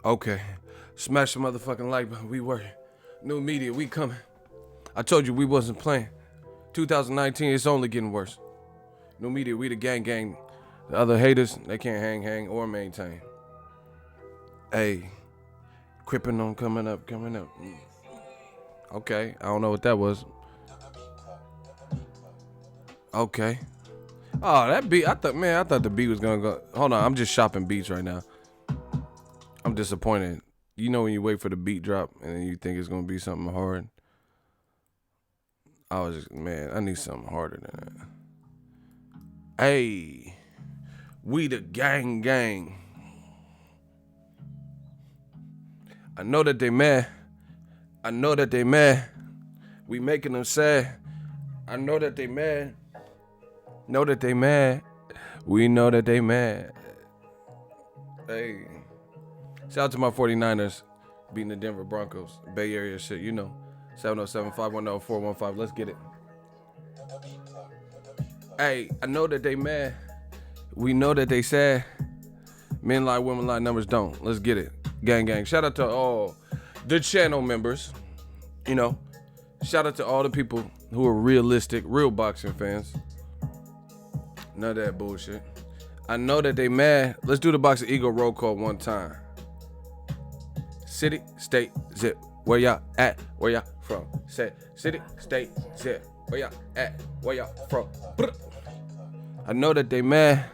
Okay. Smash the motherfucking like button. We working. New media, we coming. I told you we wasn't playing. 2019, it's only getting worse. New media, we the gang gang. The other haters, they can't hang, or maintain. Hey, crippin' on coming up. Okay, I don't know what that was. Okay. Oh, that beat, I thought the beat was gonna go. Hold on, I'm just shopping beats right now. I'm disappointed. You know when you wait for the beat drop and then you think it's gonna be something hard? I need something harder than that. Hey, we the gang gang. I know that they mad. We making them sad. I know that they mad. We know that they mad. Hey. Shout out to my 49ers beating the Denver Broncos. Bay Area shit, you know. 707-510-415. Let's get it. Hey, I know that they mad. We know that they sad. Men lie, women lie, numbers don't. Let's get it. Gang, gang. Shout out to all the channel members. You know, shout out to all the people who are realistic, real boxing fans. None of that bullshit. I know that they mad. Let's do the Boxingego roll call one time. City, state, zip. Where y'all at? Where y'all from? Say city, state, zip. Where y'all at? Where y'all from? I know that they mad.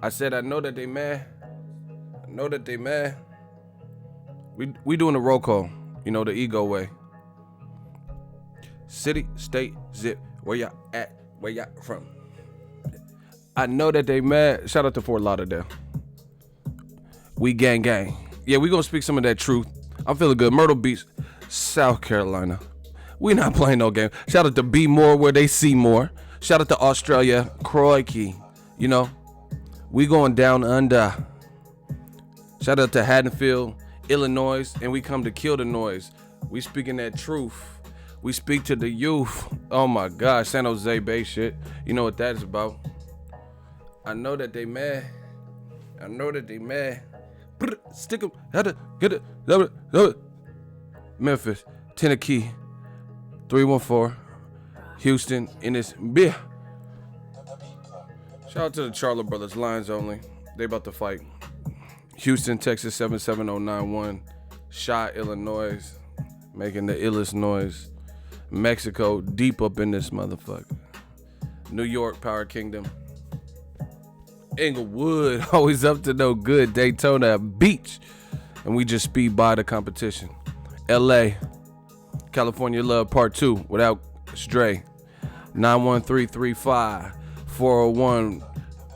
I said I know that they mad. We doing the roll call. You know, the ego way. City, state, zip. Where y'all at? Where y'all from? I know that they mad. Shout out to Fort Lauderdale. We gang gang. Yeah, we gonna speak some of that truth. I'm feeling good. Myrtle Beach, South Carolina. We not playing no game. Shout out to Be More where they see more. Shout out to Australia, Crikey. You know, we going down under. Shout out to Haddonfield, Illinois, and we come to kill the noise. We speaking that truth. We speak to the youth. Oh my gosh, San Jose Bay shit. You know what that is about. I know that they mad. Stick 'em. Get it. Memphis, Tennessee, 314, Houston, in this beer. Shout out to the Charlotte brothers, Lions only. They about to fight. Houston, Texas, 77091. Shaw, Illinois, making the illest noise. Mexico, deep up in this motherfucker. New York, Power Kingdom. Inglewood, always up to no good. Daytona Beach, and we just speed by the competition. LA, California Love Part 2 without Stray. 91335-401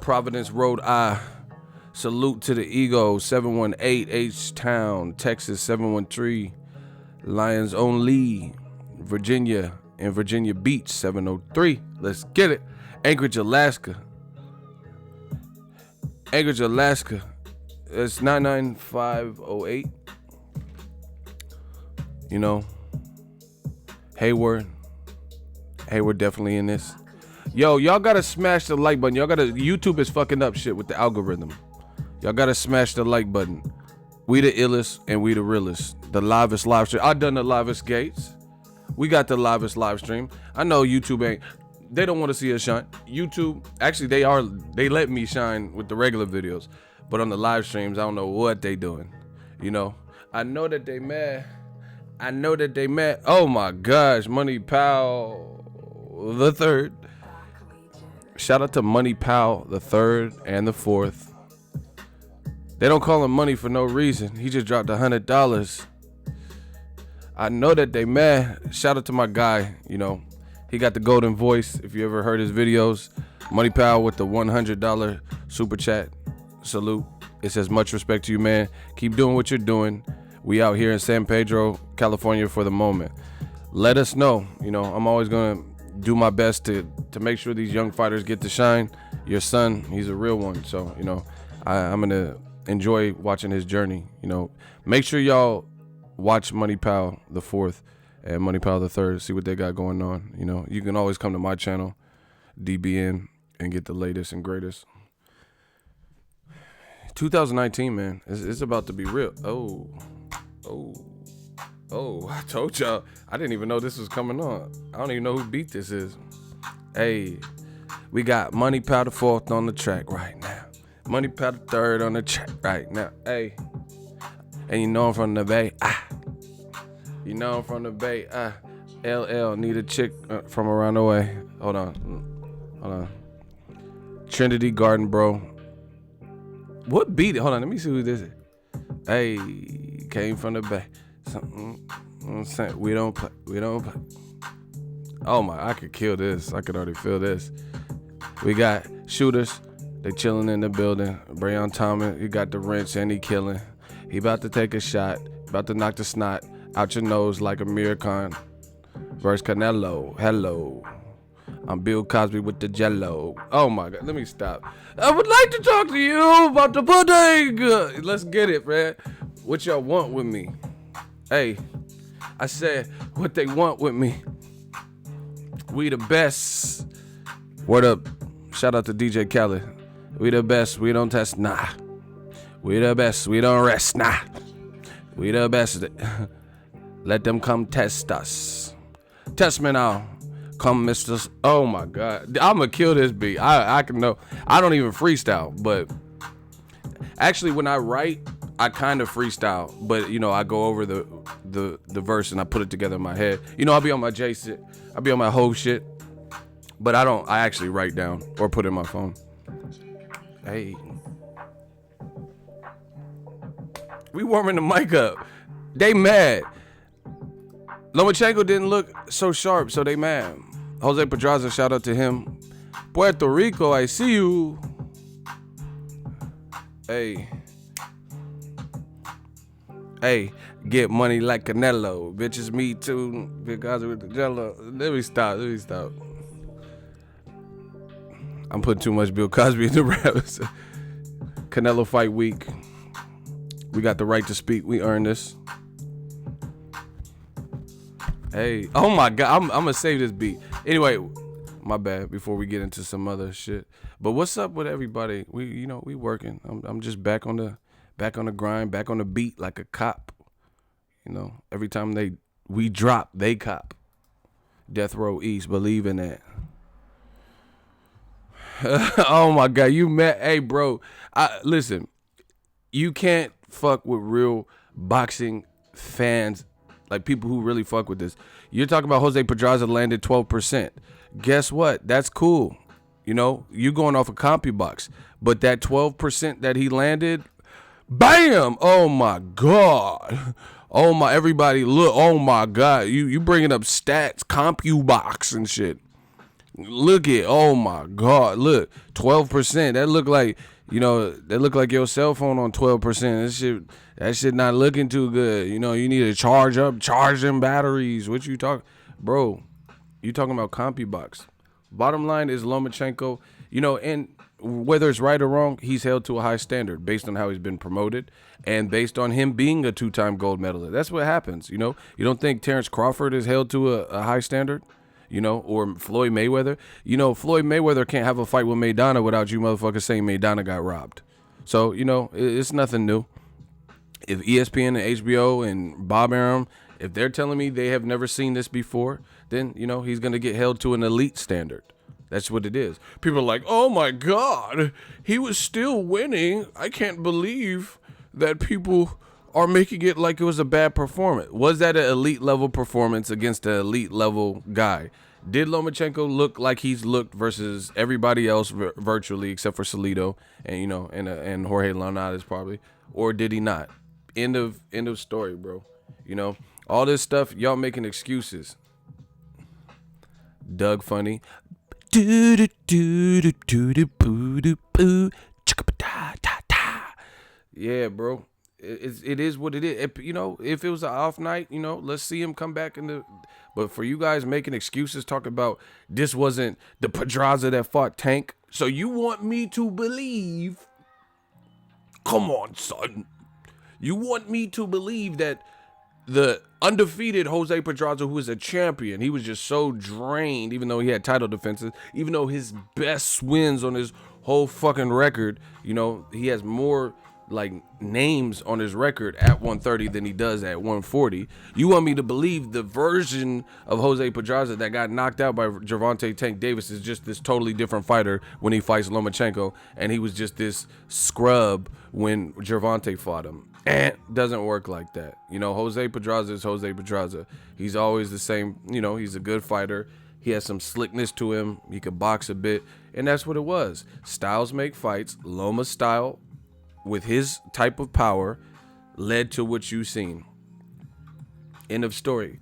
Providence, Rhode Island. Salute to the Ego, 718 H-Town, Texas, 713 Lions Only, Virginia, and Virginia Beach, 703. Let's get it. Anchorage, Alaska. It's 99508. You know, Hayward definitely in this. Yo, y'all gotta smash the like button. YouTube is fucking up shit with the algorithm. Y'all gotta smash the like button. We the illest and we the realest. The livest live stream. I done the livest gates. We got the livest live stream. I know YouTube ain't. They don't want to see us shine. YouTube, actually, they let me shine with the regular videos, but on the live streams, I don't know what they doing. You know, I know that they mad. Oh my gosh, Money Pal the third. Shout out to Money Pal the third and the fourth. They don't call him Money for no reason. He just dropped $100. I know that they mad. Shout out to my guy, you know. He got the golden voice. If you ever heard his videos, Money Pal with the $100 super chat. Salute. It says much respect to you, man. Keep doing what you're doing. We out here in San Pedro, California for the moment. Let us know. You know, I'm always gonna do my best to make sure these young fighters get to shine. Your son, he's a real one. So, you know, I'm gonna enjoy watching his journey. You know, make sure y'all watch Money Pal the fourth and Money Pal the third, see what they got going on. You know, you can always come to my channel, DBN, and get the latest and greatest. 2019, man. It's about to be real. I told y'all. I didn't even know this was coming on. I don't even know who beat this is. Hey, we got Money Powder 4th on the track right now. Money Powder 3rd on the track right now. Hey, and you know I'm from the Bay. You know I'm from the Bay. LL need a chick from around the way. Hold on. Trinity Garden, bro. What beat it? Hold on, let me see who this is. Hey, came from the Bay. Something I'm saying, we don't play. Oh my, I could kill this. I could already feel this. We got shooters. They chilling in the building. Breon Thomas, he got the wrench and he killing. He about to take a shot. About to knock the snot out your nose like a Miracon. Verse Canelo. Hello. I'm Bill Cosby with the jello. Oh my God, let me stop. I would like to talk to you about the bodega. Let's get it, man. What y'all want with me? Hey, I said what they want with me. We the best. Word up. Shout out to DJ Khaled. We the best. We don't test. Nah. We the best. We don't rest. Nah. We the best. Let them come test us. Test me now. Come, Mr. Oh my God. I'm gonna kill this beat. I can know. I don't even freestyle, but actually when I write, I kind of freestyle, but you know, I go over the verse and I put it together in my head. You know, I'll be on my J shit. I'll be on my whole shit. But I actually write down or put in my phone. Hey. We warming the mic up. They mad. Lomachenko didn't look so sharp, so they mad. Jose Pedraza, shout out to him. Puerto Rico, I see you. Hey. Hey, get money like Canelo. Bitches, me too. Because with the jello. Let me stop. I'm putting too much Bill Cosby in the raps. Canelo fight week. We got the right to speak. We earned this. Hey, oh my God, I'm gonna save this beat. Anyway, my bad. Before we get into some other shit, but what's up with everybody? We working. I'm just back on the grind, back on the beat like a cop. You know, every time we drop, they cop. Death Row East, believe in that. Oh my God, you met? Hey, bro, listen. You can't fuck with real boxing fans. Like people who really fuck with this. You're talking about Jose Pedraza landed 12%. Guess what? That's cool. You know, you going off a CompuBox. But that 12% that he landed, bam! Oh my God. Oh my, everybody look. Oh my God. You bringing up stats, CompuBox and shit. Look at, oh my God. Look, 12%. That look like, you know, that look like your cell phone on 12%. That shit not looking too good. You know, you need to charge them batteries. What you talk, bro? You talking about CompuBox. Bottom line is Lomachenko, you know, and whether it's right or wrong, he's held to a high standard based on how he's been promoted and based on him being a 2-time gold medalist. That's what happens, you know. You don't think Terrence Crawford is held to a high standard? You know, or Floyd Mayweather. You know, Floyd Mayweather can't have a fight with Maidana without you motherfuckers saying Maidana got robbed. So, you know, it's nothing new. If ESPN and HBO and Bob Arum, if they're telling me they have never seen this before, then, you know, he's going to get held to an elite standard. That's what it is. People are like, oh my God, he was still winning. I can't believe that people are making it like it was a bad performance. Was that an elite level performance against an elite level guy? Did Lomachenko look like he's looked versus everybody else virtually except for Salido and, you know, and Jorge Linares probably, or did he not? End of story, bro. You know, all this stuff, y'all making excuses. Doug Funny. Yeah, bro. It is what it is. You know, if it was an off night, you know, let's see him come back in the. But for you guys making excuses, talking about this wasn't the Pedraza that fought Tank. So you want me to believe? Come on, son. You want me to believe that the undefeated Jose Pedraza, who is a champion, he was just so drained, even though he had title defenses, even though his best wins on his whole fucking record, you know, he has more like names on his record at 130 than he does at 140. You want me to believe the version of Jose Pedraza that got knocked out by Gervonta Tank Davis is just this totally different fighter when he fights Lomachenko, and he was just this scrub when Gervonta fought him. And doesn't work like that. You know, Jose Pedraza is Jose Pedraza. He's always the same. You know, he's a good fighter. He has some slickness to him. He could box a bit, and that's what it was. Styles make fights. Loma's style, with his type of power, led to what you've seen. End of story.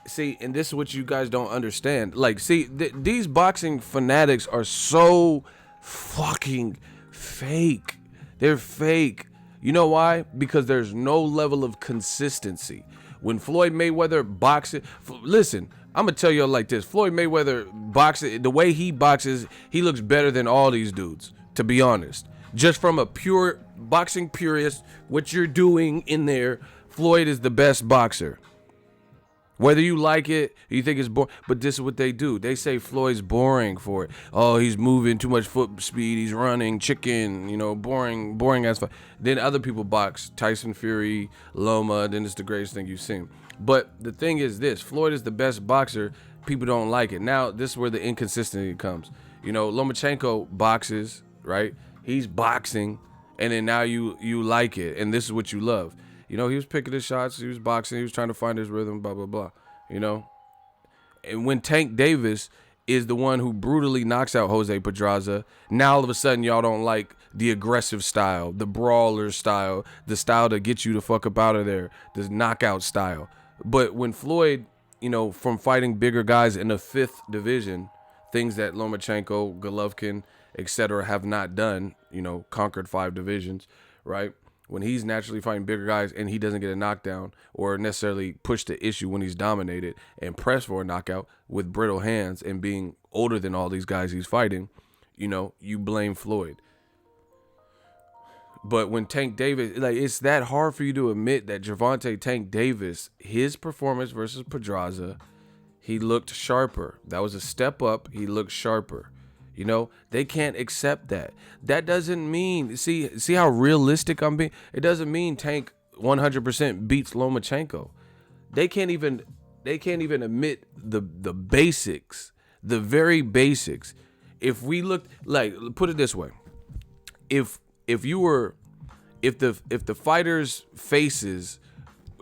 See, and this is what you guys don't understand. Like, see, these boxing fanatics are so fucking fake. They're fake. You know why? Because there's no level of consistency. When Floyd Mayweather boxes, listen, I'm going to tell you like this. Floyd Mayweather boxes, the way he boxes, he looks better than all these dudes, to be honest. Just from a pure boxing purist, what you're doing in there, Floyd is the best boxer. Whether you like it, you think it's boring, but this is what they do. They say Floyd's boring for it. Oh, he's moving too much foot speed. He's running, chicken, you know, boring as fuck. Then other people box, Tyson Fury, Loma, then it's the greatest thing you've seen. But the thing is this, Floyd is the best boxer. People don't like it. Now, this is where the inconsistency comes. You know, Lomachenko boxes, right? He's boxing, and then now you like it, and this is what you love. You know, he was picking his shots, he was boxing, he was trying to find his rhythm, blah, blah, blah, you know? And when Tank Davis is the one who brutally knocks out Jose Pedraza, now all of a sudden y'all don't like the aggressive style, the brawler style, the style to get you the fuck up out of there, this knockout style. But when Floyd, you know, from fighting bigger guys in the 5th division, things that Lomachenko, Golovkin, etc. have not done, you know, conquered 5 divisions, right? When he's naturally fighting bigger guys and he doesn't get a knockdown or necessarily push the issue when he's dominated and press for a knockout with brittle hands and being older than all these guys he's fighting, you know, you blame Floyd. But when Tank Davis, like, it's that hard for you to admit that Gervonta Tank Davis, his performance versus Pedraza, he looked sharper. That was a step up. He looked sharper. You know, they can't accept that. That doesn't mean, see how realistic I'm being? It doesn't mean Tank 100% beats Lomachenko. They can't even admit the basics, the very basics. If we look, like, put it this way. If the fighters' faces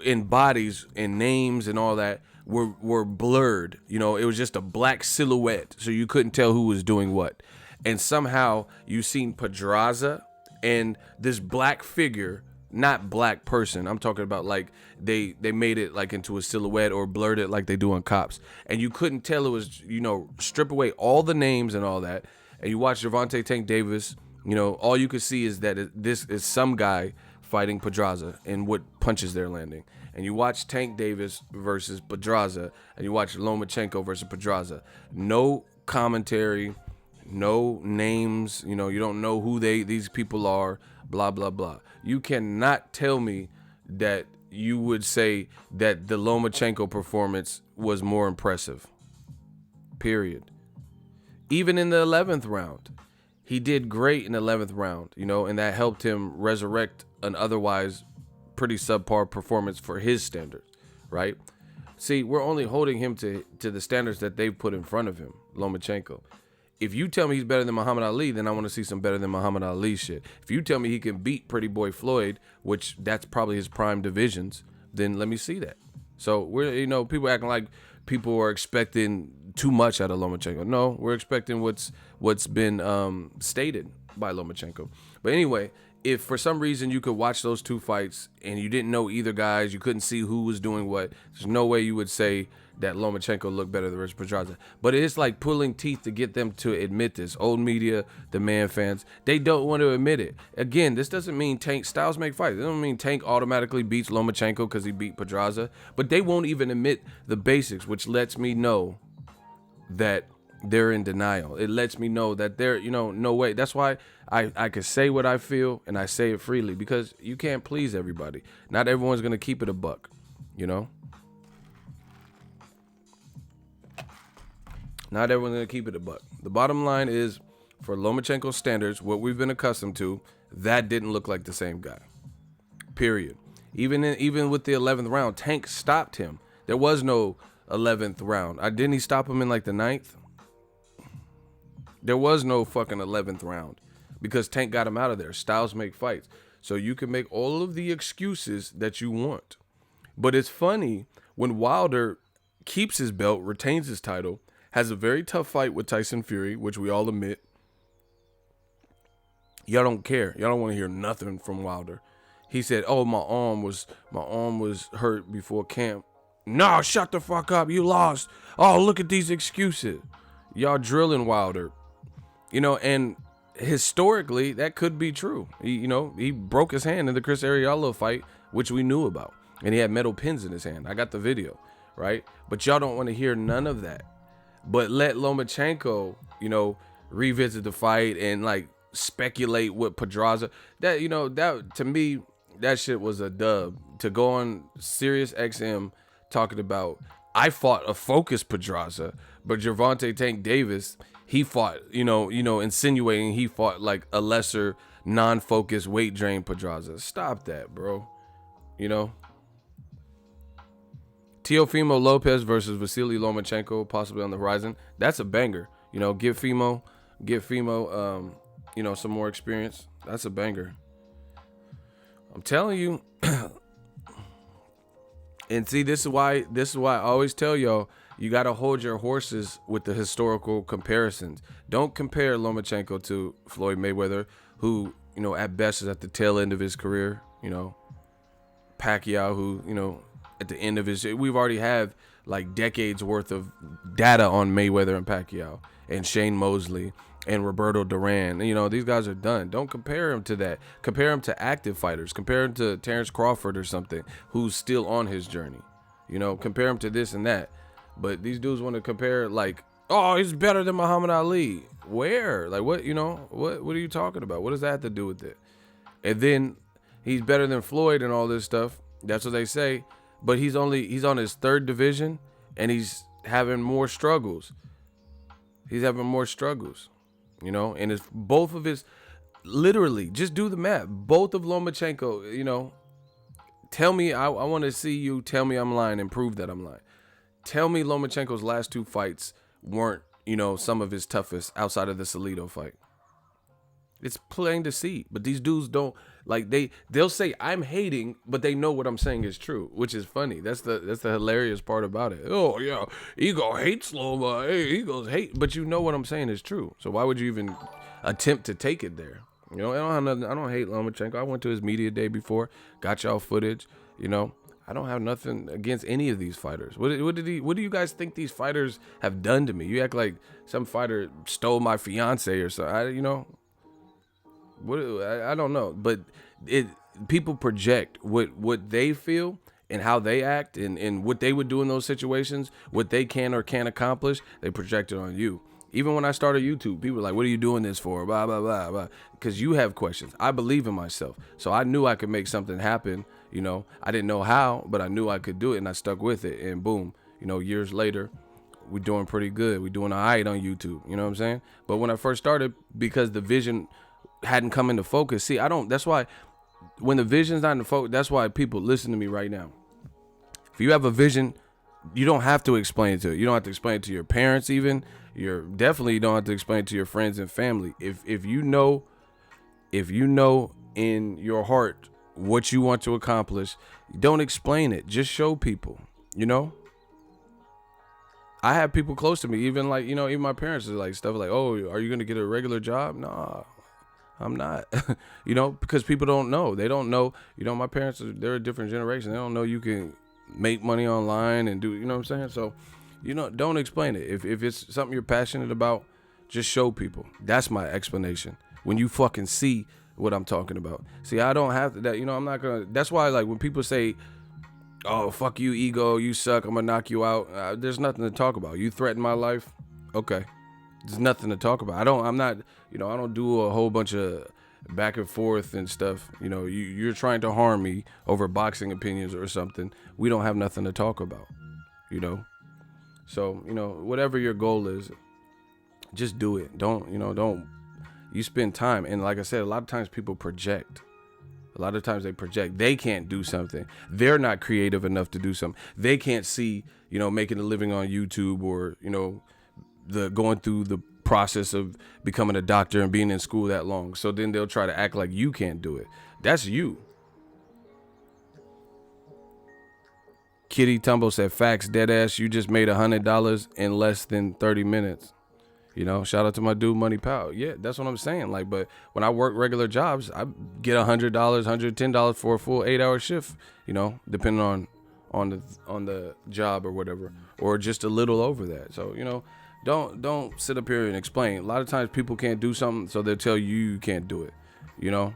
and bodies and names and all that were blurred, you know, it was just a black silhouette, so you couldn't tell who was doing what, and somehow you seen Pedraza and this black figure, not black person, I'm talking about like they made it like into a silhouette or blurred it like they do on Cops, and you couldn't tell it was, you know, strip away all the names and all that, and you watch Gervonta Tank Davis, you know, all you could see is that this is some guy fighting Pedraza and what punches they're landing. And you watch Tank Davis versus Pedraza, and you watch Lomachenko versus Pedraza. No commentary, no names, you know, you don't know who these people are, blah, blah, blah. You cannot tell me that you would say that the Lomachenko performance was more impressive. Period. Even in the 11th round, he did great in the 11th round, you know, and that helped him resurrect an otherwise pretty subpar performance for his standards, right? See, we're only holding him to the standards that they've put in front of him, Lomachenko. If you tell me he's better than Muhammad Ali, then I want to see some better than Muhammad Ali shit. If you tell me he can beat Pretty Boy Floyd, which that's probably his prime divisions, then let me see that. So we're, you know, people acting like people are expecting too much out of Lomachenko. No, we're expecting what's been stated by Lomachenko. But anyway, if for some reason you could watch those two fights and you didn't know either guys, you couldn't see who was doing what, there's no way you would say that Lomachenko looked better than Pedraza. But it's like pulling teeth to get them to admit this. Old media, the man fans, they don't want to admit it. Again, this doesn't mean Tank, styles make fights. It doesn't mean Tank automatically beats Lomachenko because he beat Pedraza. But they won't even admit the basics, which lets me know that they're in denial. It lets me know that they're, you know, no way. That's why I can say what I feel and I say it freely, because you can't please everybody. Not everyone's going to keep it a buck, you know? Not everyone's going to keep it a buck. The bottom line is, for Lomachenko standards, what we've been accustomed to, that didn't look like the same guy. Period. Even with the 11th round, Tank stopped him. There was no 11th round. Didn't he stop him in like the 9th? There was no fucking 11th round because Tank got him out of there. Styles make fights. So you can make all of the excuses that you want. But it's funny when Wilder keeps his belt, retains his title, has a very tough fight with Tyson Fury, which we all admit. Y'all don't care. Y'all don't want to hear nothing from Wilder. He said, "Oh, my arm was hurt before camp." No, shut the fuck up. You lost. Oh, look at these excuses. Y'all drilling Wilder. And historically, that could be true. He broke his hand in the Chris Arreola fight, which we knew about. And he had metal pins in his hand. I got the video, right? But y'all don't want to hear none of that. But let Lomachenko, revisit the fight and like speculate with Pedraza. That to me, that shit was a dub. To go on Sirius XM talking about, I fought a focused Pedraza, but Gervonta Tank Davis, he fought, insinuating he fought like a lesser non-focused weight drain Pedraza. Stop that, bro. Teofimo Lopez versus Vasily Lomachenko possibly on the horizon. That's a banger. Give Fimo, some more experience. That's a banger. I'm telling you. And see, this is why I always tell y'all, you got to hold your horses with the historical comparisons. Don't compare Lomachenko to Floyd Mayweather, who, at best is at the tail end of his career. Pacquiao, who, at the end of his, we've already have like decades worth of data on Mayweather and Pacquiao and Shane Mosley and Roberto Duran. These guys are done. Don't compare him to that. Compare him to active fighters. Compare him to Terrence Crawford or something who's still on his journey. Compare him to this and that. But these dudes want to compare like, oh, he's better than Muhammad Ali. Where? Like what, what are you talking about? What does that have to do with it? And then he's better than Floyd and all this stuff. That's what they say. But he's on his third division and he's having more struggles. And it's both of his, literally, just do the math. Both of Lomachenko, tell me, I want to see you tell me I'm lying and prove that I'm lying. Tell me Lomachenko's last two fights weren't, some of his toughest outside of the Salido fight. It's plain to see. But these dudes don't, like, they'll say I'm hating, but they know what I'm saying is true, which is funny. That's the hilarious part about it. Oh yeah, Ego hates Loma. Hey, Ego's hate, but you know what I'm saying is true. So why would you even attempt to take it there? I don't hate Lomachenko. I went to his media day before, got y'all footage. I don't have nothing against any of these fighters. What do you guys think these fighters have done to me? You act like some fighter stole my fiance or something. I don't know, but people project what they feel and how they act and what they would do in those situations, what they can or can't accomplish. They project it on you. Even when I started YouTube, people were like, "What are you doing this for?" Blah blah blah blah. Because you have questions. I believe in myself, so I knew I could make something happen. I didn't know how, but I knew I could do it, and I stuck with it. And boom, years later, we're doing pretty good. We're doing all right on YouTube. You know what I'm saying? But when I first started, because the vision hadn't come into focus. See, that's why when the vision's not in focus, that's why people listen to me right now. If you have a vision, you don't have to explain it to it. You don't have to explain it to your parents even. You don't have to explain it to your friends and family. If you know in your heart what you want to accomplish, don't explain it. Just show people, I have people close to me, even like, even my parents are like stuff like, "Oh, are you going to get a regular job?" Nah. I'm not, because people don't know. They don't know, my parents, they're a different generation. They don't know you can make money online and do, what I'm saying? So, don't explain it. If it's something you're passionate about, just show people. That's my explanation. When you fucking see what I'm talking about. See, I don't have to, I'm not going to, that's why, like, when people say, "Oh, fuck you, Ego, you suck, I'm going to knock you out." There's nothing to talk about. You threaten my life? Okay. There's nothing to talk about. I don't do a whole bunch of back and forth and stuff. You're trying to harm me over boxing opinions or something. We don't have nothing to talk about, So, whatever your goal is, just do it. Don't You spend time. And like I said, a lot of times people project. A lot of times they project. They can't do something. They're not creative enough to do something. They can't see, you know, making a living on YouTube or, you know, the going through the process of becoming a doctor and being in school that long. So then they'll try to act like you can't do it. That's you. Kitty Tumble said, facts, dead ass. You just made $100 in less than 30 minutes. You know, shout out to my dude Money Pal. Yeah, that's what I'm saying. Like, but when I work regular jobs, I get $100, $110 for a full 8-hour shift, you know, depending on the job or whatever, or just a little over that. So, you know, don't sit up here and explain. A lot of times people can't do something, so they'll tell you can't do it. You know,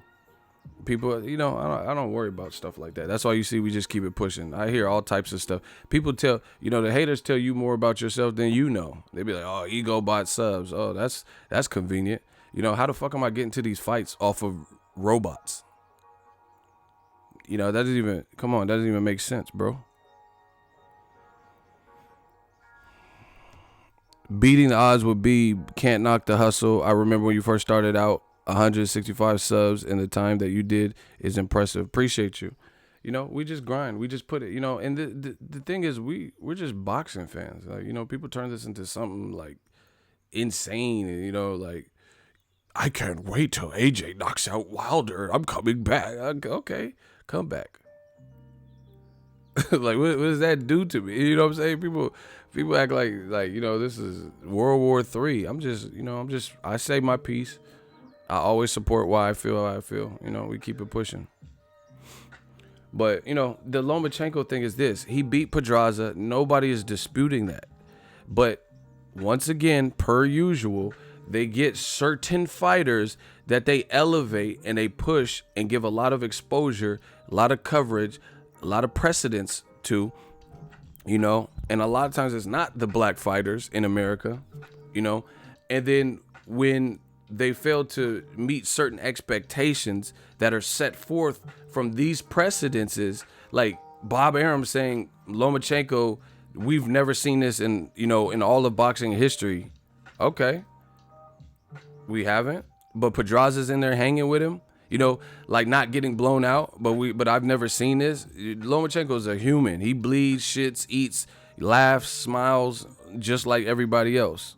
people, you know, I don't worry about stuff like that. That's why you see we just keep it pushing. I hear all types of stuff. People tell, you know, the haters tell you more about yourself than you know. They be like, oh, ego bot subs. Oh, that's convenient. You know, how the fuck am I getting to these fights off of robots? You know, that doesn't even make sense, bro. Beating the odds would be can't knock the hustle. I remember when you first started out, 165 subs in the time that you did is impressive. Appreciate you. You know, we just grind. We just put it, you know, and the thing is we're just boxing fans. Like, you know, people turn this into something like insane, and, you know, like, I can't wait till AJ knocks out Wilder. I'm coming back. Okay, come back. Like, what does that do to me? You know what I'm saying? People act like, you know, this is World War III. I say my piece. I always support why I feel how I feel. You know, we keep it pushing. But, you know, the Lomachenko thing is this. He beat Pedraza. Nobody is disputing that. But once again, per usual, they get certain fighters that they elevate and they push and give a lot of exposure, a lot of coverage, a lot of precedence to, you know, and a lot of times it's not the black fighters in America, you know, and then when they fail to meet certain expectations that are set forth from these precedences, like Bob Arum saying, Lomachenko, we've never seen this in, you know, in all of boxing history. Okay. We haven't, but Pedraza's in there hanging with him, you know, like not getting blown out, but I've never seen this. Lomachenko's a human. He bleeds, shits, eats, laughs, smiles, just like everybody else.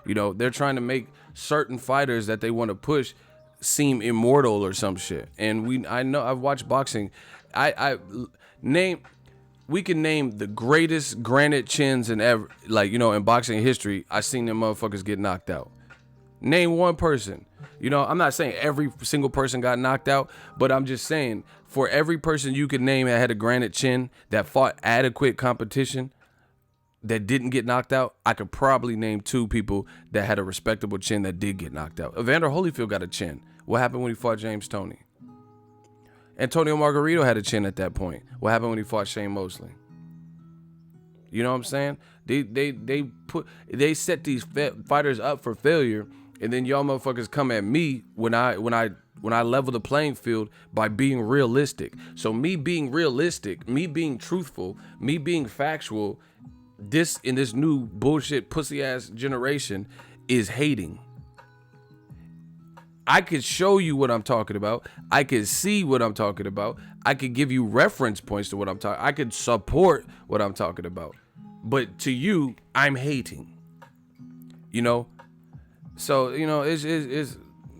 You know, they're trying to make certain fighters that they want to push seem immortal or some shit. And I know I've watched boxing. We can name the greatest granite chins in ever, like, you know, in boxing history. I seen them motherfuckers get knocked out. Name one person. You know, I'm not saying every single person got knocked out, but I'm just saying for every person you could name that had a granite chin that fought adequate competition that didn't get knocked out, I could probably name 2 people that had a respectable chin that did get knocked out. Evander Holyfield got a chin. What happened when he fought James Toney? Antonio Margarito had a chin at that point. What happened when he fought Shane Mosley? You know what I'm saying? They set these fighters up for failure, and then y'all motherfuckers come at me when I level the playing field by being realistic. So me being realistic, me being truthful, me being factual, this in this new bullshit pussy ass generation is hating. I could show you what I'm talking about. I could see what I'm talking about. I could give you reference points to what I'm talking. I could support what I'm talking about. But to you, I'm hating. You know? So, you know, it's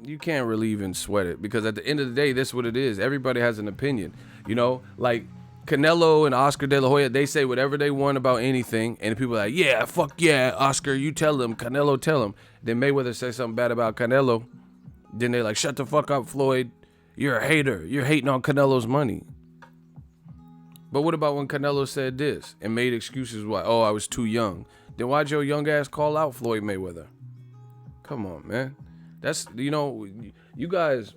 you can't really even sweat it, because at the end of the day, that's what it is. Everybody has an opinion. You know, like Canelo and Oscar De La Hoya, they say whatever they want about anything, and people are like, yeah, fuck yeah, Oscar, you tell him, Canelo tell him. Then Mayweather say something bad about Canelo, then they like, shut the fuck up, Floyd, you're a hater, you're hating on Canelo's money. But what about when Canelo said this and made excuses why, oh, I was too young? Then why'd your young ass call out Floyd Mayweather? Come on, man. That's, you know, you guys,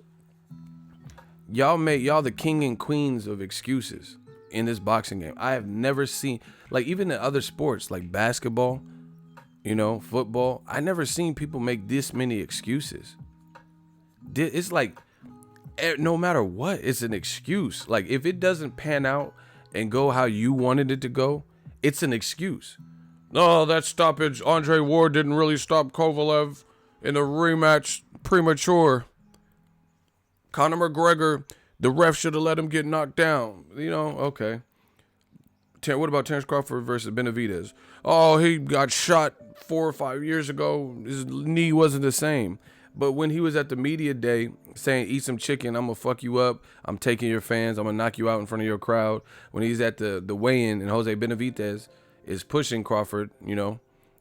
y'all the king and queens of excuses in this boxing game. I have never seen, like, even in other sports like basketball, you know, football, I never seen people make this many excuses. It's like, no matter what, it's an excuse. Like, if it doesn't pan out and go how you wanted it to go, it's an excuse. No, that stoppage, Andre Ward didn't really stop Kovalev in the rematch. premature. Conor McGregor, the ref should have let him get knocked down. Okay. What about Terence Crawford versus Benavidez? Oh, he got shot 4 or 5 years ago. His knee wasn't the same. But when he was at the media day saying, eat some chicken, I'm going to fuck you up. I'm taking your fans. I'm going to knock you out in front of your crowd. When he's at the weigh-in and Jose Benavidez is pushing Crawford,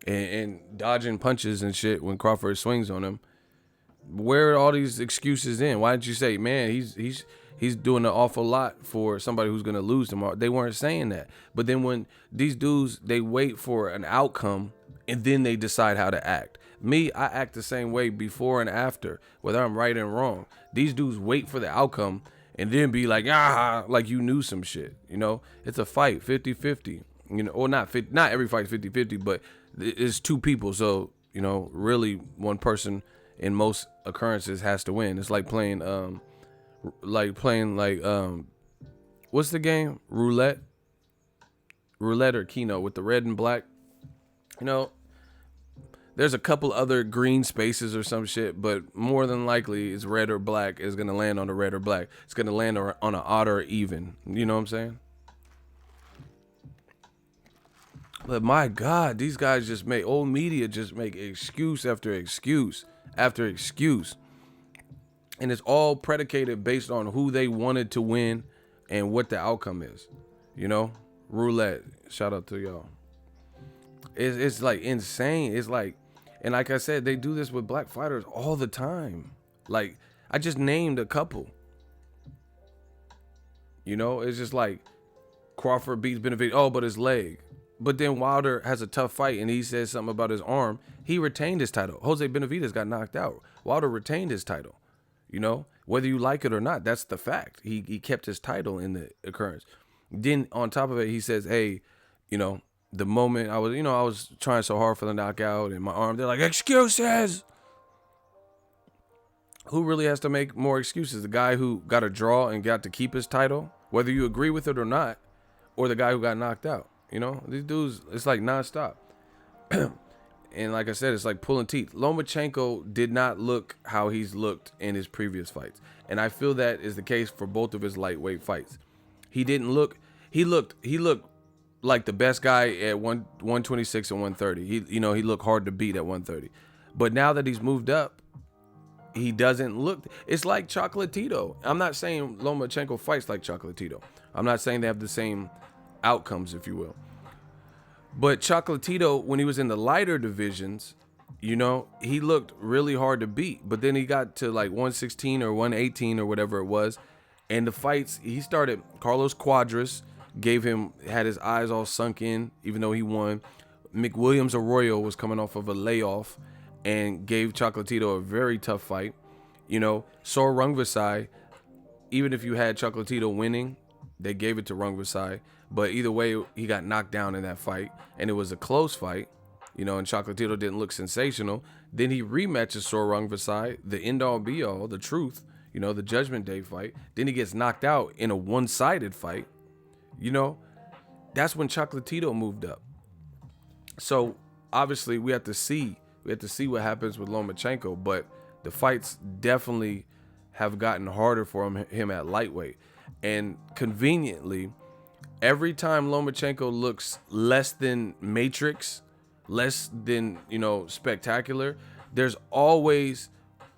and dodging punches and shit when Crawford swings on him. Where are all these excuses in? Why didn't you say, man, he's doing an awful lot for somebody who's going to lose tomorrow? They weren't saying that. But then when these dudes, they wait for an outcome and then they decide how to act. Me, I act the same way before and after, whether I'm right and wrong. These dudes wait for the outcome and then be like, like you knew some shit. It's a fight, 50-50. Or not every fight's 50-50, but it's two people. So, really one person in most occurrences has to win. It's like playing what's the game? Roulette or Keno with the red and black. There's a couple other green spaces or some shit, but more than likely it's red or black is going to land on the red or black. It's going to land on an odd or even. You know what I'm saying? But my God, these guys just make, old media just make excuse after excuse after excuse. And it's all predicated based on who they wanted to win and what the outcome is. Roulette. Shout out to y'all. It's like insane. It's like, and like I said, they do this with black fighters all the time. Like, I just named a couple. It's just like Crawford beats Benavidez. But his leg. But then Wilder has a tough fight and he says something about his arm. He retained his title. Jose Benavidez got knocked out. Wilder retained his title. Whether you like it or not, that's the fact. He kept his title in the occurrence. Then on top of it, he says, hey, the moment I was trying so hard for the knockout and my arm, they're like, excuses. Who really has to make more excuses? The guy who got a draw and got to keep his title, whether you agree with it or not, or the guy who got knocked out? These dudes, it's like nonstop. And like I said, it's like pulling teeth. Lomachenko did not look how he's looked in his previous fights. And I feel that is the case for both of his lightweight fights. He looked like the best guy at 126 and 130. He looked hard to beat at 130. But now that he's moved up, he doesn't look. It's like Chocolatito. I'm not saying Lomachenko fights like Chocolatito. I'm not saying they have the same outcomes, if you will. But Chocolatito, when he was in the lighter divisions, he looked really hard to beat. But then he got to like 116 or 118 or whatever it was. And the fights, he started, Carlos Cuadras had his eyes all sunk in, even though he won. McWilliams Arroyo was coming off of a layoff and gave Chocolatito a very tough fight. Sor Rungvisai, even if you had Chocolatito winning, they gave it to Rungvisai. But either way, he got knocked down in that fight. And it was a close fight, and Chocolatito didn't look sensational. Then he rematches Sor Rungvisai, the end-all be-all, the truth, the Judgment Day fight. Then he gets knocked out in a one-sided fight. That's when Chocolatito moved up. So, obviously, we have to see what happens with Lomachenko. But the fights definitely have gotten harder for him at lightweight. And conveniently, every time Lomachenko looks less than Matrix, less than, spectacular, there's always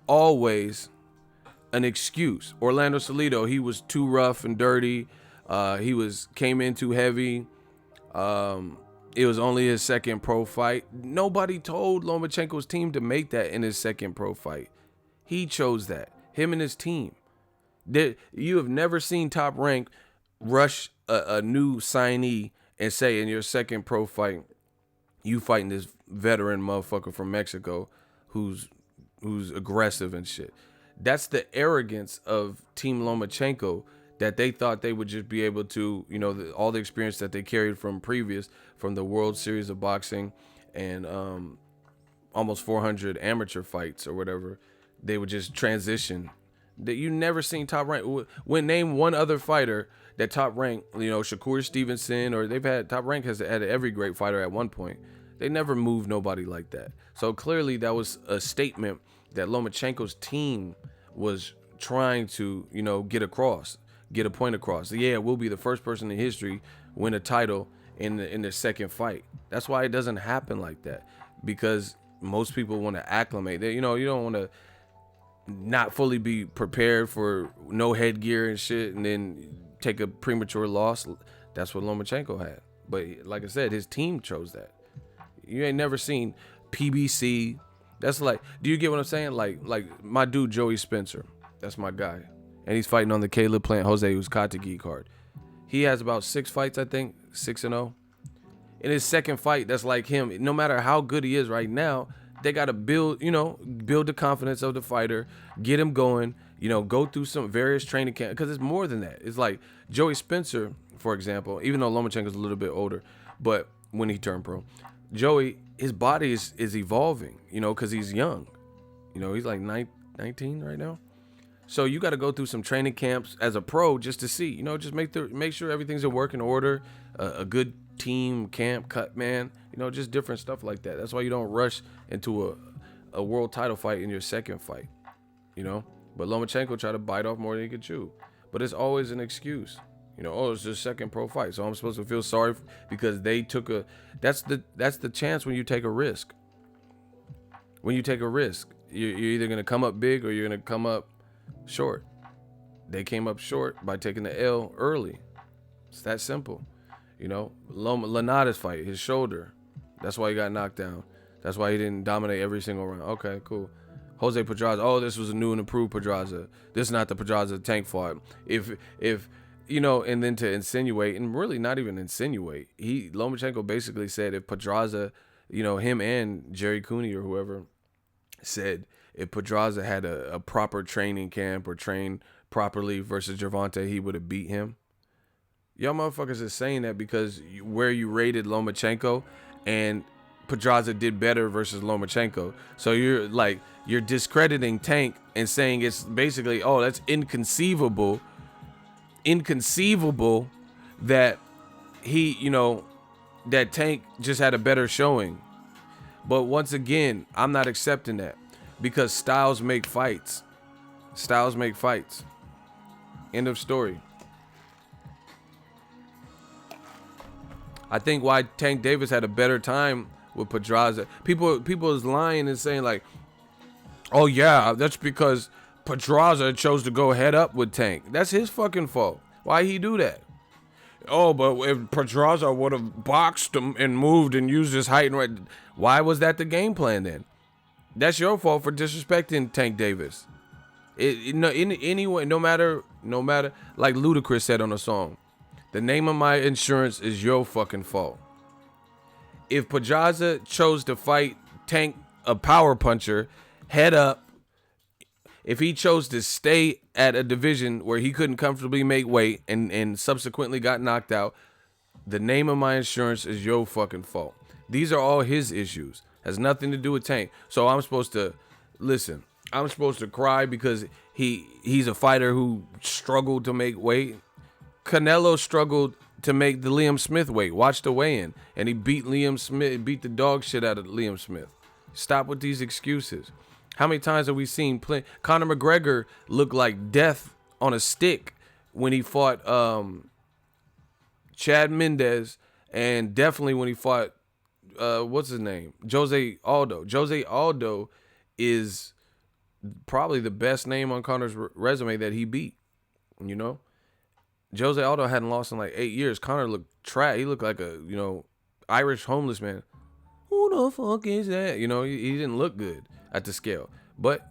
an excuse. Orlando Salido, he was too rough and dirty. He came in too heavy. It was only his second pro fight. Nobody told Lomachenko's team to make that in his second pro fight. He chose that. Him and his team. You have never seen Top Rank rush a new signee and say in your second pro fight, you fighting this veteran motherfucker from Mexico who's aggressive and shit. That's the arrogance of Team Lomachenko, that they thought they would just be able to, all the experience that they carried from the World Series of Boxing and almost 400 amateur fights or whatever, they would just transition. That you never seen Top Rank. When name one other fighter that Top Rank, Shakur Stevenson, or Top Rank has had every great fighter at one point. They never moved nobody like that. So clearly that was a statement that Lomachenko's team was trying to, get a point across. Yeah, we'll be the first person in history win a title in the second fight. That's why it doesn't happen like that, because most people want to acclimate. You don't want to not fully be prepared for no headgear and shit and then take a premature loss. That's what Lomachenko had. But like I said, his team chose that. You ain't never seen PBC. That's like, do you get what I'm saying? Like my dude Joey Spencer, that's my guy, and he's fighting on the Caleb Plant Jose Uzcategui card. He has about 6 fights, I think, 6-0. In his second fight, that's like him. No matter how good he is right now, they got to build the confidence of the fighter, get him going, go through some various training camp, because it's more than that. It's like Joey Spencer, for example, even though Lomachenko's a little bit older, but when he turned pro, Joey, his body is evolving, because he's young. He's like 19 right now. So you got to go through some training camps as a pro just to see, just make sure everything's in working order, a good team camp cut, man, just different stuff like that. That's why you don't rush into a world title fight in your second fight, But Lomachenko tried to bite off more than he could chew. But it's always an excuse. It's their second pro fight, so I'm supposed to feel sorry because they took that's the chance when you take a risk. When you take a risk, you're either going to come up big or you're going to come up short. They came up short by taking the L early. It's that simple. Lanata's fight, his shoulder, that's why he got knocked down. That's why he didn't dominate every single round. Okay, cool. Jose Pedraza, this was a new and improved Pedraza. This is not the Pedraza Tank fought. If and then to insinuate, and really not even insinuate, Lomachenko basically said if Pedraza, him and Jerry Cooney or whoever said if Pedraza had a proper training camp or trained properly versus Gervonta, he would have beat him. Y'all motherfuckers is saying that because where you rated Lomachenko and Pedraza did better versus Lomachenko. So you're discrediting Tank and saying it's basically, that's inconceivable that he, that Tank just had a better showing. But once again, I'm not accepting that because styles make fights. Styles make fights. End of story. I think why Tank Davis had a better time with Pedraza. People is lying and saying like, oh yeah, that's because Pedraza chose to go head up with Tank. That's his fucking fault. Why he do that? Oh, but if Pedraza would have boxed him and moved and used his height and weight, why was that the game plan then? That's your fault for disrespecting Tank Davis. Anyway, no matter, like Ludacris said on a song, the name of my insurance is your fucking fault. If Pedraza chose to fight Tank, a power puncher, head up, if he chose to stay at a division where he couldn't comfortably make weight and subsequently got knocked out, the name of my insurance is your fucking fault. These are all his issues. Has nothing to do with Tank. So I'm supposed to listen. I'm supposed to cry because he's a fighter who struggled to make weight. Canelo struggled to make the Liam Smith weight. Watch the weigh-in. And he beat Liam Smith, beat the dog shit out of Liam Smith. Stop with these excuses. How many times have we seen Conor McGregor look like death on a stick when he fought Chad Mendez, and definitely when he fought what's his name? Jose Aldo. Jose Aldo is probably the best name on Conor's resume that he beat. Jose Aldo hadn't lost in like 8 years. Conor looked trash. He looked like a, Irish homeless man. Who the fuck is that? He didn't look good at the scale. But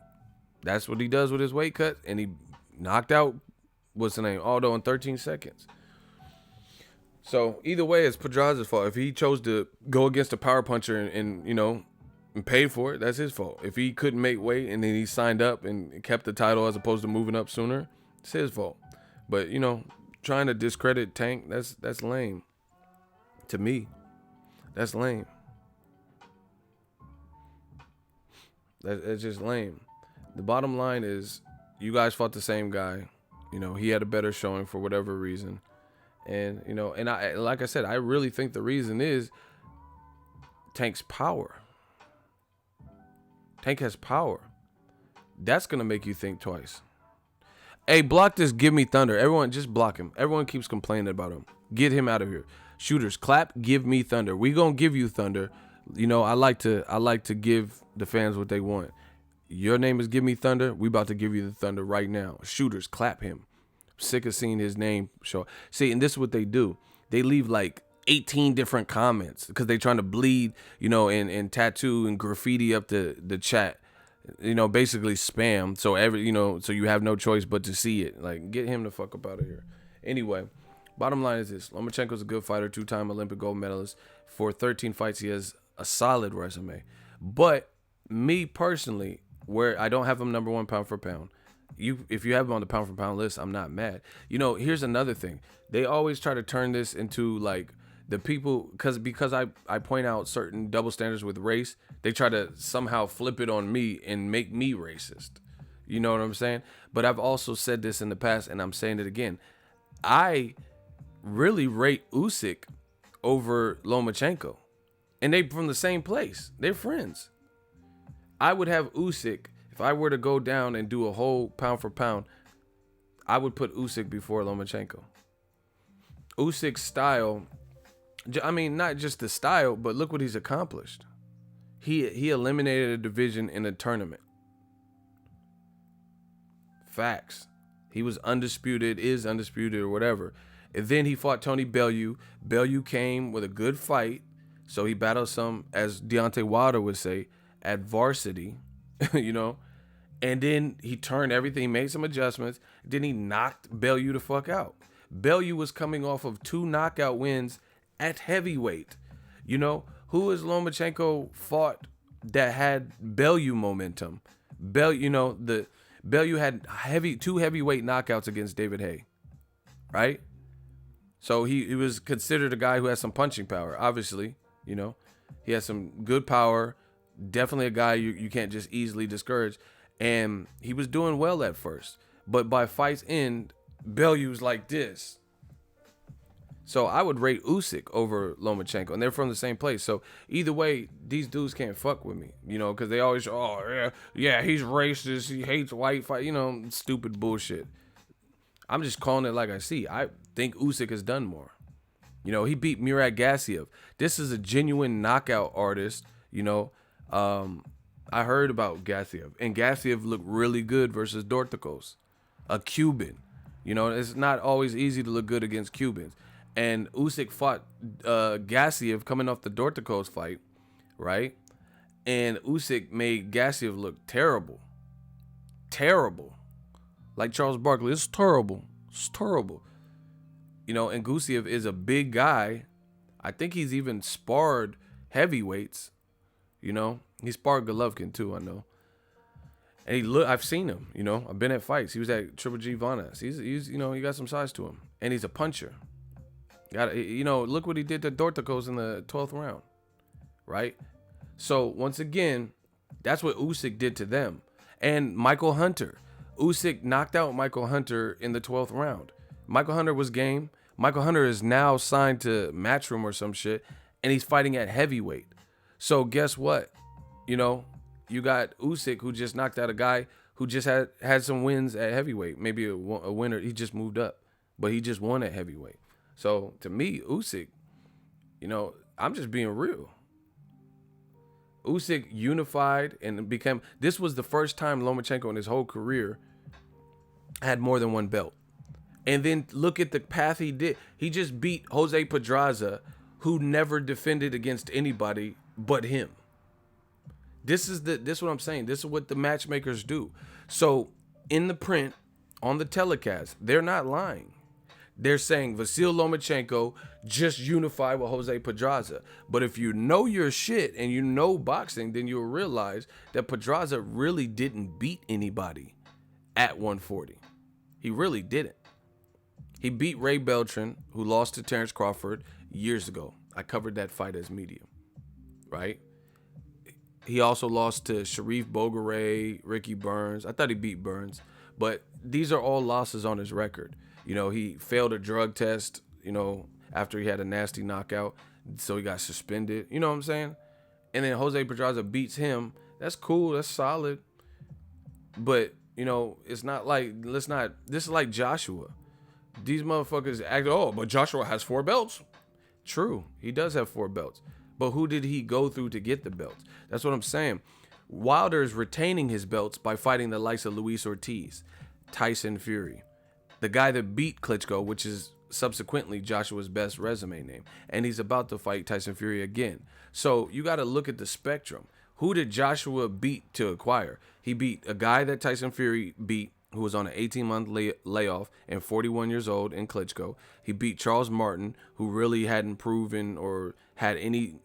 that's what he does with his weight cut. And he knocked out, what's the name? Aldo in 13 seconds. So either way, it's Pedraza's fault. If he chose to go against a power puncher and pay for it, that's his fault. If he couldn't make weight and then he signed up and kept the title as opposed to moving up sooner, it's his fault. But, trying to discredit Tank, that's lame. To me, that's lame. That's just lame. The bottom line is, you guys fought the same guy. He had a better showing for whatever reason. And, and I, like I said, I really think the reason is Tank's power. Tank has power. That's going to make you think twice. Hey, block this Give Me Thunder. Everyone, just block him. Everyone keeps complaining about him. Get him out of here. Shooters, clap, give me thunder. We going to give you thunder. You know, I like to give the fans what they want. Your name is Give Me Thunder. We about to give you the thunder right now. Shooters, clap him. Sick of seeing his name show. See, and this is what they do. They leave like 18 different comments because they trying to bleed, you know, and tattoo and graffiti up the chat. You know, basically spam. So so you have no choice but to see it. Like, get him the fuck up out of here. Anyway, bottom line is this: Lomachenko's a good fighter, 2-time Olympic gold medalist. For 13 fights, he has a solid resume. But me personally, where I don't have him number one pound for pound. If you have him on the pound for pound list, I'm not mad. You know, here's another thing. They always try to turn this into like the people, because I point out certain double standards with race, they try to somehow flip it on me and make me racist. You know what I'm saying? But I've also said this in the past, and I'm saying it again. I really rate Usyk over Lomachenko. And they from the same place. They're friends. I would have Usyk, if I were to go down and do a whole pound for pound, I would put Usyk before Lomachenko. Usyk's style, I mean, not just the style, but look what he's accomplished. He eliminated a division in a tournament. Facts. He was undisputed, is undisputed, or whatever. And then he fought Tony Bellew. Bellew came with a good fight, so he battled some, as Deontay Wilder would say, at varsity, you know. And then he turned everything, he made some adjustments. Then he knocked Bellew the fuck out. Bellew was coming off of 2 knockout wins at heavyweight. You know, who has Lomachenko fought that had Bellew momentum? Bellew had 2 heavyweight knockouts against David Haye, right? So he was considered a guy who has some punching power, obviously. You know, he has some good power. Definitely a guy you can't just easily discourage. And he was doing well at first. But by fight's end, Bellew's like this. So I would rate Usyk over Lomachenko. And they're from the same place. So either way, these dudes can't fuck with me. You know, because they always, yeah, he's racist. He hates white fight. You know, stupid bullshit. I'm just calling it like I see. I think Usyk has done more. You know, he beat Murad Gassiev. This is a genuine knockout artist. You know, I heard about Gassiev. And Gassiev looked really good versus Dorticos, a Cuban. You know, it's not always easy to look good against Cubans. And Usyk fought Gassiev coming off the Dorticos fight, right? And Usyk made Gassiev look terrible. Terrible. Like Charles Barkley, it's terrible. It's terrible. You know, and Gassiev is a big guy. I think he's even sparred heavyweights. You know, he sparred Golovkin too, I know. And I've seen him, you know. I've been at fights. He was at Triple G Vanas. He's you know, he got some size to him. And he's a puncher. You know, look what he did to Dorticos in the 12th round. Right? So, once again, that's what Usyk did to them. And Michael Hunter. Usyk knocked out Michael Hunter in the 12th round. Michael Hunter was game. Michael Hunter is now signed to Matchroom or some shit. And he's fighting at heavyweight. So, guess what? You know, you got Usyk, who just knocked out a guy who just had some wins at heavyweight. Maybe a winner. He just moved up. But he just won at heavyweight. So, to me, Usyk, you know, I'm just being real. Usyk unified and became... This was the first time Lomachenko in his whole career had more than one belt. And then look at the path he did. He just beat Jose Pedraza, who never defended against anybody but him. This is what I'm saying. This is what the matchmakers do. So, in the print, on the telecast, they're not lying. They're saying Vasyl Lomachenko just unified with Jose Pedraza. But if you know your shit and you know boxing, then you'll realize that Pedraza really didn't beat anybody at 140. He really didn't. He beat Ray Beltran, who lost to Terrence Crawford years ago. I covered that fight as medium, right? He also lost to Sharif Bogaray, Ricky Burns. I thought he beat Burns. But these are all losses on his record. You know, he failed a drug test, you know, after he had a nasty knockout. So he got suspended. You know what I'm saying? And then Jose Pedraza beats him. That's cool. That's solid. But, you know, it's not like, this is like Joshua. These motherfuckers act, oh, but Joshua has 4 belts. True, he does have 4 belts. But who did he go through to get the belts? That's what I'm saying. Wilder is retaining his belts by fighting the likes of Luis Ortiz, Tyson Fury, the guy that beat Klitschko, which is subsequently Joshua's best resume name. And he's about to fight Tyson Fury again. So you got to look at the spectrum. Who did Joshua beat to acquire? He beat a guy that Tyson Fury beat, who was on an 18-month layoff and 41 years old in Klitschko. He beat Charles Martin, who really hadn't proven or had any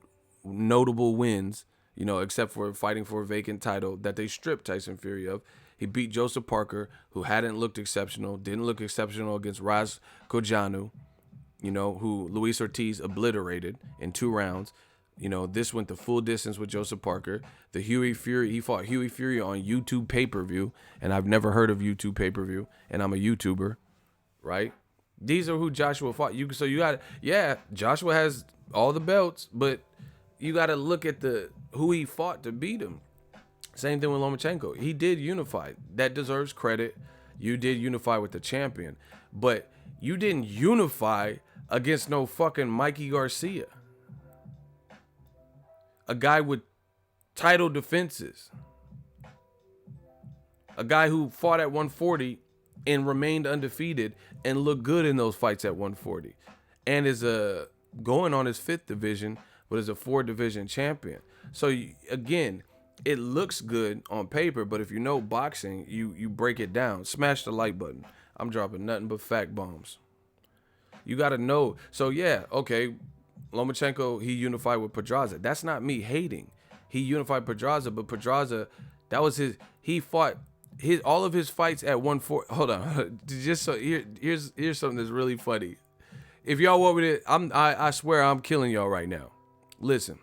notable wins, you know, except for fighting for a vacant title that they stripped Tyson Fury of. He beat Joseph Parker, who hadn't looked exceptional, didn't look exceptional against Raz Kojanu, you know, who Luis Ortiz obliterated in 2 rounds. You know, this went the full distance with Joseph Parker. The Huey Fury, he fought Huey Fury on YouTube pay-per-view, and I've never heard of YouTube pay-per-view, and I'm a YouTuber, right? These are who Joshua fought. So you got, yeah, Joshua has all the belts, but you got to look at who he fought to beat him. Same thing with Lomachenko. He did unify. That deserves credit. You did unify with the champion, but you didn't unify against no fucking Mikey Garcia. A guy with title defenses. A guy who fought at 140 and remained undefeated and looked good in those fights at 140. And is going on his 5th division, but is a 4-division champion. So again, it looks good on paper, but if you know boxing, you break it down. Smash the like button. I'm dropping nothing but fact bombs. You got to know. So yeah, okay, Lomachenko, he unified with Pedraza. That's not me hating. He unified Pedraza, but Pedraza, that was he fought all of his fights at 140. Hold on. Just so here's something that's really funny. If y'all want me to, I swear I'm killing y'all right now. Listen.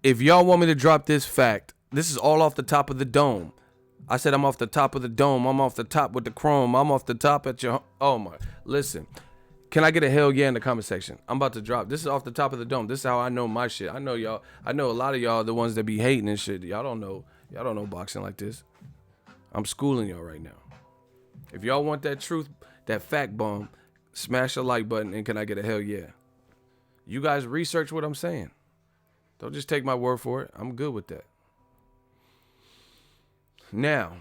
If y'all want me to drop this fact, this is all off the top of the dome. I said I'm off the top of the dome. I'm off the top with the chrome. I'm off the top at your, oh my, listen. Can I get a hell yeah in the comment section? I'm about to drop. This is off the top of the dome. This is how I know my shit. I know y'all. I know a lot of y'all, the ones that be hating and shit. Y'all don't know boxing like this. I'm schooling y'all right now. If y'all want that truth, that fact bomb, smash the like button and can I get a hell yeah? You guys research what I'm saying. Don't just take my word for it. I'm good with that. Now,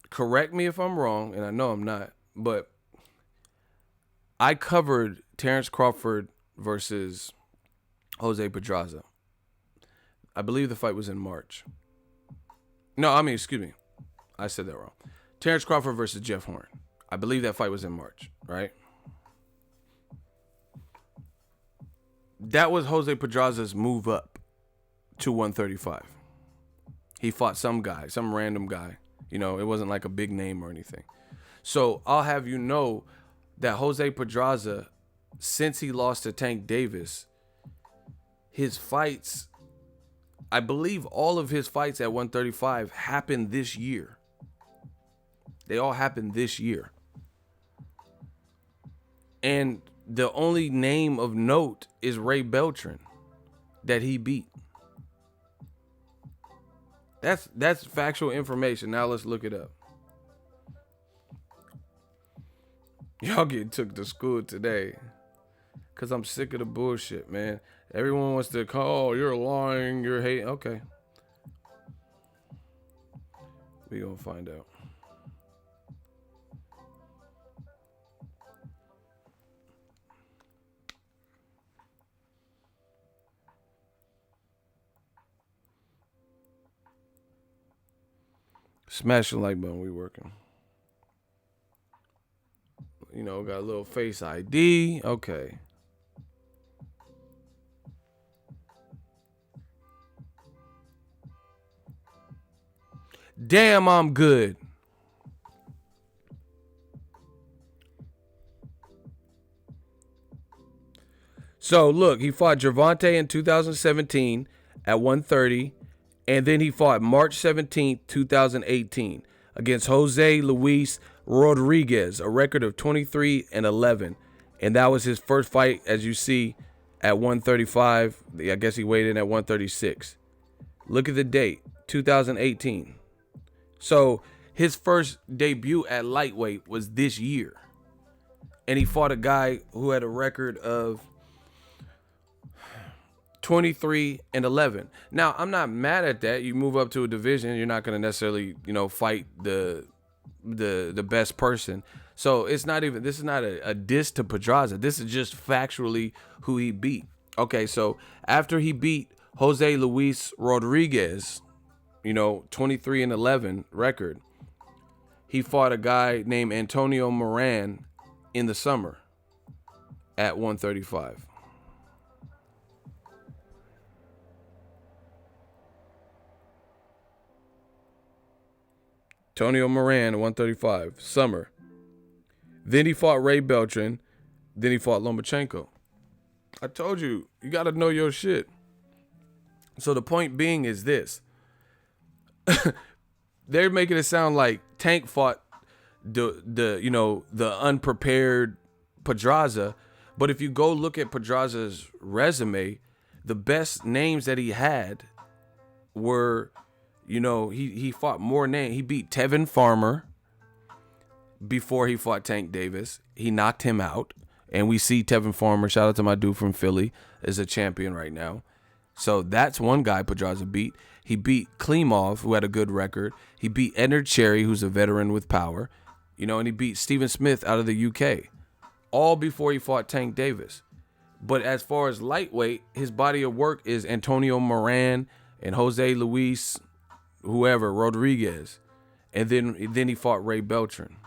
correct me if I'm wrong, and I know I'm not, but I covered Terrence Crawford versus Jose Pedraza. I believe the fight was in March. Excuse me. I said that wrong. Terrence Crawford versus Jeff Hearn. I believe that fight was in March, right? That was Jose Pedraza's move up to 135. He fought some guy, some random guy. You know, it wasn't like a big name or anything. So I'll have you know that Jose Pedraza, since he lost to Tank Davis, his fights, I believe all of his fights at 135 happened this year. They all happened this year. And the only name of note is Ray Beltran that he beat. That's factual information. Now let's look it up. Y'all getting took to school today. Cause I'm sick of the bullshit, man. Everyone wants to call, oh, you're lying, you're hating. Okay. We gonna find out. Smash the like button, we working. You know, got a little face ID. Okay. Damn, I'm good. So, look, he fought Gervonta in 2017 at 130. And then he fought March 17th, 2018 against Jose Luis Rodriguez, a record of 23-11. And that was his first fight, as you see, at 135. I guess he weighed in at 136. Look at the date, 2018. So his first debut at lightweight was this year. And he fought a guy who had a record of 23-11. Now, I'm not mad at that. You move up to a division, you're not going to necessarily, fight the best person. So this is not a diss to Pedraza. This is just factually who he beat. Okay, so after he beat Jose Luis Rodriguez, 23-11 record, he fought a guy named Antonio Moran in the summer at 135. Antonio Moran, 135, summer. Then he fought Ray Beltran. Then he fought Lomachenko. I told you, you got to know your shit. So the point being is this. They're making it sound like Tank fought the unprepared Pedraza. But if you go look at Pedraza's resume, the best names that he had were, he fought more names. He beat Tevin Farmer before he fought Tank Davis. He knocked him out. And we see Tevin Farmer, shout out to my dude from Philly, is a champion right now. So that's one guy Pedraza beat. He beat Klimov, who had a good record. He beat Ennard Cherry, who's a veteran with power. And he beat Stephen Smith out of the UK. All before he fought Tank Davis. But as far as lightweight, his body of work is Antonio Moran and Jose Luis, whoever, Rodriguez. And then he fought Ray Beltran.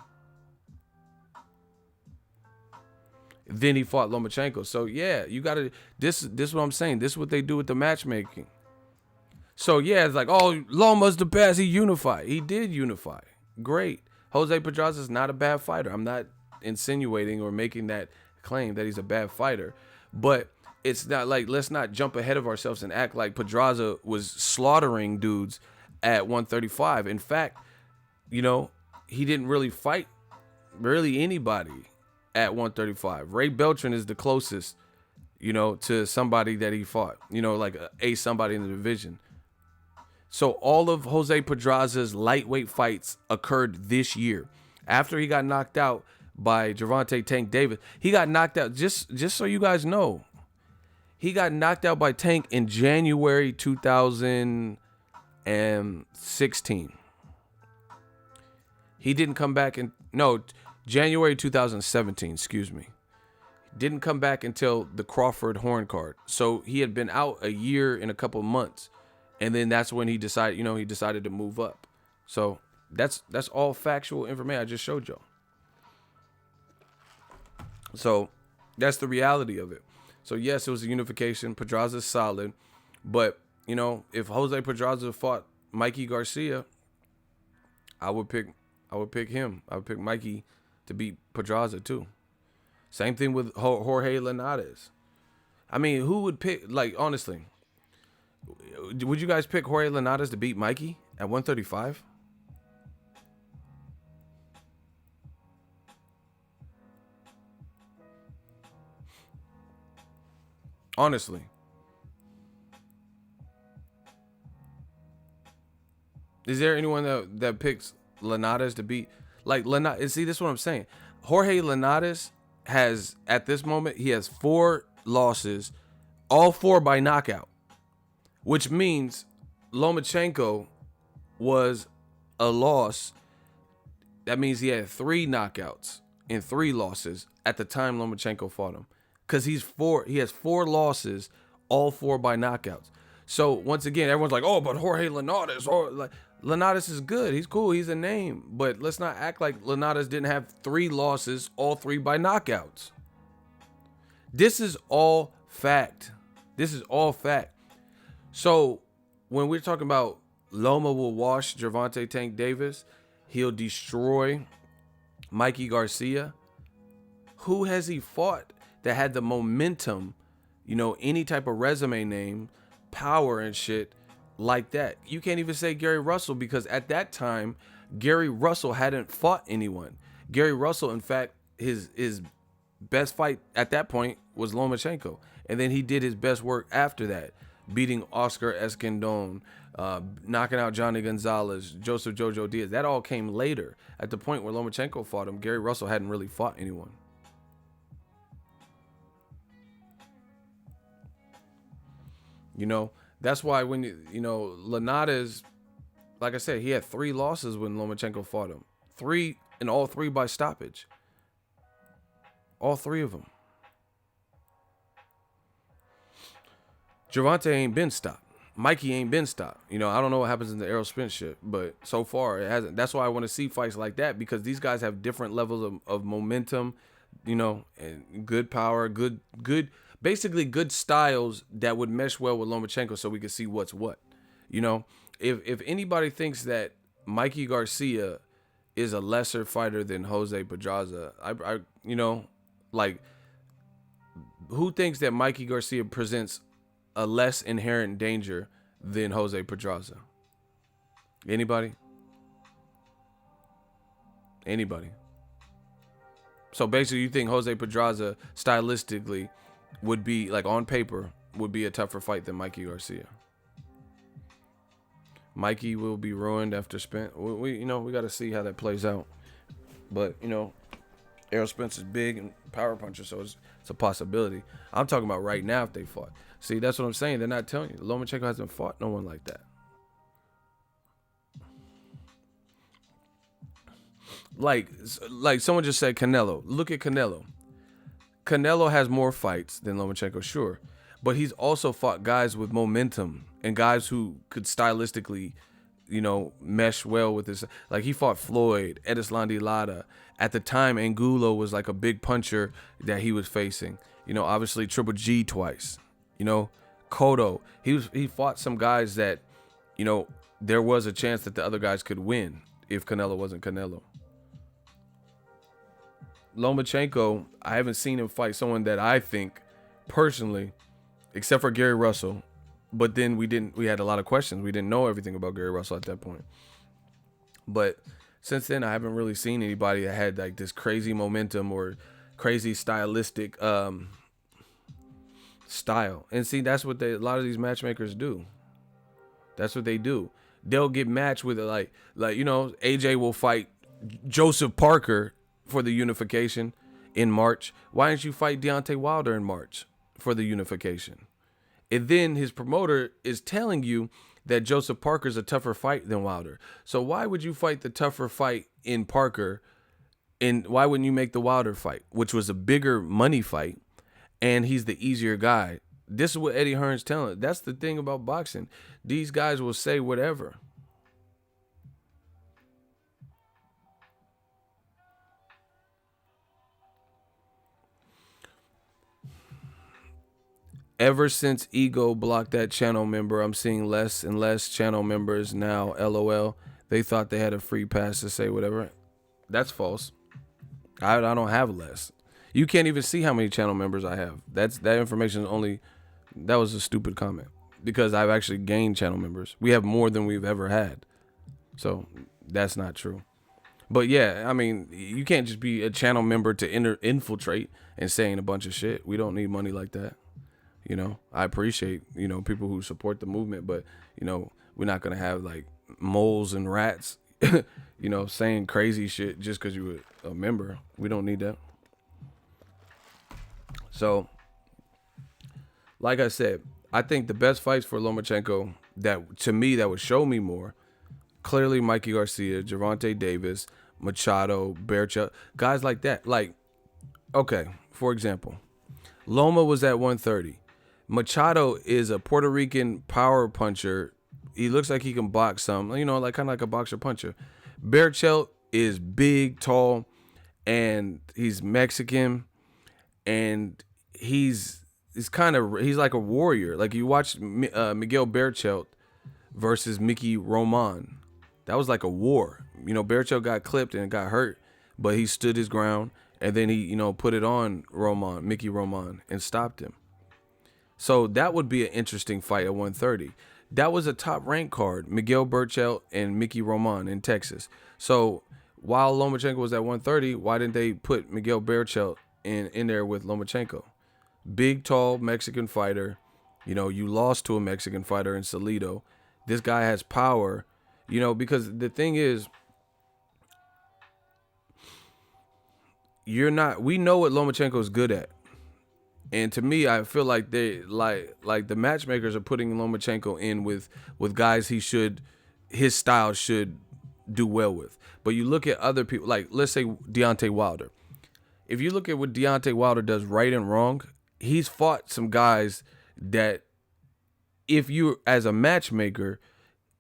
Then he fought Lomachenko. So yeah, you gotta. This is what I'm saying. This is what they do with the matchmaking. So yeah, it's like, oh, Loma's the best. He unified. He did unify. Great. Jose Pedraza is not a bad fighter. I'm not insinuating or making that claim that he's a bad fighter, but it's not like, let's not jump ahead of ourselves and act like Pedraza was slaughtering dudes at 135. In fact, he didn't really fight really anybody at 135. Ray Beltran is the closest, to somebody that he fought, like a somebody in the division. So all of Jose Pedraza's lightweight fights occurred this year. After he got knocked out by Gervonta Tank Davis, he got knocked out, just so you guys know, he got knocked out by Tank in January 2016. He didn't come back January 2017, excuse me. Didn't come back until the Crawford Hearn card. So he had been out a year and a couple months. And then that's when he decided, to move up. So that's all factual information I just showed y'all. So that's the reality of it. So yes, it was a unification. Pedraza's solid. But, if Jose Pedraza fought Mikey Garcia, I would pick him. I would pick Mikey to beat Pedraza too. Same thing with Jorge Linares. I mean, who would pick, honestly, would you guys pick Jorge Linares to beat Mikey at 135? Honestly. Is there anyone that picks Linares to beat? Linares, see, this is what I'm saying. Jorge Linares has, at this moment, he has 4 losses, all 4 by knockout, which means Lomachenko was a loss. That means he had 3 knockouts and 3 losses at the time Lomachenko fought him, because he has 4 losses, all 4 by knockouts. So once again, everyone's like, oh, but Jorge Linares, Linares is good. He's cool. He's a name. But let's not act like Linares didn't have 3 losses, all 3 by knockouts. This is all fact. So when we're talking about Loma will wash Gervonta Tank Davis, he'll destroy Mikey Garcia. Who has he fought that had the momentum, any type of resume name, power and shit like that? You can't even say Gary Russell, because at that time, Gary Russell hadn't fought anyone. Gary Russell, in fact, his best fight at that point was Lomachenko. And then he did his best work after that beating Oscar Escandón, knocking out Johnny Gonzalez, Joseph Jojo Diaz. That all came later. At the point where Lomachenko fought him, Gary Russell hadn't really fought anyone. You know, that's why when, Lanata's, like I said, he had 3 losses when Lomachenko fought him. 3, and all 3 by stoppage. All 3 of them. Gervonta ain't been stopped. Mikey ain't been stopped. I don't know what happens in the Errol Spence shit, but so far it hasn't. That's why I want to see fights like that, because these guys have different levels of momentum, and good power, good, basically good styles that would mesh well with Lomachenko, so we can see what's what. If anybody thinks that Mikey Garcia is a lesser fighter than Jose Pedraza, who thinks that Mikey Garcia presents a less inherent danger than Jose Pedraza? Anybody? So basically, you think Jose Pedraza stylistically would be, like, on paper, would be a tougher fight than Mikey Garcia? Mikey will be ruined after Spence. We got to see how that plays out. But, Errol Spence is big and power puncher, so it's a possibility. I'm talking about right now if they fought. See, that's what I'm saying. They're not telling you. Lomachenko hasn't fought no one like that. Like someone just said Canelo. Look at Canelo. Canelo has more fights than Lomachenko, sure. But he's also fought guys with momentum and guys who could stylistically, mesh well with this. Like, he fought Floyd, Edeslandi Lara. At the time, Angulo was like a big puncher that he was facing. Obviously Triple G twice. Cotto. He fought some guys that, there was a chance that the other guys could win if Canelo wasn't Canelo. Lomachenko, I haven't seen him fight someone that I think personally, except for Gary Russell, but then we had a lot of questions. We didn't know everything about Gary Russell at that point. But since then, I haven't really seen anybody that had like this crazy momentum or crazy stylistic style. And see, that's what a lot of these matchmakers do. That's what they do. They'll get matched with like AJ will fight Joseph Parker for the unification in March. Why didn't you fight Deontay Wilder in March for the unification? And then his promoter is telling you that Joseph Parker's a tougher fight than Wilder. So why would you fight the tougher fight in Parker? And why wouldn't you make the Wilder fight, which was a bigger money fight, and he's the easier guy? This is what Eddie Hearn's telling. That's the thing about boxing. These guys will say whatever. Ever since Ego blocked that channel member, I'm seeing less and less channel members now. LOL. They thought they had a free pass to say whatever. That's false. I don't have less. You can't even see how many channel members I have. That information is only. That was a stupid comment, because I've actually gained channel members. We have more than we've ever had. So that's not true. But yeah, I mean, you can't just be a channel member to infiltrate and saying a bunch of shit. We don't need money like that. I appreciate, people who support the movement, but, we're not going to have like moles and rats, saying crazy shit just because you're a member. We don't need that. So, like I said, I think the best fights for Lomachenko that would show me more, clearly Mikey Garcia, Gervonta Davis, Machado, Berchelt, guys like that. Like, okay, for example, Loma was at 130. Machado is a Puerto Rican power puncher. He looks like he can box some, like kind of like a boxer puncher. Berchelt is big, tall, and he's Mexican, and he's like a warrior. Like, you watch Miguel Berchelt versus Mickey Roman. That was like a war. Berchelt got clipped and got hurt, but he stood his ground, and then he, put it on Mickey Roman, and stopped him. So that would be an interesting fight at 130. That was a top rank card, Miguel Berchelt and Mickey Roman in Texas. So while Lomachenko was at 130, why didn't they put Miguel Berchelt in there with Lomachenko? Big, tall Mexican fighter You know, you lost to a Mexican fighter in Salido. This guy has power, you know, because the thing is, we know what Lomachenko is good at. And to me, I feel like they like the matchmakers are putting Lomachenko in with guys his style should do well with. But you look at other people, like let's say Deontay Wilder. If you look at what Deontay Wilder does right and wrong, he's fought some guys that if you as a matchmaker,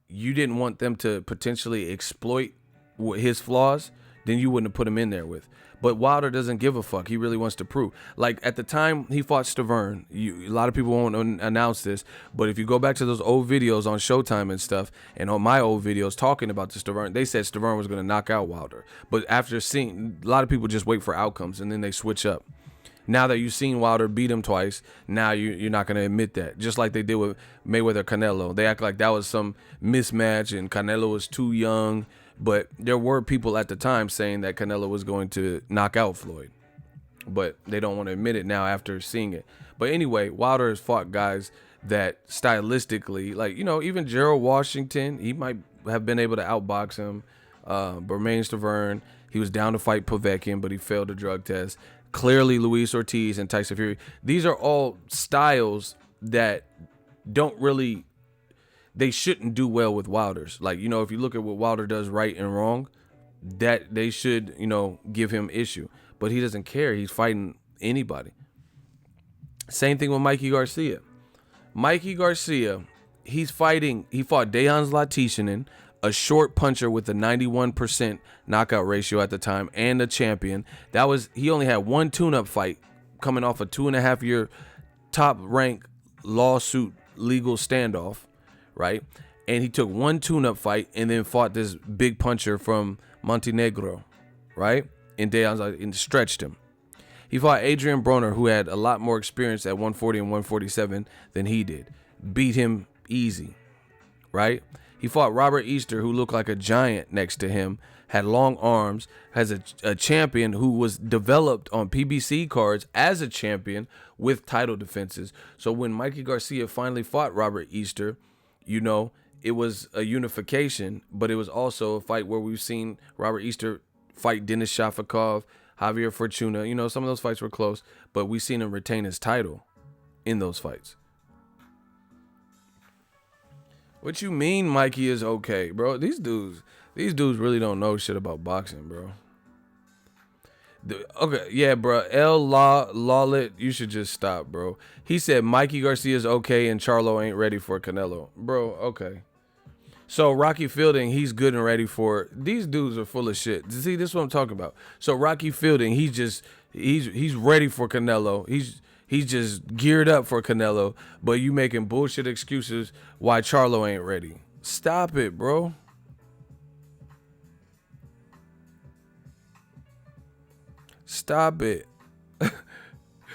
you didn't want them to potentially exploit his flaws, then you wouldn't have put him in there with. But Wilder doesn't give a fuck. He really wants to prove. Like at the time he fought Stavern, a lot of people won't announce this, but if you go back to those old videos on Showtime and stuff, and on my old videos talking about the Stavern, they said Stavern was going to knock out Wilder. But after seeing, a lot of people just wait for outcomes and then they switch up. Now that you've seen Wilder beat him twice, now you're not going to admit that. Just like they did with Mayweather Canelo. They act like that was some mismatch and Canelo was too young. But there were people at the time saying that Canelo was going to knock out Floyd. But they don't want to admit it now after seeing it. But anyway, Wilder has fought guys that stylistically, like, you know, even Gerald Washington, he might have been able to outbox him. Bermain Stavern, he was down to fight Povetkin, but he failed the drug test. Clearly, Luis Ortiz and Tyson Fury. These are all styles that don't really... They shouldn't do well with Wilder's. Like, you know, if you look at what Wilder does right and wrong, that they should, you know, give him issue. But he doesn't care. He's fighting anybody. Same thing with Mikey Garcia. Mikey Garcia, he fought Dejan Zlaticanin, a short puncher with a 91% knockout ratio at the time, and a champion. He only had one tune-up fight coming off a 2.5-year top-rank lawsuit legal standoff. Right, and he took one tune-up fight and then fought this big puncher from Montenegro, right? And stretched him. He fought Adrian Broner, who had a lot more experience at 140 and 147 than he did. Beat him easy, right? He fought Robert Easter, who looked like a giant next to him, had long arms, has a champion who was developed on PBC cards as a champion with title defenses. So when Mikey Garcia finally fought Robert Easter, you know, it was a unification, but it was also a fight where we've seen Robert Easter fight Denis Shafikov, Javier Fortuna. You know, some of those fights were close, but we've seen him retain his title in those fights. What you mean Mikey is okay, bro? These dudes really don't know shit about boxing, bro. Okay, yeah, bro. Lawlet, you should just stop, bro. He said Mikey Garcia's okay and Charlo ain't ready for Canelo. Bro, okay. So Rocky Fielding, he's good and ready for it. These dudes are full of shit. See, this is what I'm talking about. So Rocky Fielding, he's ready for Canelo. He's just geared up for Canelo, but you making bullshit excuses why Charlo ain't ready. Stop it, bro. Stop it.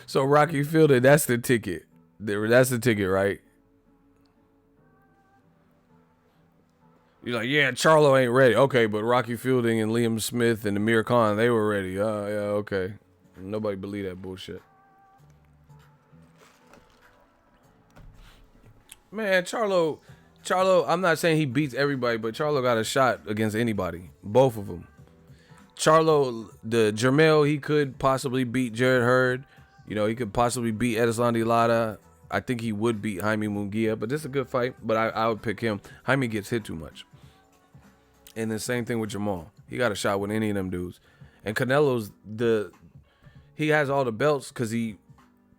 So Rocky Fielding, that's the ticket. That's the ticket, right? You're like, yeah, Charlo ain't ready. Okay, but Rocky Fielding and Liam Smith and Amir Khan, they were ready. Oh, yeah, okay. Nobody believe that bullshit. Man, Charlo, I'm not saying he beats everybody, but Charlo got a shot against anybody. Both of them. Charlo, the Jermell, he could possibly beat Jared Hearn. You know, he could possibly beat Edeslandi Lara. I think he would beat Jaime Munguia, but this is a good fight. But I would pick him. Jaime gets hit too much. And the same thing with Jamal. He got a shot with any of them dudes. And Canelo's he has all the belts because he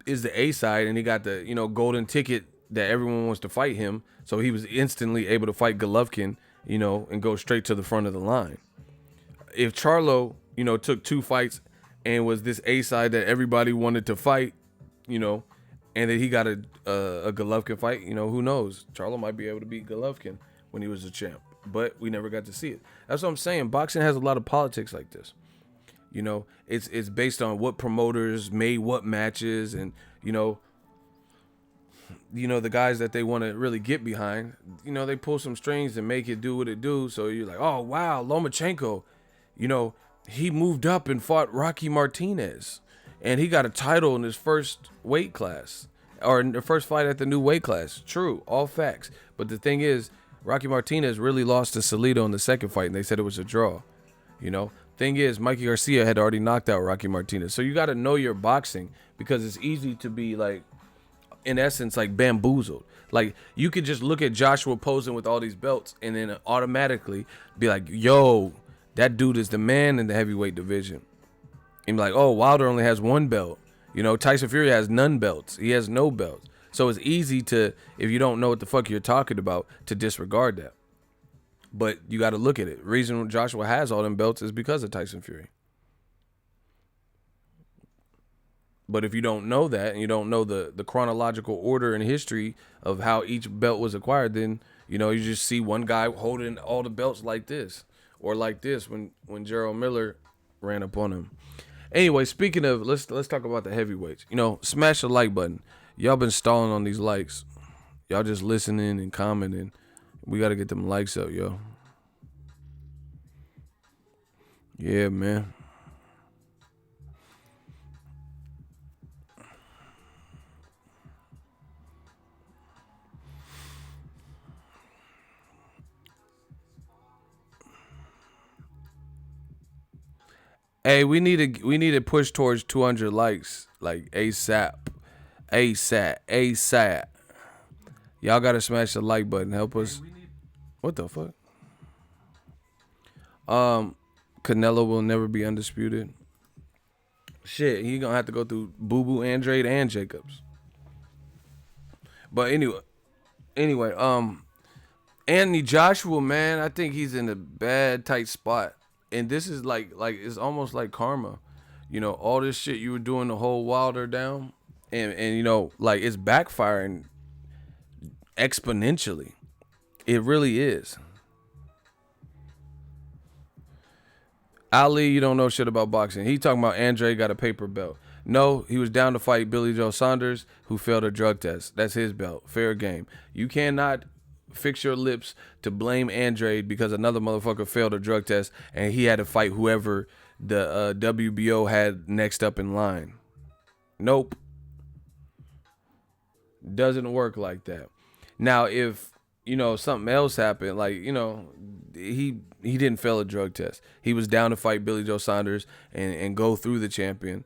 is the A side and he got the, you know, golden ticket that everyone wants to fight him. So he was instantly able to fight Golovkin, you know, and go straight to the front of the line. If Charlo, you know, took 2 fights and was this A side that everybody wanted to fight, you know, and then he got a Golovkin fight, you know, who knows? Charlo might be able to beat Golovkin when he was a champ, but we never got to see it. That's what I'm saying. Boxing has a lot of politics like this. You know, it's based on what promoters made what matches, and you know the guys that they want to really get behind. You know, they pull some strings and make it do what it do. So you're like, oh wow, Lomachenko. You know, he moved up and fought Rocky Martinez, and he got a title in his first weight class. or the first fight at the new weight class. True, all facts. But the thing is, Rocky Martinez really lost to Salido in the second fight, and they said it was a draw. You know, thing is, Mikey Garcia had already knocked out Rocky Martinez. So you got to know your boxing, because it's easy to be like, in essence, like bamboozled. Like, you could just look at Joshua posing with all these belts and then automatically be like, yo, that dude is the man in the heavyweight division. And be like, oh, Wilder only has one belt. You know, Tyson Fury has none belts. He has no belts. So it's easy to, if you don't know what the fuck you're talking about, to disregard that. But you got to look at it. The reason Joshua has all them belts is because of Tyson Fury. But if you don't know that, and you don't know the chronological order and history of how each belt was acquired, then, you know, you just see one guy holding all the belts like this, or like this when Gerald Miller ran up on him. Anyway, speaking of, let's talk about the heavyweights. You know, smash the like button. Y'all been stalling on these likes. Y'all just listening and commenting. We got to get them likes up, yo. Yeah, man. Hey, we need to push towards 200 likes, like ASAP. ASAP. Y'all got to smash the like button. Help us. What the fuck? Canelo will never be undisputed. Shit, he gonna have to go through Boo Boo, Andrade, and Jacobs. But anyway, Anthony Joshua, man, I think he's in a bad, tight spot. And this is like it's almost like karma. You know, all this shit you were doing to hold Wilder down, and you know, like, it's backfiring exponentially. It really is. Ali, you don't know shit about boxing. He talking about Andre got a paper belt. No, he was down to fight Billy Joe Saunders, who failed a drug test. That's his belt. Fair game. You cannot fix your lips to blame Andre because another motherfucker failed a drug test and he had to fight whoever the WBO had next up in line. Nope. Doesn't work like that. Now, if, you know, something else happened, like, you know, he didn't fail a drug test. He was down to fight Billy Joe Saunders and go through the champion.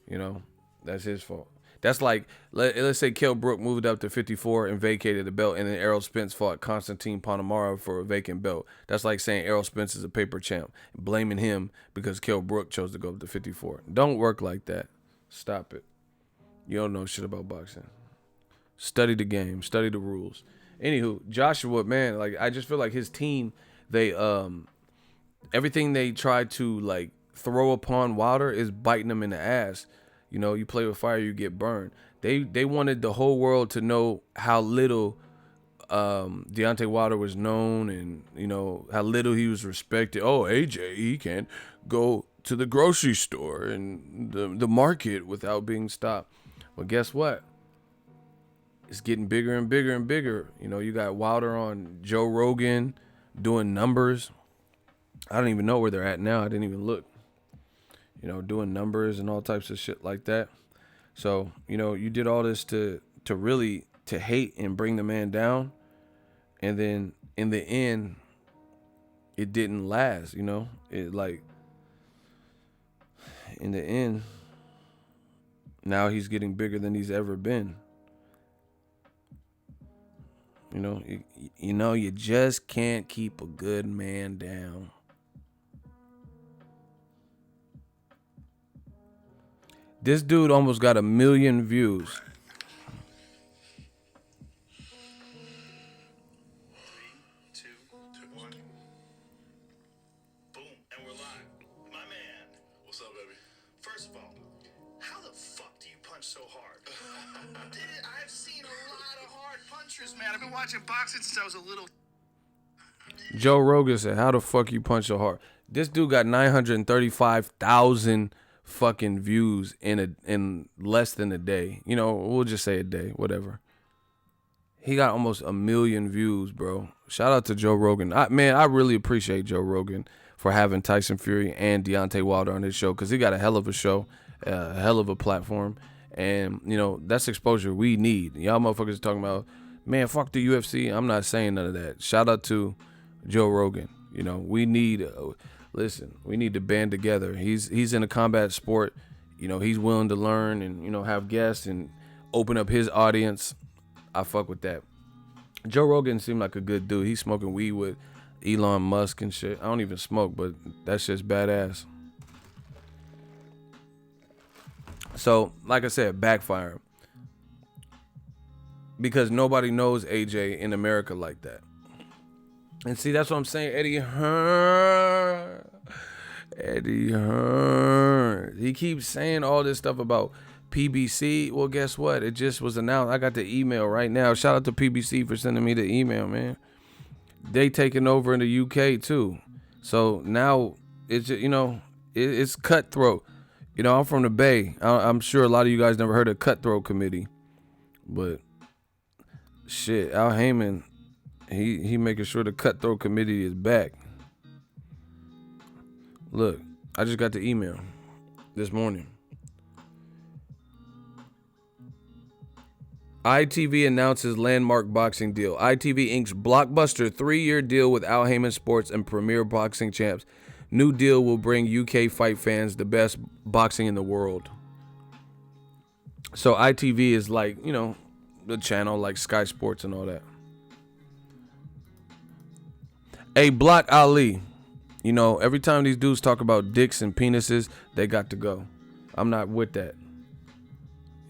You know, that's his fault. That's like, let's say Kell Brook moved up to 54 and vacated the belt, and then Errol Spence fought Constantine Panamara for a vacant belt. That's like saying Errol Spence is a paper champ, blaming him because Kell Brook chose to go up to 54. Don't work like that. Stop it. You don't know shit about boxing. Study the game. Study the rules. Anywho, Joshua, man, like, I just feel like his team, they everything they try to like throw upon Wilder is biting him in the ass. You know, you play with fire, you get burned. They wanted the whole world to know how little Deontay Wilder was known, and, you know, how little he was respected. Oh, AJ, he can't go to the grocery store and the market without being stopped. Well, guess what? It's getting bigger and bigger and bigger. You know, you got Wilder on Joe Rogan doing numbers. I don't even know where they're at now. I didn't even look. You know, doing numbers and all types of shit like that. So, you know, you did all this to really to hate and bring the man down. And then in the end, it didn't last, you know. It, like, in the end, now he's getting bigger than he's ever been. You know, you just can't keep a good man down. This dude almost got 1 million views. 3, 2, 1. Boom, and we're live. My man. What's up, baby? First of all, how the fuck do you punch so hard? I've seen a lot of hard punchers, man. I've been watching boxing since I was a little. Joe Rogan said, how the fuck you punch so hard? This dude got 935,000 fucking views in less than a day. You know, we'll just say a day, whatever. He got almost 1 million views, bro. Shout out to Joe Rogan. I really appreciate Joe Rogan for having Tyson Fury and Deontay Wilder on his show, because he got a hell of a show, a hell of a platform. And, you know, that's exposure we need. Y'all motherfuckers talking about, man, fuck the UFC. I'm not saying none of that. Shout out to Joe Rogan. You know, we need, listen, we need to band together. He's in a combat sport. You know, he's willing to learn and, you know, have guests and open up his audience. I fuck with that. Joe Rogan seemed like a good dude. He's smoking weed with Elon Musk and shit. I don't even smoke, but that shit's badass. So, like I said, backfire. Because nobody knows AJ in America like that. And see, that's what I'm saying. Eddie Hearn. He keeps saying all this stuff about PBC. Well, guess what? It just was announced. I got the email right now. Shout out to PBC for sending me the email, man. They taking over in the UK too. So now it's, you know, it's cutthroat. You know, I'm from the Bay. I'm sure a lot of you guys never heard of Cutthroat Committee. But shit, Al Heyman, he making sure the Cutthroat Committee is back. Look, I just got the email this morning. ITV announces landmark boxing deal. ITV inks blockbuster 3-year deal with Al Heyman Sports and Premier Boxing Champs. New deal will bring UK fight fans the best boxing in the world. So ITV is like, you know, the channel like Sky Sports and all that. Hey, Block Ali. You know, every time these dudes talk about dicks and penises, they got to go. I'm not with that.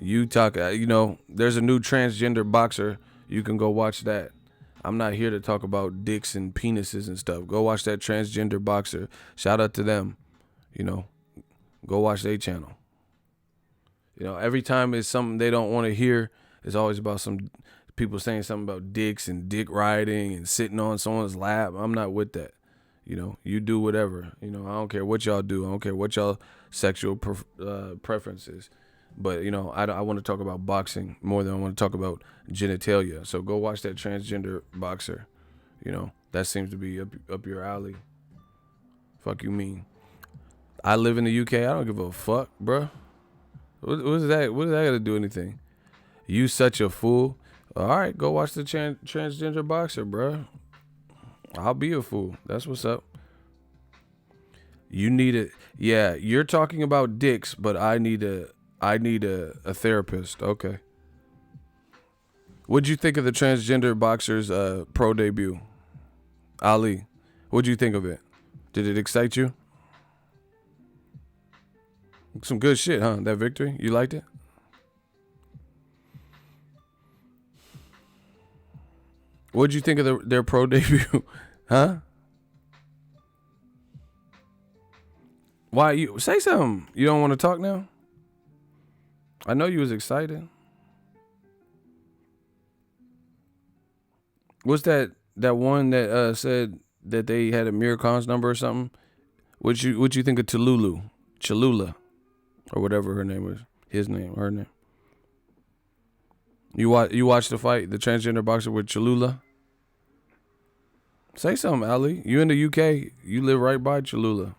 You talk, you know, there's a new transgender boxer. You can go watch that. I'm not here to talk about dicks and penises and stuff. Go watch that transgender boxer. Shout out to them. You know, go watch their channel. You know, every time it's something they don't want to hear, it's always about some people saying something about dicks and dick riding and sitting on someone's lap. I'm not with that. You know, you do whatever. You know, I don't care what y'all do. I don't care what y'all sexual preferences. But, you know, I want to talk about boxing more than I want to talk about genitalia. So go watch that transgender boxer. You know, that seems to be up your alley. Fuck you mean. I live in the UK. I don't give a fuck, bruh. What is that? What does that got to do anything? You such a fool. All right, go watch the transgender boxer, bruh. I'll be a fool. That's what's up. You need it. Yeah, you're talking about dicks, but I need a therapist. Okay. What'd you think of the transgender boxer's pro debut? Ali. What'd you think of it? Did it excite you? Some good shit, huh? That victory? You liked it? What'd you think of their pro debut? Huh? Why you say something? You don't want to talk now? I know you was excited. What's that one that said that they had a Mir Khan's number or something? What'd you think of Cholula, or whatever her name was, his name, her name? You watched the fight, the transgender boxer with Cholula? Say something, Ali. You in the UK? You live right by Cholula.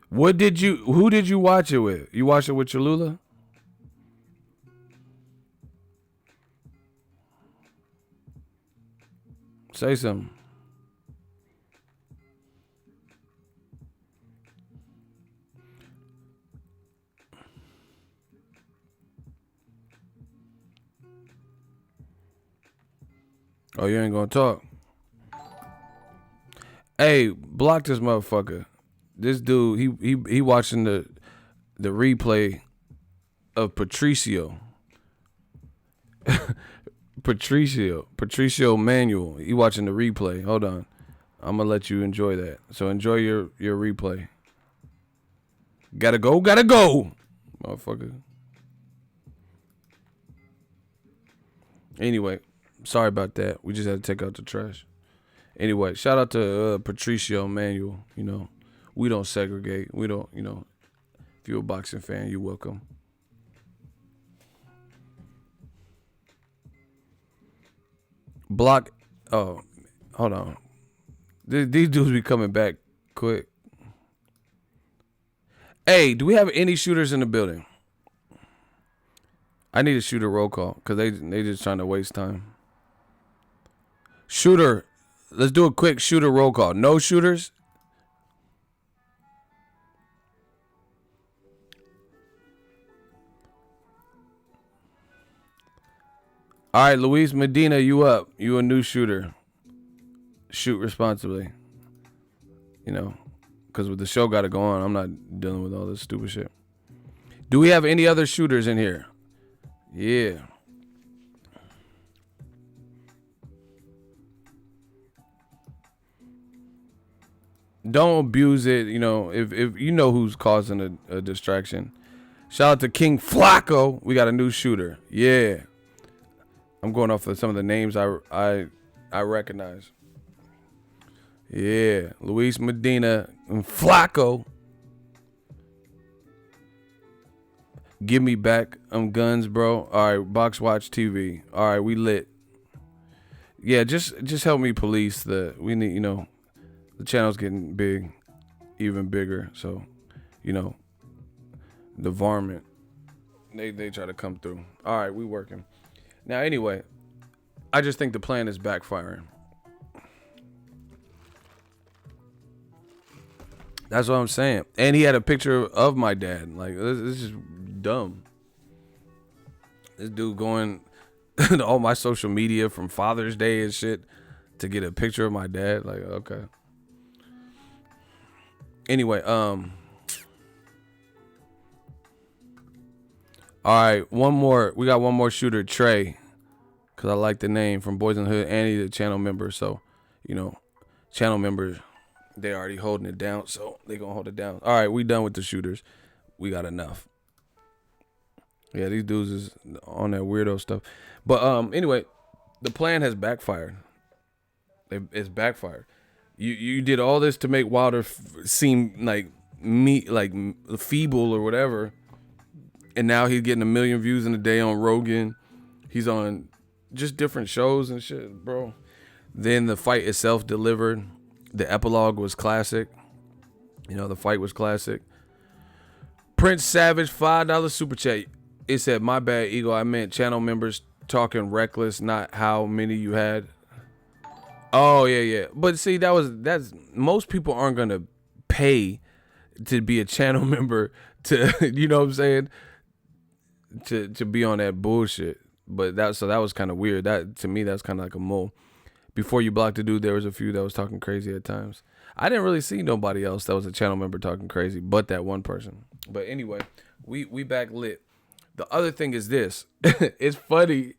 Who did you watch it with? You watched it with Cholula? Say something. Oh, you ain't gonna talk. Hey, block this motherfucker. This dude, he watching the replay of Patricio Manuel. He watching the replay. Hold on, I'm gonna let you enjoy that. So enjoy your replay. Gotta go, motherfucker. Anyway, sorry about that. We just had to take out the trash. Anyway, shout out to Patricio Manuel. You know, we don't segregate. We don't, you know, if you're a boxing fan, you're welcome. Block. Oh, hold on. These dudes be coming back quick. Hey, do we have any shooters in the building? I need a shooter roll call because they just trying to waste time. Shooter, let's do a quick shooter roll call. No shooters? All right, Luis Medina, you up. You a new shooter. Shoot responsibly. You know, because with the show got to go on, I'm not dealing with all this stupid shit. Do we have any other shooters in here? Yeah. Don't abuse it. You know, if you know who's causing a distraction. Shout out to King Flacco. We got a new shooter. Yeah. I'm going off of some of the names I recognize. Yeah. Luis Medina and Flacco. Give me back guns, bro. All right, Box Watch TV. All right, we lit. Yeah, just help me police we need, you know, the channel's getting big, even bigger. So, you know, the varmint, they try to come through. All right, we working. Now, anyway, I just think the plan is backfiring. That's what I'm saying. And he had a picture of my dad. Like, this is dumb. This dude going to all my social media from Father's Day and shit to get a picture of my dad. Like, okay. Anyway, all right, one more. We got one more shooter, Trey, because I like the name, from Boys in the Hood, and he's a channel member. So, you know, channel members, they already holding it down, so they gonna hold it down. All right, we done with the shooters. We got enough. Yeah, these dudes is on that weirdo stuff. But anyway, the plan has backfired. It's backfired. You did all this to make Wilder seem like feeble or whatever, and now he's getting 1 million views in a day on Rogan. He's on just different shows and shit, bro. Then the fight itself delivered. The epilogue was classic. You know, the fight was classic. Prince Savage, $5 super chat. It said, "My bad, Ego. I meant channel members talking reckless, not how many you had." Oh yeah. But see, that's most people aren't gonna pay to be a channel member to, you know what I'm saying, to be on that bullshit. But that was kind of weird. That, to me, that's kind of like a mole. Before you blocked the dude, there was a few that was talking crazy at times. I didn't really see nobody else that was a channel member talking crazy, but that one person. But anyway, we back lit. The other thing is this. It's funny.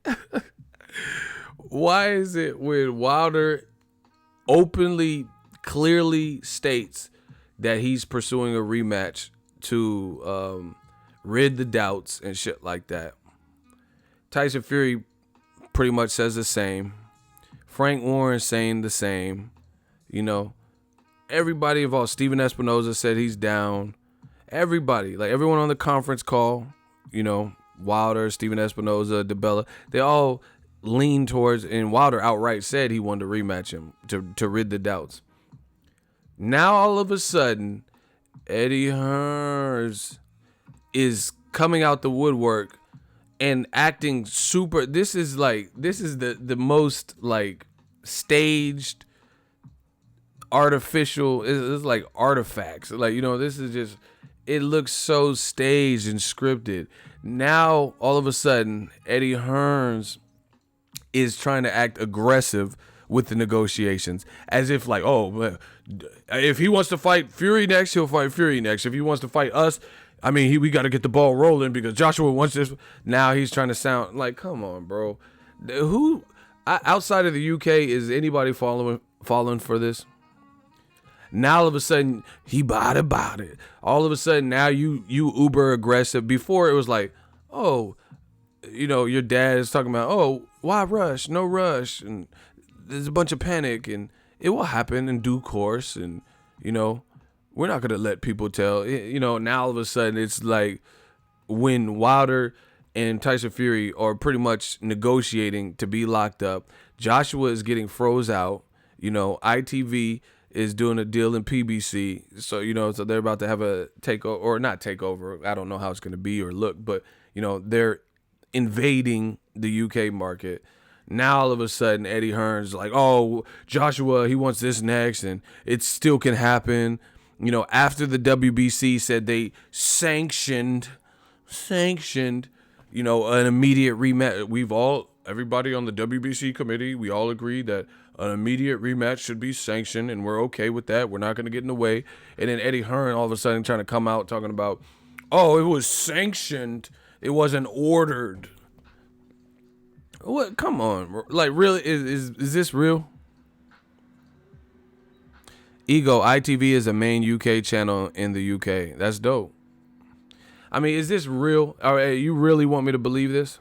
Why is it when Wilder openly, clearly states that he's pursuing a rematch to rid the doubts and shit like that, Tyson Fury pretty much says the same. Frank Warren saying the same. You know, everybody involved. Steven Espinoza said he's down. Everybody, like everyone on the conference call, you know, Wilder, Steven Espinoza, DeBella, they all lean towards, and Wilder outright said he wanted to rematch him to rid the doubts. Now all of a sudden, Eddie Hearn is coming out the woodwork and acting super. This is the most like staged, artificial. It's like artifacts. Like, you know, this is just, it looks so staged and scripted. Now all of a sudden, Eddie Hearn is trying to act aggressive with the negotiations, as if like, oh, if he wants to fight Fury next, he'll fight Fury next. If he wants to fight us, I mean, we got to get the ball rolling because Joshua wants this. Now he's trying to sound like, come on, bro. Who outside of the UK is anybody following for this? Now all of a sudden he about it. All of a sudden now you uber aggressive. Before it was like, oh, you know, your dad is talking about, oh, why rush? No rush, and there's a bunch of panic, and it will happen in due course, and you know, we're not gonna let people tell. You know, now all of a sudden it's like when Wilder and Tyson Fury are pretty much negotiating to be locked up. Joshua is getting froze out. You know, ITV is doing a deal in PBC. So, so they're about to have a takeover, or not takeover. I don't know how it's going to be or look, but, they're invading the UK market. Now, all of a sudden, Eddie Hearn's like, oh, Joshua, he wants this next, and it still can happen. After the WBC said they sanctioned, an immediate rematch. Everybody on the WBC committee, we all agreed that an immediate rematch should be sanctioned, and we're okay with that. We're not going to get in the way. And then Eddie Hearn all of a sudden trying to come out talking about, oh, it was sanctioned. It wasn't ordered. What? Come on. Like, really? Is this real? Ego, ITV is a main UK channel in the UK. That's dope. I mean, is this real? All right, you really want me to believe this?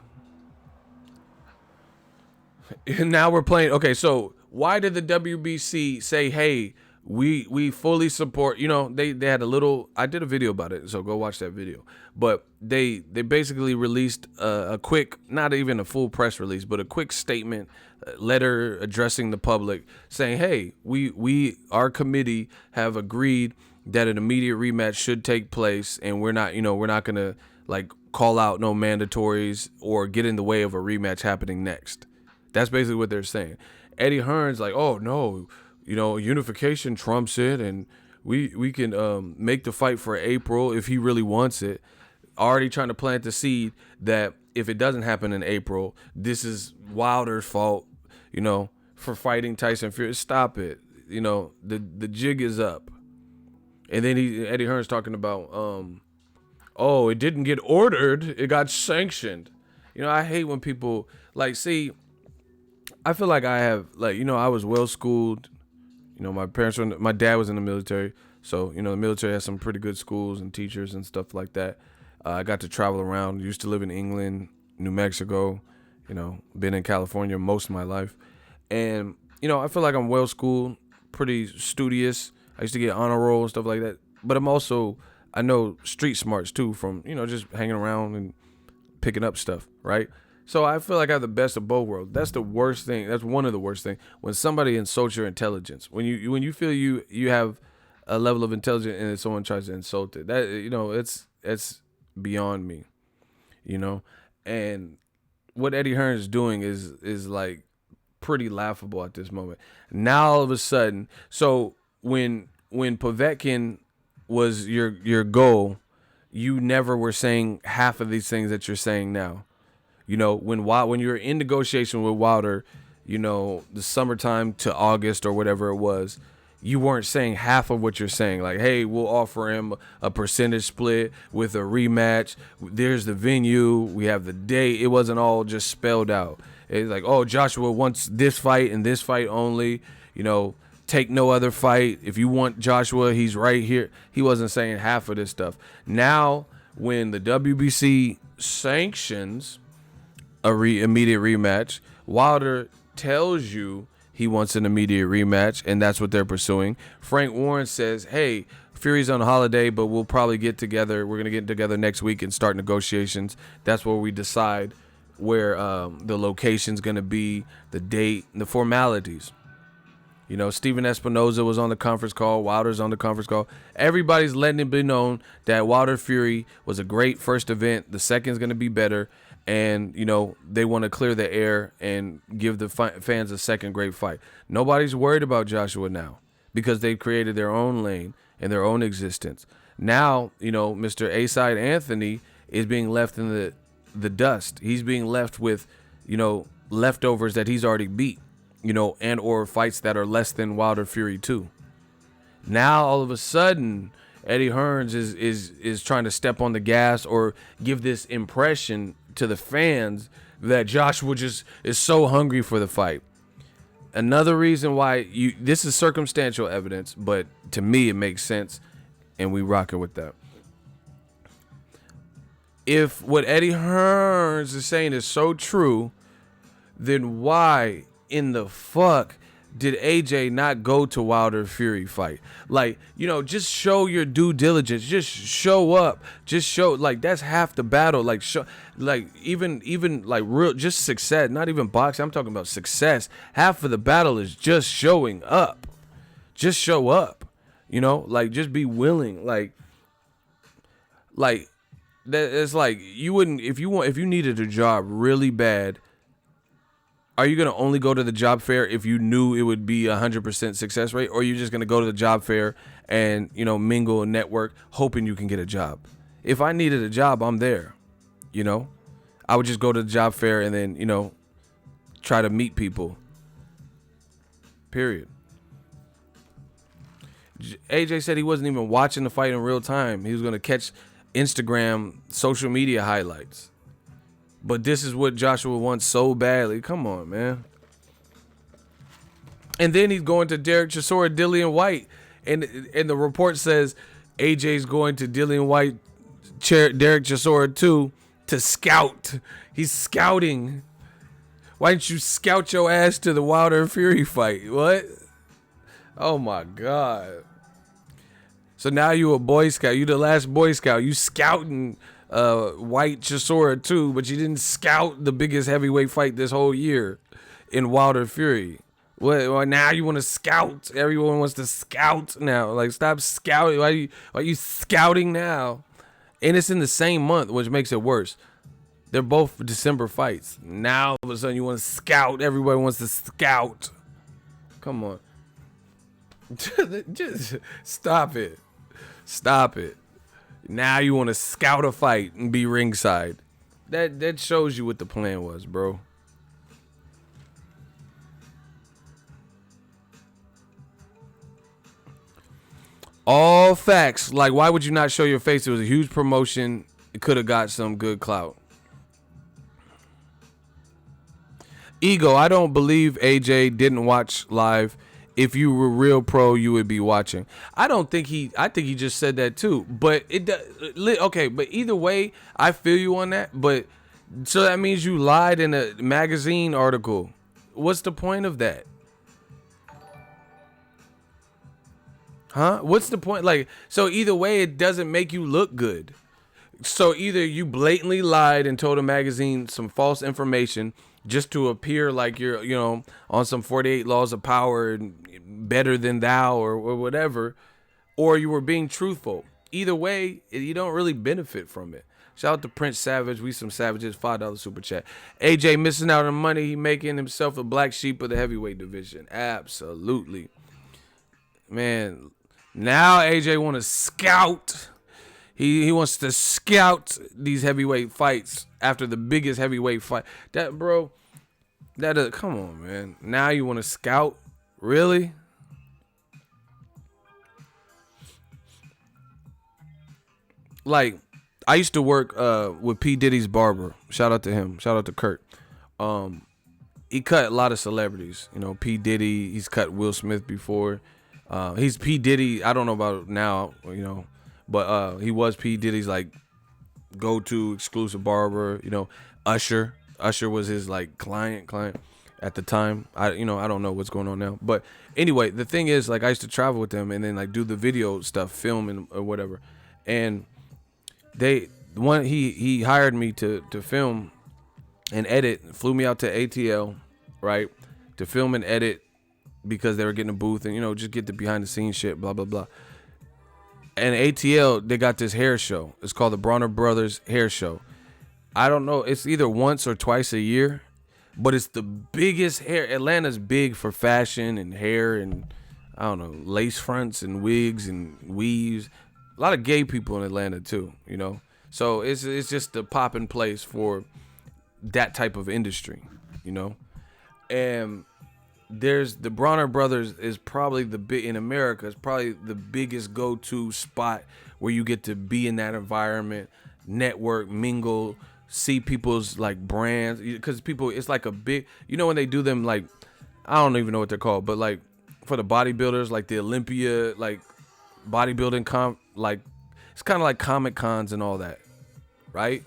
Now we're playing. Okay, so why did the WBC say, hey, we fully support, they had a little, I did a video about it, so go watch that video. But they basically released a quick, not even a full press release, but a quick statement, letter addressing the public saying, hey, our committee have agreed that an immediate rematch should take place, and we're not going to like call out no mandatories or get in the way of a rematch happening next. That's basically what they're saying. Eddie Hearn's like, oh no, unification trumps it, and we can make the fight for April if he really wants it. Already trying to plant the seed that if it doesn't happen in April, this is Wilder's fault, for fighting Tyson Fury. Stop it. The jig is up. And then Eddie Hearn's talking about, oh, it didn't get ordered, it got sanctioned. I hate when people see. I feel like I have, I was well schooled. My dad was in the military. So, the military has some pretty good schools and teachers and stuff like that. I got to travel around, used to live in England, New Mexico, been in California most of my life. And, I feel like I'm well schooled, pretty studious. I used to get honor roll and stuff like that. But I know street smarts too from, just hanging around and picking up stuff, right? So I feel like I have the best of both worlds. That's the worst thing. That's one of the worst things. When somebody insults your intelligence, when you feel you have a level of intelligence and someone tries to insult it, that it's beyond me, And what Eddie Hearn is doing is like pretty laughable at this moment. Now all of a sudden, so when Povetkin was your goal, you never were saying half of these things that you're saying now. When you're in negotiation with Wilder, the summertime to August or whatever it was, you weren't saying half of what you're saying. Like, hey, we'll offer him a percentage split with a rematch. There's the venue. We have the date. It wasn't all just spelled out. It's like, oh, Joshua wants this fight and this fight only. Take no other fight. If you want Joshua, he's right here. He wasn't saying half of this stuff. Now, when the WBC sanctions immediate rematch, Wilder tells you he wants an immediate rematch, and that's what they're pursuing. Frank Warren says, hey, Fury's on holiday, but we'll probably get together. We're going to get together next week and start negotiations. That's where we decide where the location's going to be, the date, and the formalities. Steven Espinoza was on the conference call. Wilder's on the conference call. Everybody's letting it be known that Wilder Fury was a great first event. The second's going to be better. And, they want to clear the air and give the fans a second great fight. Nobody's worried about Joshua now because they've created their own lane and their own existence. Now, Mr. A-Side Anthony is being left in the dust. He's being left with, leftovers that he's already beat, and or fights that are less than Wilder Fury 2. Now, all of a sudden, Eddie Hearns is trying to step on the gas or give this impression to the fans that Joshua just is so hungry for the fight. Another reason why this is circumstantial evidence, but to me it makes sense, and we rock it with that. If what Eddie Hearns is saying is so true, then why in the fuck did AJ not go to Wilder Fury fight? Just show your due diligence. Just show up. Just show, that's half the battle. Even real, just success. Not even boxing. I'm talking about success. Half of the battle is just showing up. just show up, you know, like just be willing, like that. It's like you wouldn't, if you needed a job really bad, are you gonna only go to the job fair if you knew it would be 100% success rate, or are you just gonna go to the job fair and, you know, mingle and network, hoping you can get a job? If I needed a job, I'm there, you know. I would just go to the job fair and then, you know, try to meet people. Period. AJ said he wasn't even watching the fight in real time. He was gonna catch Instagram social media highlights. But this is what Joshua wants so badly. Come on, man. And then he's going to Derek Chisora, Dillian White. And the report says AJ's going to Dillian White, Derek Chisora too, to scout. He's scouting. Why didn't you scout your ass to the Wilder and Fury fight? What? Oh, my God. So now you a Boy Scout. You the last Boy Scout. You scouting White Chisora too, but you didn't scout the biggest heavyweight fight this whole year in Wilder Fury. What? Now you want to scout? Everyone wants to scout now. Like, stop scouting. Why are you scouting now? And it's in the same month, which makes it worse. They're both December fights. Now all of a sudden you want to scout. Everybody wants to scout. Come on. Just stop it. Stop it. Now you want to scout a fight and be ringside. That shows you what the plan was, bro. All facts. Like, why would you not show your face? It was a huge promotion. It could have got some good clout. Ego, I don't believe AJ didn't watch live. If you were real pro, you would be watching. I think he just said that too. But okay, but either way, I feel you on that. But so that means you lied in a magazine article. What's the point of that? Huh? What's the point? Like, so either way, it doesn't make you look good. So either you blatantly lied and told a magazine some false information just to appear like you're, you know, on some 48 laws of power and better than thou or whatever, or you were being truthful. Either way, you don't really benefit from it. Shout out to Prince Savage. We some savages. $5 super chat. AJ missing out on money. He making himself a black sheep of the heavyweight division. Absolutely. Man, now AJ want to scout. He wants to scout these heavyweight fights after the biggest heavyweight fight. That, bro, come on, man. Now you want to scout? Really? Like, I used to work with P. Diddy's barber. Shout out to him. Shout out to Kurt. He cut a lot of celebrities. You know, P. Diddy, he's cut Will Smith before. He's P. Diddy. I don't know about now, you know. But he was P. Diddy's like go-to exclusive barber. You know, Usher was his like client at the time. I don't know what's going on now. But anyway, the thing is, like, I used to travel with them and then like do the video stuff, film and or whatever. And he hired me to film and edit, flew me out to ATL, right, to film and edit because they were getting a booth and, you know, just get the behind the scenes shit, blah blah blah. And ATL, they got this hair show. It's called the Bronner Brothers Hair Show. I don't know. It's either once or twice a year, but it's the biggest hair. Atlanta's big for fashion and hair and, I don't know, lace fronts and wigs and weaves. A lot of gay people in Atlanta too, you know. So it's just the popping place for that type of industry, you know. And there's the Bronner Brothers is probably in America, it's probably the biggest go-to spot where you get to be in that environment, network, mingle, see people's like brands, because people, it's like a big, you know, when they do them, like, I don't even know what they're called, but like for the bodybuilders, like the Olympia, like bodybuilding like it's kind of like Comic Cons and all that, right?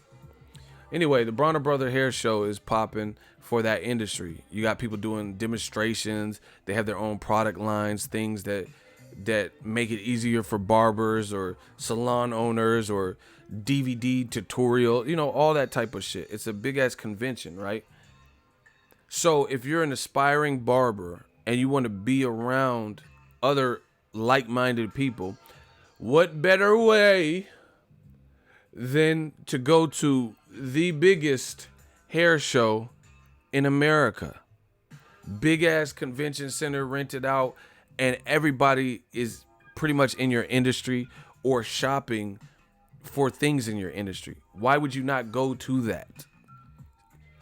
Anyway, the Bronner Brother Hair Show is popping for that industry. You got people doing demonstrations. They have their own product lines, things that make it easier for barbers or salon owners or DVD tutorial, you know, all that type of shit. It's a big ass convention, right? So if you're an aspiring barber and you want to be around other like-minded people, what better way than to go to the biggest hair show in America? Big ass convention center rented out, and everybody is pretty much in your industry or shopping for things in your industry. Why would you not go to that?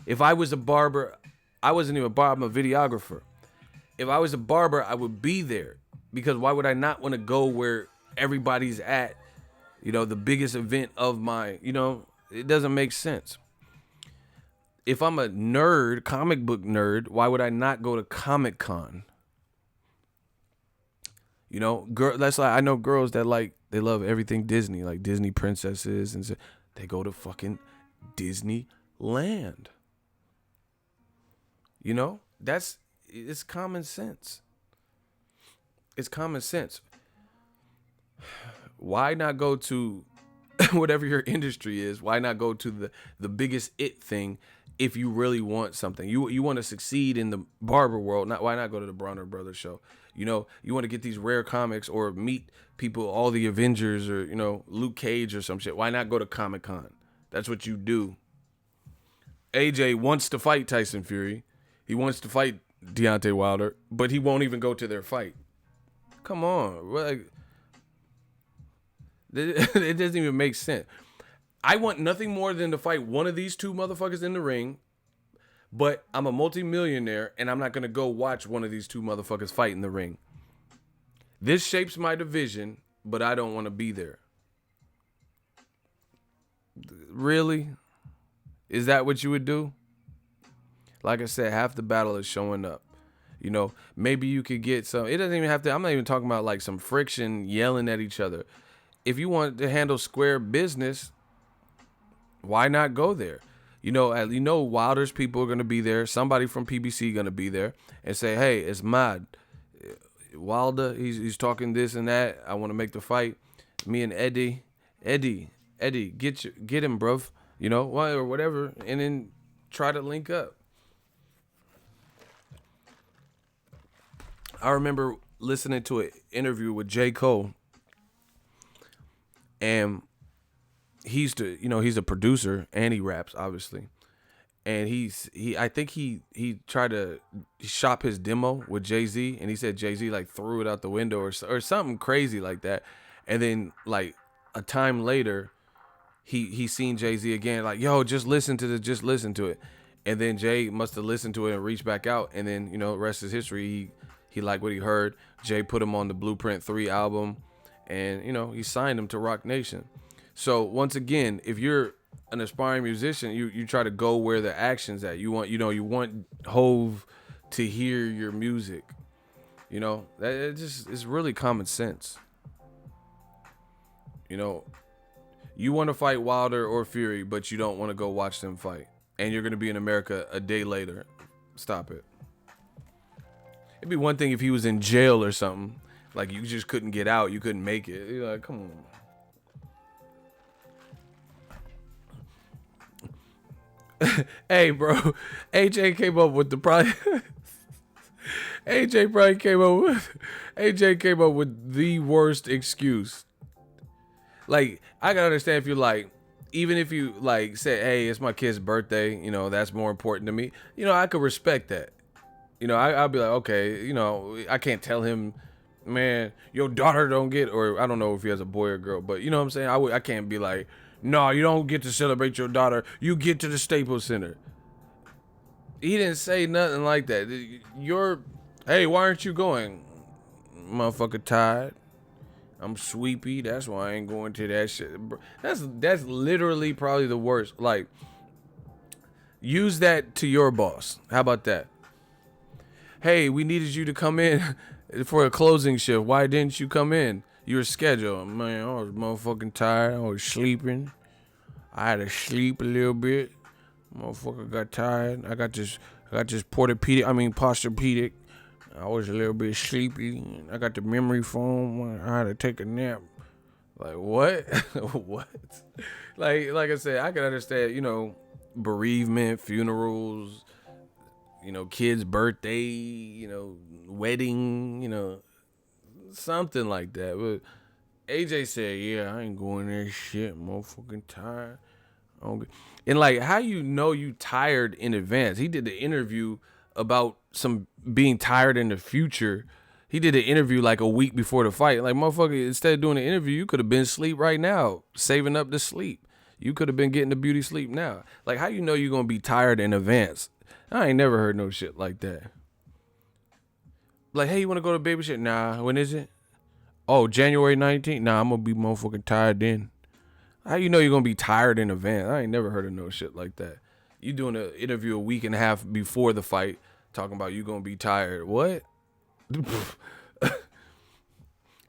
If I was a barber, I wasn't even a barber, I'm a videographer. If I was a barber, I would be there, because why would I not want to go where everybody's at? The biggest event of my, it doesn't make sense. If I'm a nerd, comic book nerd, why would I not go to Comic-Con? That's like, I know girls that they love everything Disney, like Disney princesses, and so they go to fucking Disneyland. It's common sense. It's common sense. Why not go to whatever your industry is? Why not go to the biggest thing if you really want something? You want to succeed in the barber world. Why not go to the Bronner Brothers show? You want to get these rare comics or meet people, all the Avengers or, Luke Cage or some shit. Why not go to Comic-Con? That's what you do. AJ wants to fight Tyson Fury. He wants to fight Deontay Wilder, but he won't even go to their fight. Come on. It doesn't even make sense. I want nothing more than to fight one of these two motherfuckers in the ring, but I'm a multimillionaire and I'm not going to go watch one of these two motherfuckers fight in the ring. This shapes my division, but I don't want to be there. Really? Is that what you would do? Like I said, half the battle is showing up. Maybe you could get some, it doesn't even have to, I'm not even talking about like some friction, yelling at each other. If you want to handle square business, why not go there? Wilder's people are going to be there. Somebody from PBC going to be there and say, hey, it's Mad. Wilder, he's talking this and that. I want to make the fight. Me and Eddie, get him, bruv. Or whatever. And then try to link up. I remember listening to an interview with J. Cole. And he's a producer and he raps, obviously. And I think he tried to shop his demo with Jay-Z, and he said Jay-Z like threw it out the window or something crazy like that. And then like a time later, he seen Jay-Z again, like, yo, just listen to it. And then Jay must have listened to it and reached back out, and then, rest is history. He liked what he heard. Jay put him on the Blueprint 3 album. And, he signed him to Rock Nation. So, once again, if you're an aspiring musician, you try to go where the action's at. You want Hove to hear your music. It's really common sense. You want to fight Wilder or Fury, but you don't want to go watch them fight. And you're going to be in America a day later. Stop it. It'd be one thing if he was in jail or something. Like, you just couldn't get out. You couldn't make it. You're like, come on. Hey, bro. AJ came up with came up with the worst excuse. Like, I can understand if you're like, even if you like say, hey, it's my kid's birthday, that's more important to me. I could respect that. I'll be like, okay, I can't tell him, man, your daughter don't get, or I don't know if he has a boy or girl, but you know what I'm saying? I can't be like, no, you don't get to celebrate your daughter. You get to the Staples Center. He didn't say nothing like that. Hey, why aren't you going? Motherfucker tired. I'm sleepy. That's why I ain't going to that shit. That's literally probably the worst. Like, use that to your boss. How about that? Hey, we needed you to come in for a closing shift. Why didn't you come in? You were scheduled. Man, I was motherfucking tired. I was sleeping. I had to sleep a little bit. Motherfucker got tired. I got this posturepedic. I was a little bit sleepy. I got the memory foam. I had to take a nap. Like, what? What? Like I said, I can understand, bereavement, funerals, kids' birthday, wedding, something like that. But AJ said, "Yeah, I ain't going there. Shit, motherfucking tired." And like, how you know you tired in advance? He did the interview about some being tired in the future. He did an interview like a week before the fight. Like, motherfucker, instead of doing the interview, you could have been asleep right now, saving up to sleep. You could have been getting the beauty sleep now. Like, how you know you're gonna be tired in advance? I ain't never heard no shit like that. Like, hey, you wanna go to baby shit? Nah, when is it? Oh, January 19th? Nah, I'm gonna be motherfucking tired then. How you know you're gonna be tired in advance? I ain't never heard of no shit like that. You doing an interview a week and a half before the fight, talking about you gonna be tired. What?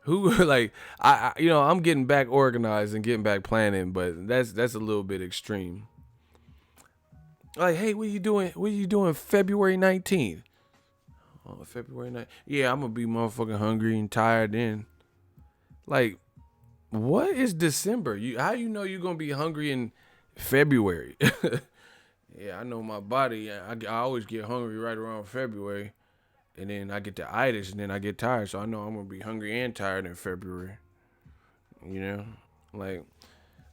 Who like I'm getting back organized and getting back planning, but that's a little bit extreme. Like, hey, what you doing? What you doing February 19th? Oh, February 9th. Yeah, I'm gonna be motherfucking hungry and tired then. Like, what is December? How you know you're gonna be hungry in February? Yeah, I know my body. I always get hungry right around February. And then I get the itis, and then I get tired. So I know I'm going to be hungry and tired in February. You know? Like,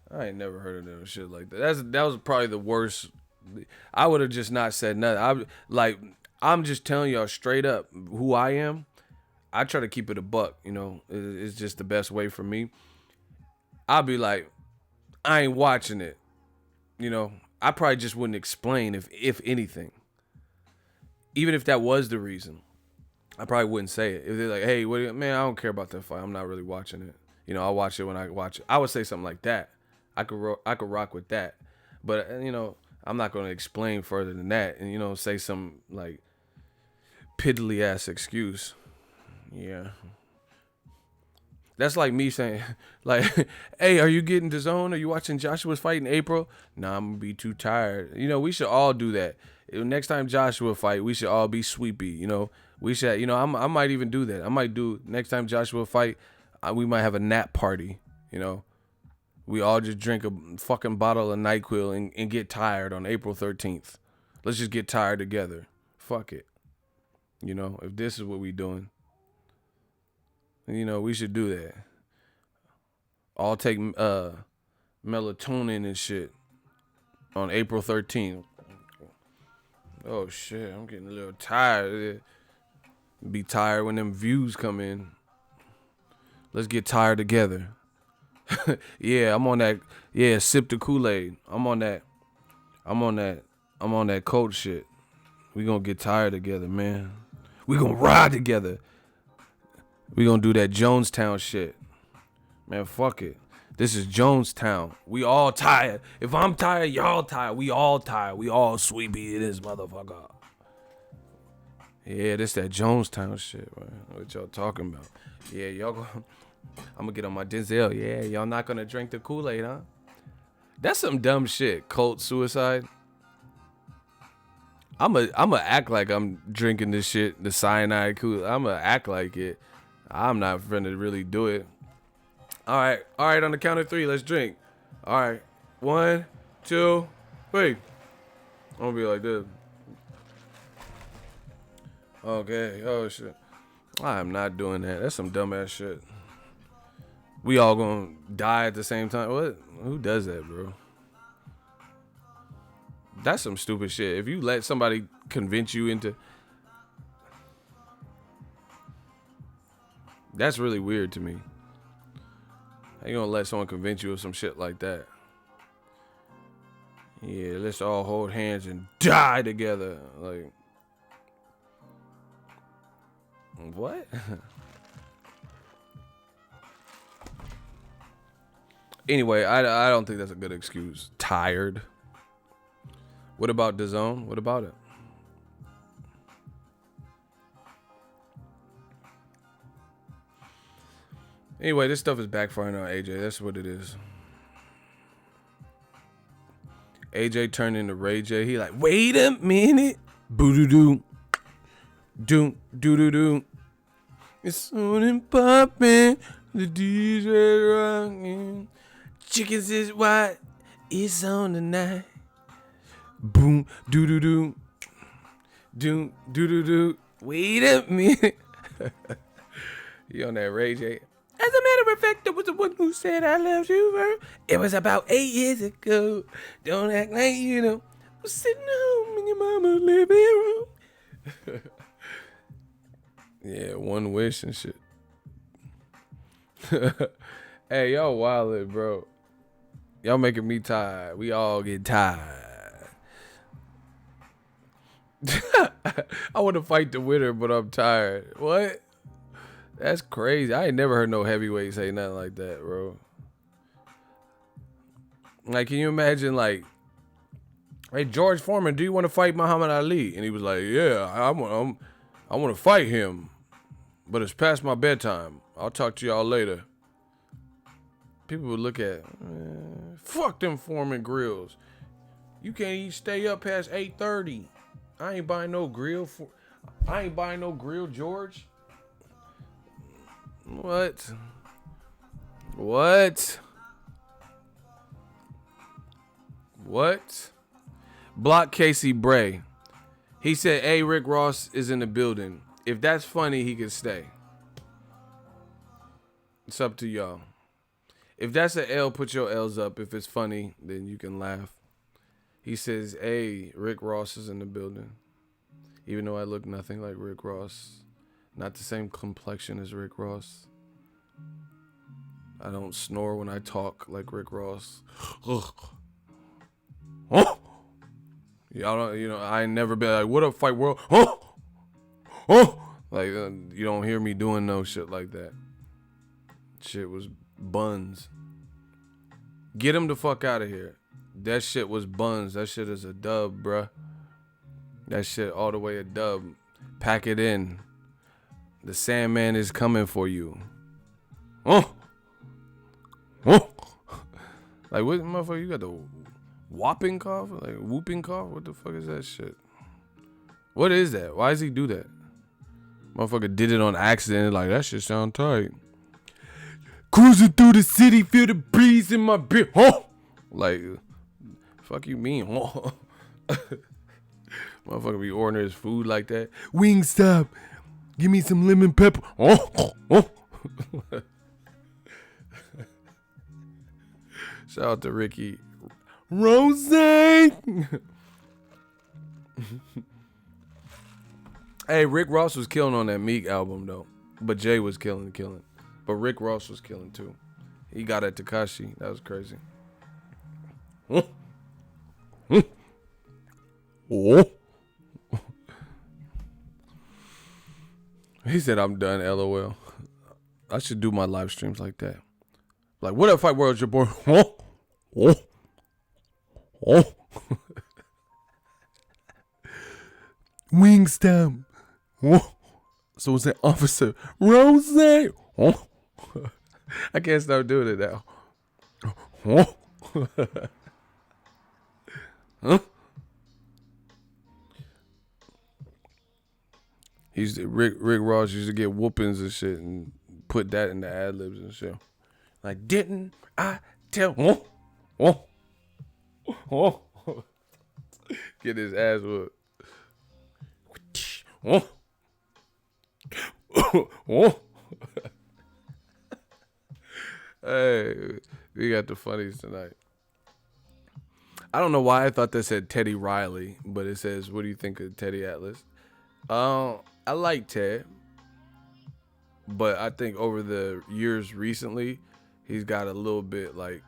I ain't never heard of no shit like that. That was probably the worst. I would have just not said nothing. I'm just telling y'all straight up who I am. I try to keep it a buck, you know? It's just the best way for me. I'll be like, I ain't watching it. You know? I probably just wouldn't explain if anything. Even if that was the reason. I probably wouldn't say it. If they're like, hey, man, I don't care about that fight. I'm not really watching it. You know, I'll watch it when I watch it. I would say something like that. I could rock with that. But, you know, I'm not going to explain further than that and, you know, say some, like, piddly-ass excuse. Yeah. That's like me saying, like, hey, are you getting Dazn? Are you watching Joshua's fight in April? Nah, I'm going to be too tired. You know, we should all do that. Next time Joshua fight, we should all be sweepy, you know. We should, you know, I might even do that. I might do, next time Joshua fight, we might have a nap party, you know. We all just drink a fucking bottle of NyQuil and get tired on April 13th. Let's just get tired together. Fuck it. You know, if this is what we doing, you know, we should do that. All take melatonin and shit on April 13th. Oh, shit, I'm getting a little tired. Be tired when them views come in. Let's get tired together. Yeah, I'm on that. Yeah, sip the Kool-Aid. I'm on that coach shit. We gonna get tired together, man. We gonna ride together. We gonna do that Jonestown shit. Man, fuck it. This is Jonestown. We all tired. If I'm tired, y'all tired. We all tired. We all sweepy in this motherfucker. Yeah, this that Jonestown shit, man. What y'all talking about? Yeah, y'all go. I'm gonna get on my Denzel. Yeah, y'all not gonna drink the Kool-Aid, huh? That's some dumb shit. Cult suicide. I'ma act like I'm drinking this shit, the cyanide Kool-Aid. I'ma act like it. I'm not finna really do it. All right, on the count of 3, let's drink. All right, 1, 2, 3. I'm gonna be like this. Okay, oh shit. I am not doing that. That's some dumbass shit. We all gonna die at the same time. What? Who does that, bro? That's some stupid shit. If you let somebody convince you into... That's really weird to me. How you gonna let someone convince you of some shit like that? Yeah, let's all hold hands and die together. Like... What? Anyway, I don't think that's a good excuse. Tired. What about Dazn? What about it? Anyway, this stuff is backfiring on AJ. That's what it is. AJ turned into Ray J. He like, wait a minute. Boo-doo-doo. Do-do-do-do. It's on and poppin', the DJ rockin'. Chickens is white, it's on tonight. Boom, doo-doo-doo. Do-do-do-do. Wait a minute. You on that Ray J? As a matter of fact, there was the one who said I love you, bro. It was about 8 years ago. Don't act like you know. Was sitting home in your mama's living room. Yeah, one wish and shit. Hey, y'all wildin', bro. Y'all making me tired. We all get tired. I want to fight the winner, but I'm tired. What? That's crazy. I ain't never heard no heavyweight say nothing like that, bro. Like, can you imagine, like, hey, George Foreman, do you want to fight Muhammad Ali? And he was like, yeah, I want to fight him, but it's past my bedtime. I'll talk to y'all later. People would look at, fuck them Foreman grills. You can't even stay up past 8:30. I ain't buying no grill. I ain't buying no grill, George. What? Block Casey Bray. He said, hey, Rick Ross is in the building. If that's funny, he can stay. It's up to y'all. If that's an L, put your L's up. If it's funny, then you can laugh. He says, hey, Rick Ross is in the building. Even though I look nothing like Rick Ross. Not the same complexion as Rick Ross. I don't snore when I talk like Rick Ross. Y'all don't, you know, I ain't never been like, what up, Fight World? Like, you don't hear me doing no shit like that. Shit was buns. Get him the fuck out of here. That shit was buns. That shit is a dub, bruh. That shit all the way a dub. Pack it in. The Sandman is coming for you. Like, what, motherfucker, you got the whopping cough? Like, whooping cough? What the fuck is that shit? What is that? Why does he do that? Motherfucker did it on accident. Like, that shit sound tight. Cruising through the city, feel the breeze in my beer. Like, fuck you mean? Motherfucker be ordering his food like that. Wingstop, give me some lemon pepper. Shout out to Ricky Rose. Hey, Rick Ross was killing on that Meek album though, but Jay was killing. But Rick Ross was killing too. He got at Tekashi. That was crazy. He said, I'm done, LOL. I should do my live streams like that. Like, what up, Fight World, your boy? Wingstop. So was that Officer Rose? I can't stop doing it now. Huh? Rick Ross used to get whoopings and shit and put that in the ad libs and shit. Like, didn't I tell? Get his ass whooped. Hey, we got the funnies tonight. I don't know why I thought that said Teddy Riley, but it says, what do you think of Teddy Atlas? I like Ted, but I think over the years recently, he's got a little bit like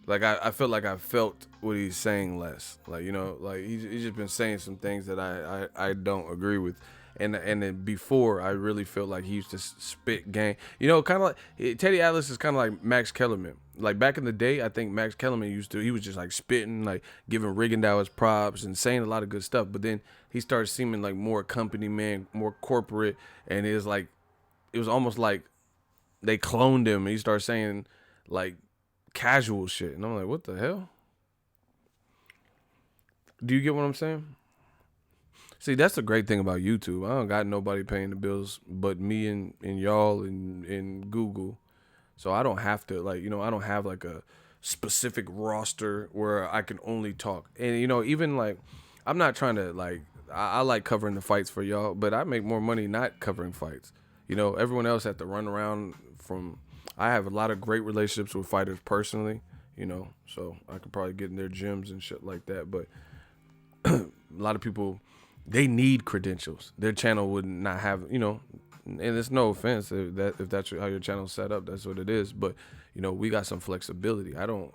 I feel like I felt what he's saying less. Like, you know, like he's just been saying some things that I don't agree with. And then before, I really felt like he used to spit game. You know, kind of like Teddy Atlas is kind of like Max Kellerman. Like back in the day, I think Max Kellerman he was just like spitting, like giving Rigondeaux his props and saying a lot of good stuff. But then he started seeming like more company man, more corporate. And it was almost like they cloned him. And he started saying like casual shit. And I'm like, what the hell? Do you get what I'm saying? See, that's the great thing about YouTube. I don't got nobody paying the bills but me and y'all and Google. So I don't have to, like, you know, I don't have like a specific roster where I can only talk. And, you know, even like, I'm not trying to like, I like covering the fights for y'all, but I make more money not covering fights. You know, everyone else had to run around from. I have a lot of great relationships with fighters personally, you know, so I could probably get in their gyms and shit like that. But a lot of people, they need credentials. Their channel would not have, you know, and it's no offense if that's how your channel's set up, that's what it is. But, you know, we got some flexibility. I don't,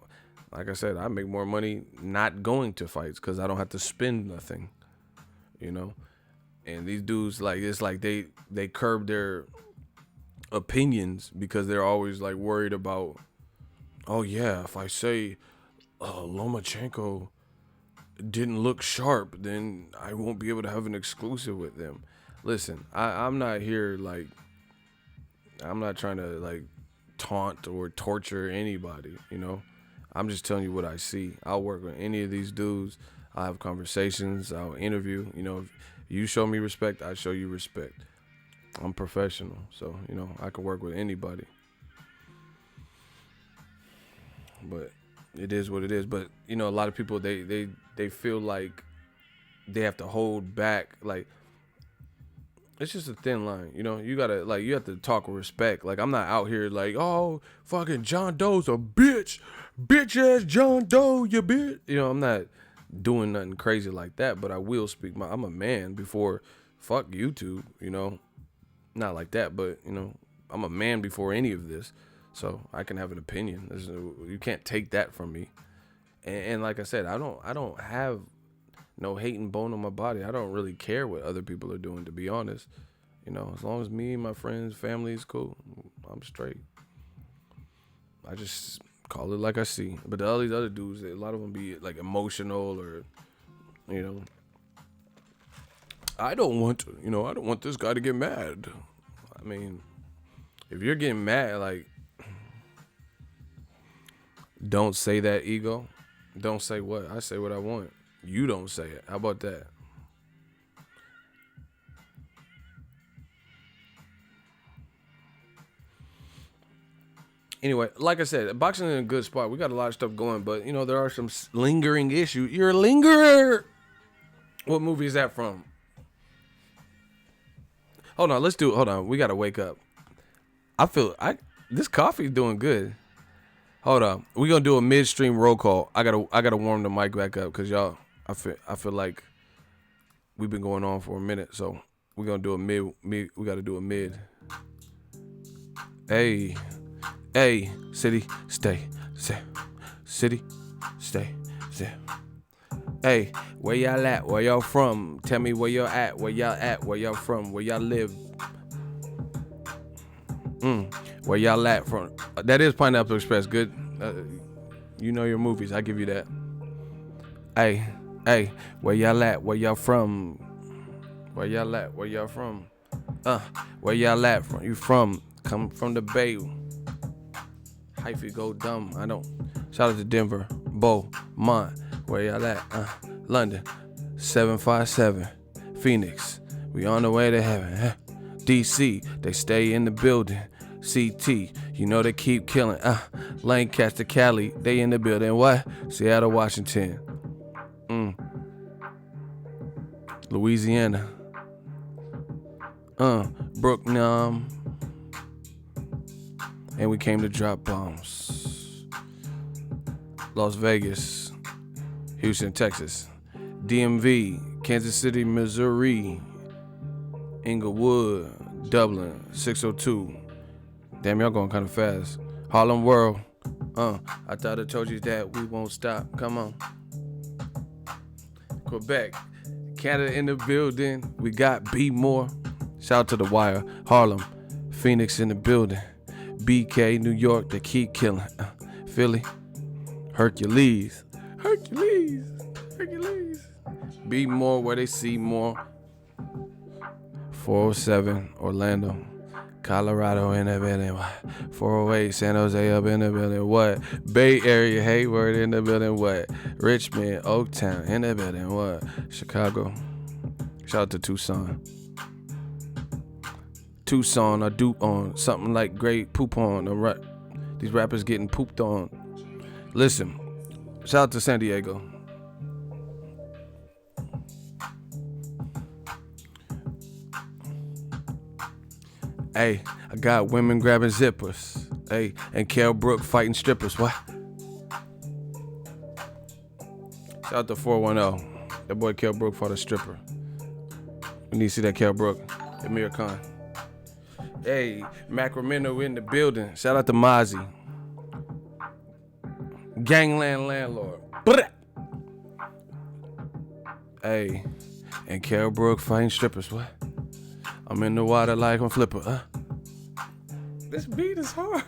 like I said, I make more money not going to fights because I don't have to spend nothing, you know. And these dudes, like, it's like they curb their opinions because they're always like worried about, oh yeah, if I say Lomachenko didn't look sharp, then I won't be able to have an exclusive with them. Listen, I'm not here like, I'm not trying to like taunt or torture anybody, you know. I'm just telling you what I see. I'll work with any of these dudes. I'll have conversations. I'll interview. You know, if you show me respect, I show you respect. I'm professional, so, you know, I can work with anybody. But it is what it is. But, you know, a lot of people, they feel like they have to hold back. Like, it's just a thin line, you know. You gotta, like, you have to talk with respect. Like, I'm not out here like, oh, fucking John Doe's a bitch ass John Doe, you bitch. You know, I'm not doing nothing crazy like that, but I will speak I'm a man before, fuck YouTube, you know. Not like that, but, you know, I'm a man before any of this, so I can have an opinion. You can't take that from me. And like I said, I don't have no hate and bone on my body. I don't really care what other people are doing, to be honest. You know, as long as me, my friends, family is cool, I'm straight. I just call it like I see. But all these other dudes, a lot of them be like emotional or, you know, I don't want this guy to get mad. I mean, if you're getting mad, like, don't say that, ego. Don't say what? I say what I want. You don't say it. How about that? Anyway, like I said, boxing is in a good spot. We got a lot of stuff going, but, you know, there are some lingering issues. You're a lingerer. What movie is that from? Hold on. We got to wake up. This coffee's doing good. Hold on. We're going to do a midstream roll call. I got to warm the mic back up cuz y'all, I feel like we've been going on for a minute, so we're going to do a mid. We got to do a mid. Hey, city, stay. City, stay. Hey, where y'all at? Where y'all from? Tell me where y'all at. Where y'all from? Where y'all live? Where y'all at from? That is Pineapple Express. Good. You know your movies. I give you that. Hey, where y'all at? Where y'all from? Where y'all at? Where y'all from? Where y'all at? From? You from? Come from the Bay. Hyphy go dumb. I don't. Shout out to Denver. Beaumont. Where y'all at? London. 757. Phoenix. We on the way to heaven. DC. They stay in the building. CT. You know they keep killing. Lancaster, Cali. They in the building. What? Seattle, Washington. Louisiana. Brooklyn. And we came to drop bombs. Las Vegas. Houston, Texas. DMV. Kansas City, Missouri. Inglewood. Dublin. 602. Damn, y'all going kind of fast. Harlem World. I thought I told you that we won't stop. Come on. Quebec. Canada in the building. We got B More. Shout out to The Wire. Harlem. Phoenix in the building. BK, New York, they keep killing. Philly. Hercules. Be more where they see more. 407, Orlando. Colorado in the building. What? 408, San Jose up in the building. What? Bay Area, Hayward in the building. What? Richmond, Oaktown in the building. What? Chicago. Shout out to Tucson. I do on something like great poop on. These rappers getting pooped on. Listen, shout out to San Diego. Hey, I got women grabbing zippers. Hey, and Kell Brook fighting strippers. What? Shout out to 410. That boy Kell Brook fought a stripper. We need to see that Kell Brook. Amir Khan. Hey, Macramento in the building. Shout out to Mozzie. Gangland landlord. Hey, and Kell Brook fighting strippers. What? I'm in the water like I'm Flipper. Huh? This beat is hard.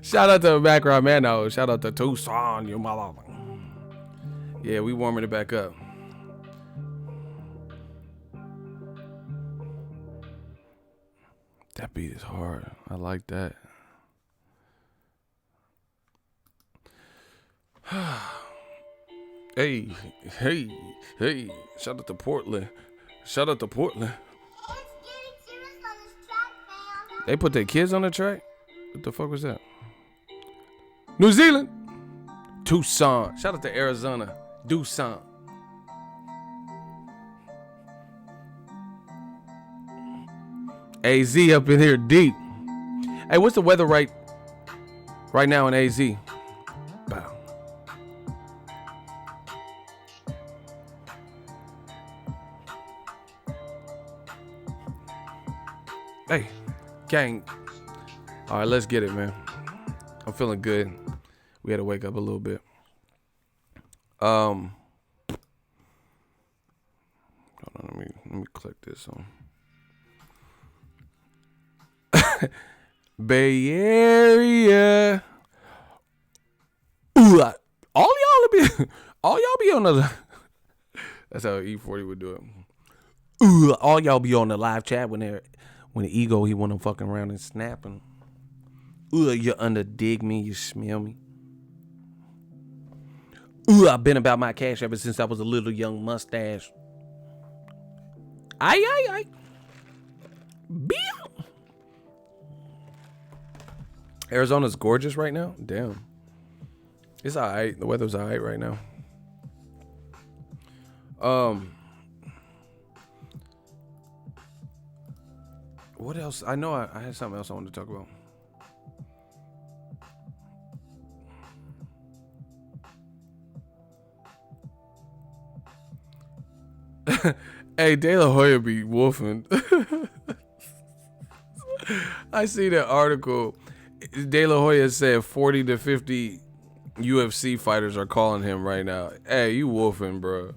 Shout out to background man. No, shout out to Tucson, you mother. Yeah, we warming it back up. That beat is hard. I like that. Hey. Shout out to Portland. Shout out to Portland. They put their kids on the track? What the fuck was that? New Zealand. Tucson. Shout out to Arizona. Tucson. AZ up in here deep. Hey, what's the weather right now in AZ? Bow. Hey, gang. All right, let's get it, man. I'm feeling good. We had to wake up a little bit. Hold on, let me click this on. Bay Area. Ooh, all y'all be on the. That's how E40 would do it. Ooh, all y'all be on the live chat when the ego he want to fucking around and snapping. Ooh, you under dig me, you smell me. Ooh, I've been about my cash ever since I was a little young mustache. Aye. Bill. Arizona's gorgeous right now. Damn. It's all right. The weather's all right right now. What else? I know I had something else I wanted to talk about. Hey, De La Hoya be wolfing. I see that article. De La Hoya said 40 to 50 UFC fighters are calling him right now. Hey, you wolfing, bro.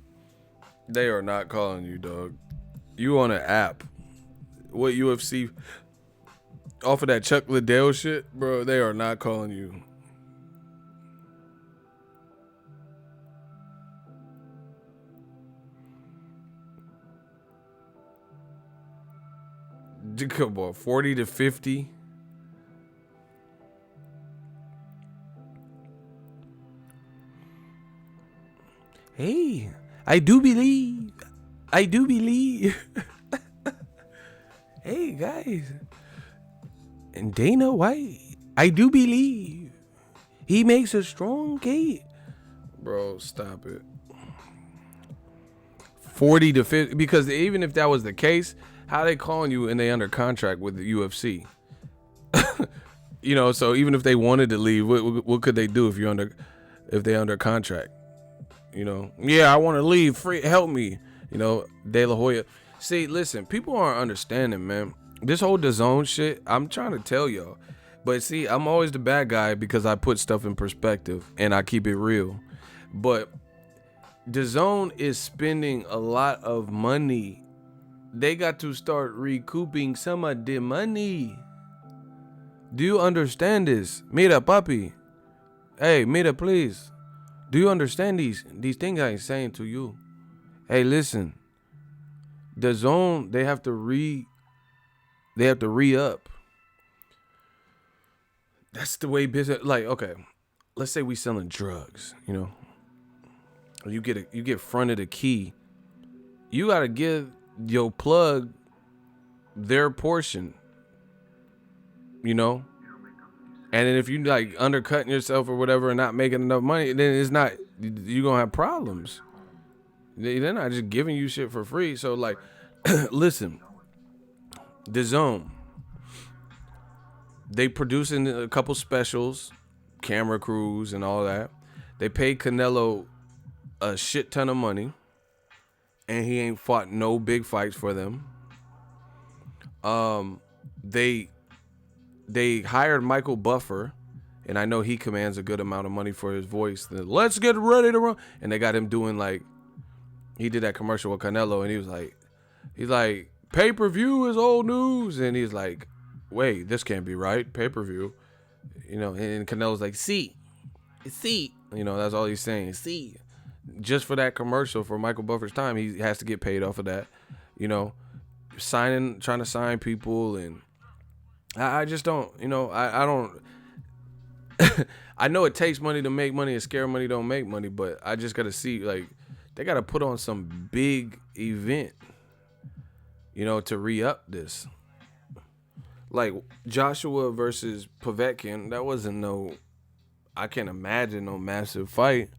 They are not calling you, dog. You on an app. What UFC? Off of that Chuck Liddell shit, bro, they are not calling you. Come on, 40 to 50. Hey, I do believe. Hey, guys. And Dana White, I do believe. He makes a strong case. Bro, stop it. 40 to 50. Because even if that was the case, how they calling you and they under contract with the UFC? You know, so even if they wanted to leave, what could they do if they under contract? You know, yeah, I want to leave. Free, help me. You know, De La Hoya. See, listen, people aren't understanding, man. This whole Dazn shit, I'm trying to tell y'all. But see, I'm always the bad guy because I put stuff in perspective and I keep it real. But Dazn is spending a lot of money. They got to start recouping some of the money. Do you understand this? Mira, papi. Hey, Mira, please. Do you understand these things I'm saying to you? Hey, listen. Dazn, they have to re-up. That's the way business. Like, okay, let's say we selling drugs. You know, you get fronted a key. You gotta give your plug their portion. You know, and then if you like undercutting yourself or whatever and not making enough money, then it's not. You're gonna have problems. They're not just giving you shit for free. So like, listen, Dazn. They producing a couple specials, camera crews and all that. They paid Canelo a shit ton of money, and he ain't fought no big fights for them. They hired Michael Buffer, and I know he commands a good amount of money for his voice. Let's get ready to run, and they got him doing like, he did that commercial with Canelo, and he's like, pay-per-view is old news, and he's like, wait, this can't be right, pay-per-view, and Canelo's like, see, that's all he's saying, see, just for that commercial for Michael Buffer's time, he has to get paid off of that, trying to sign people, and I just don't, I don't, I know it takes money to make money and scare money don't make money, but I just got to see, like, they got to put on some big event, to re-up this. Like Joshua versus Povetkin, that wasn't I can't imagine no massive fight.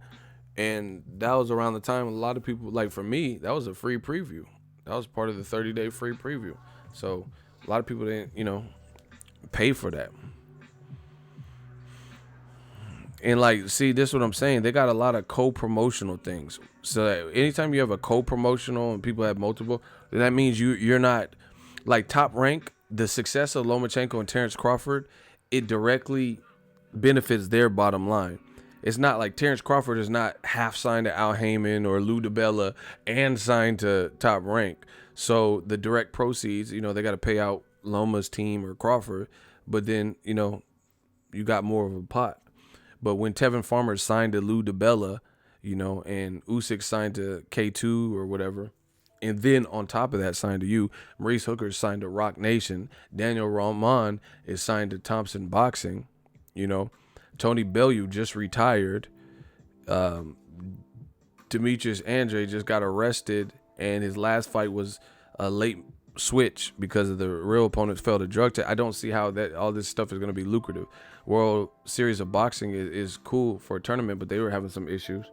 And that was around the time a lot of people, like for me, that was a free preview. That was part of the 30-day free preview. So a lot of people didn't, pay for that. And like, see, this is what I'm saying. They got a lot of co-promotional things. So that anytime you have a co-promotional and people have multiple, then that means you're not like Top Rank. The success of Lomachenko and Terrence Crawford, it directly benefits their bottom line. It's not like Terrence Crawford is not half signed to Al Heyman or Lou DiBella and signed to Top Rank. So the direct proceeds, they got to pay out Loma's team or Crawford, but then, you got more of a pot. But when Tevin Farmer signed to Lou DiBella, and Usyk signed to K2 or whatever, and then on top of that signed to you, Maurice Hooker signed to Rock Nation, Daniel Rahman is signed to Thompson Boxing, Tony Bellew just retired, Demetrius Andre just got arrested, and his last fight was a late switch because of the real opponents failed a drug test. I don't see how that all this stuff is going to be lucrative. World Series of Boxing is cool for a tournament, but they were having some issues,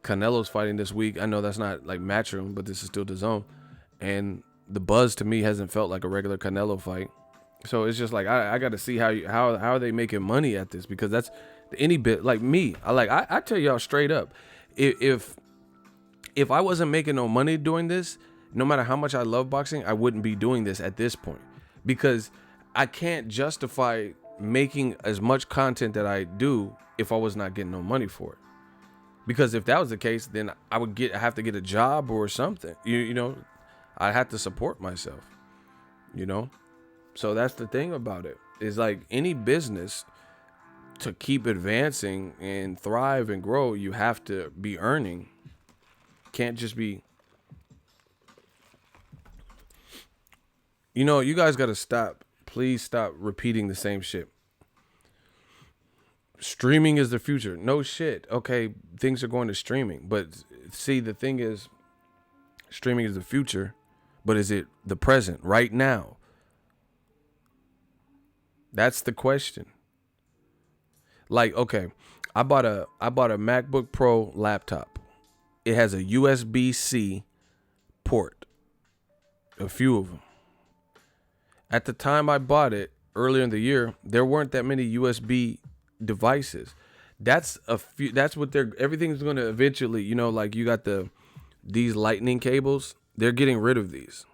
Canelo's fighting this week. I know that's not like Matchroom, but this is still DAZN. And the buzz to me hasn't felt like a regular Canelo fight. So it's just like I got to see how are they making money at this, because that's any bit like me. I tell y'all straight up, if I wasn't making no money doing this, no matter how much I love boxing, I wouldn't be doing this at this point, because I can't justify making as much content that I do if I was not getting no money for it. Because if that was the case, then I would have to get a job or something. I have to support myself. So that's the thing about it. Is like any business, to keep advancing and thrive and grow, you have to be earning. Can't just be. You guys got to stop. Please stop repeating the same shit. Streaming is the future. No shit. Okay, things are going to streaming. But see, the thing is, streaming is the future, but is it the present right now? That's the question. Like, okay, I bought a MacBook Pro laptop. It has a USB-C port. A few of them. At the time I bought it earlier in the year, there weren't that many USB devices. That's what everything's going to eventually, like you got these lightning cables, they're getting rid of these.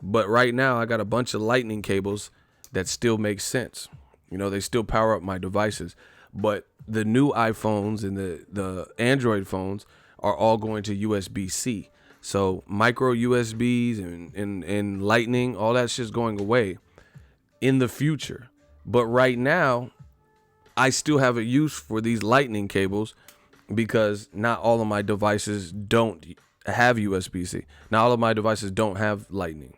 But right now I got a bunch of lightning cables that still make sense. They still power up my devices. But the new iPhones and the Android phones are all going to USB-C. So micro USBs and lightning, all that shit's going away in the future. But right now, I still have a use for these lightning cables, because not all of my devices don't have USB-C. Not all of my devices don't have lightning.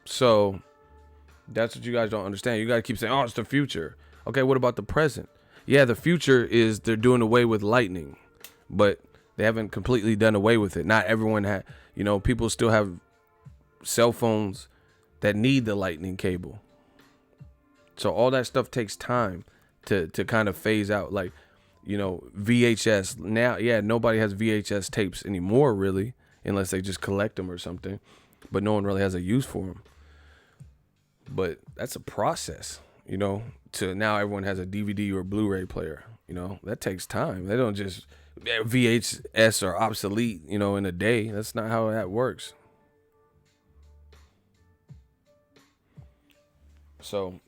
So that's what you guys don't understand. You got to keep saying, oh, it's the future. Okay, what about the present? Yeah, the future is they're doing away with lightning, but they haven't completely done away with it. Not everyone people still have cell phones that need the lightning cable. So all that stuff takes time to kind of phase out. Like VHS. Now, yeah, nobody has VHS tapes anymore, really, unless they just collect them or something. But no one really has a use for them. But that's a process, to now everyone has a DVD or Blu-ray player. That takes time. They don't just, VHS are obsolete, in a day. That's not how that works. So,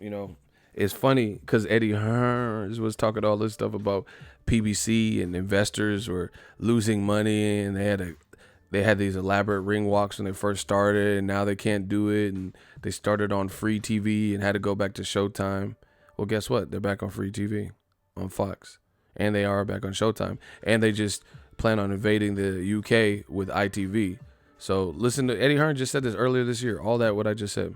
it's funny because Eddie Hearn was talking all this stuff about PBC and investors were losing money, and they had these elaborate ring walks when they first started, and now they can't do it, and they started on free TV and had to go back to Showtime. Well, guess what? They're back on free TV on Fox, and they are back on Showtime, and they just plan on invading the UK with ITV. So listen to Eddie Hearn just said this earlier this year. All that what I just said.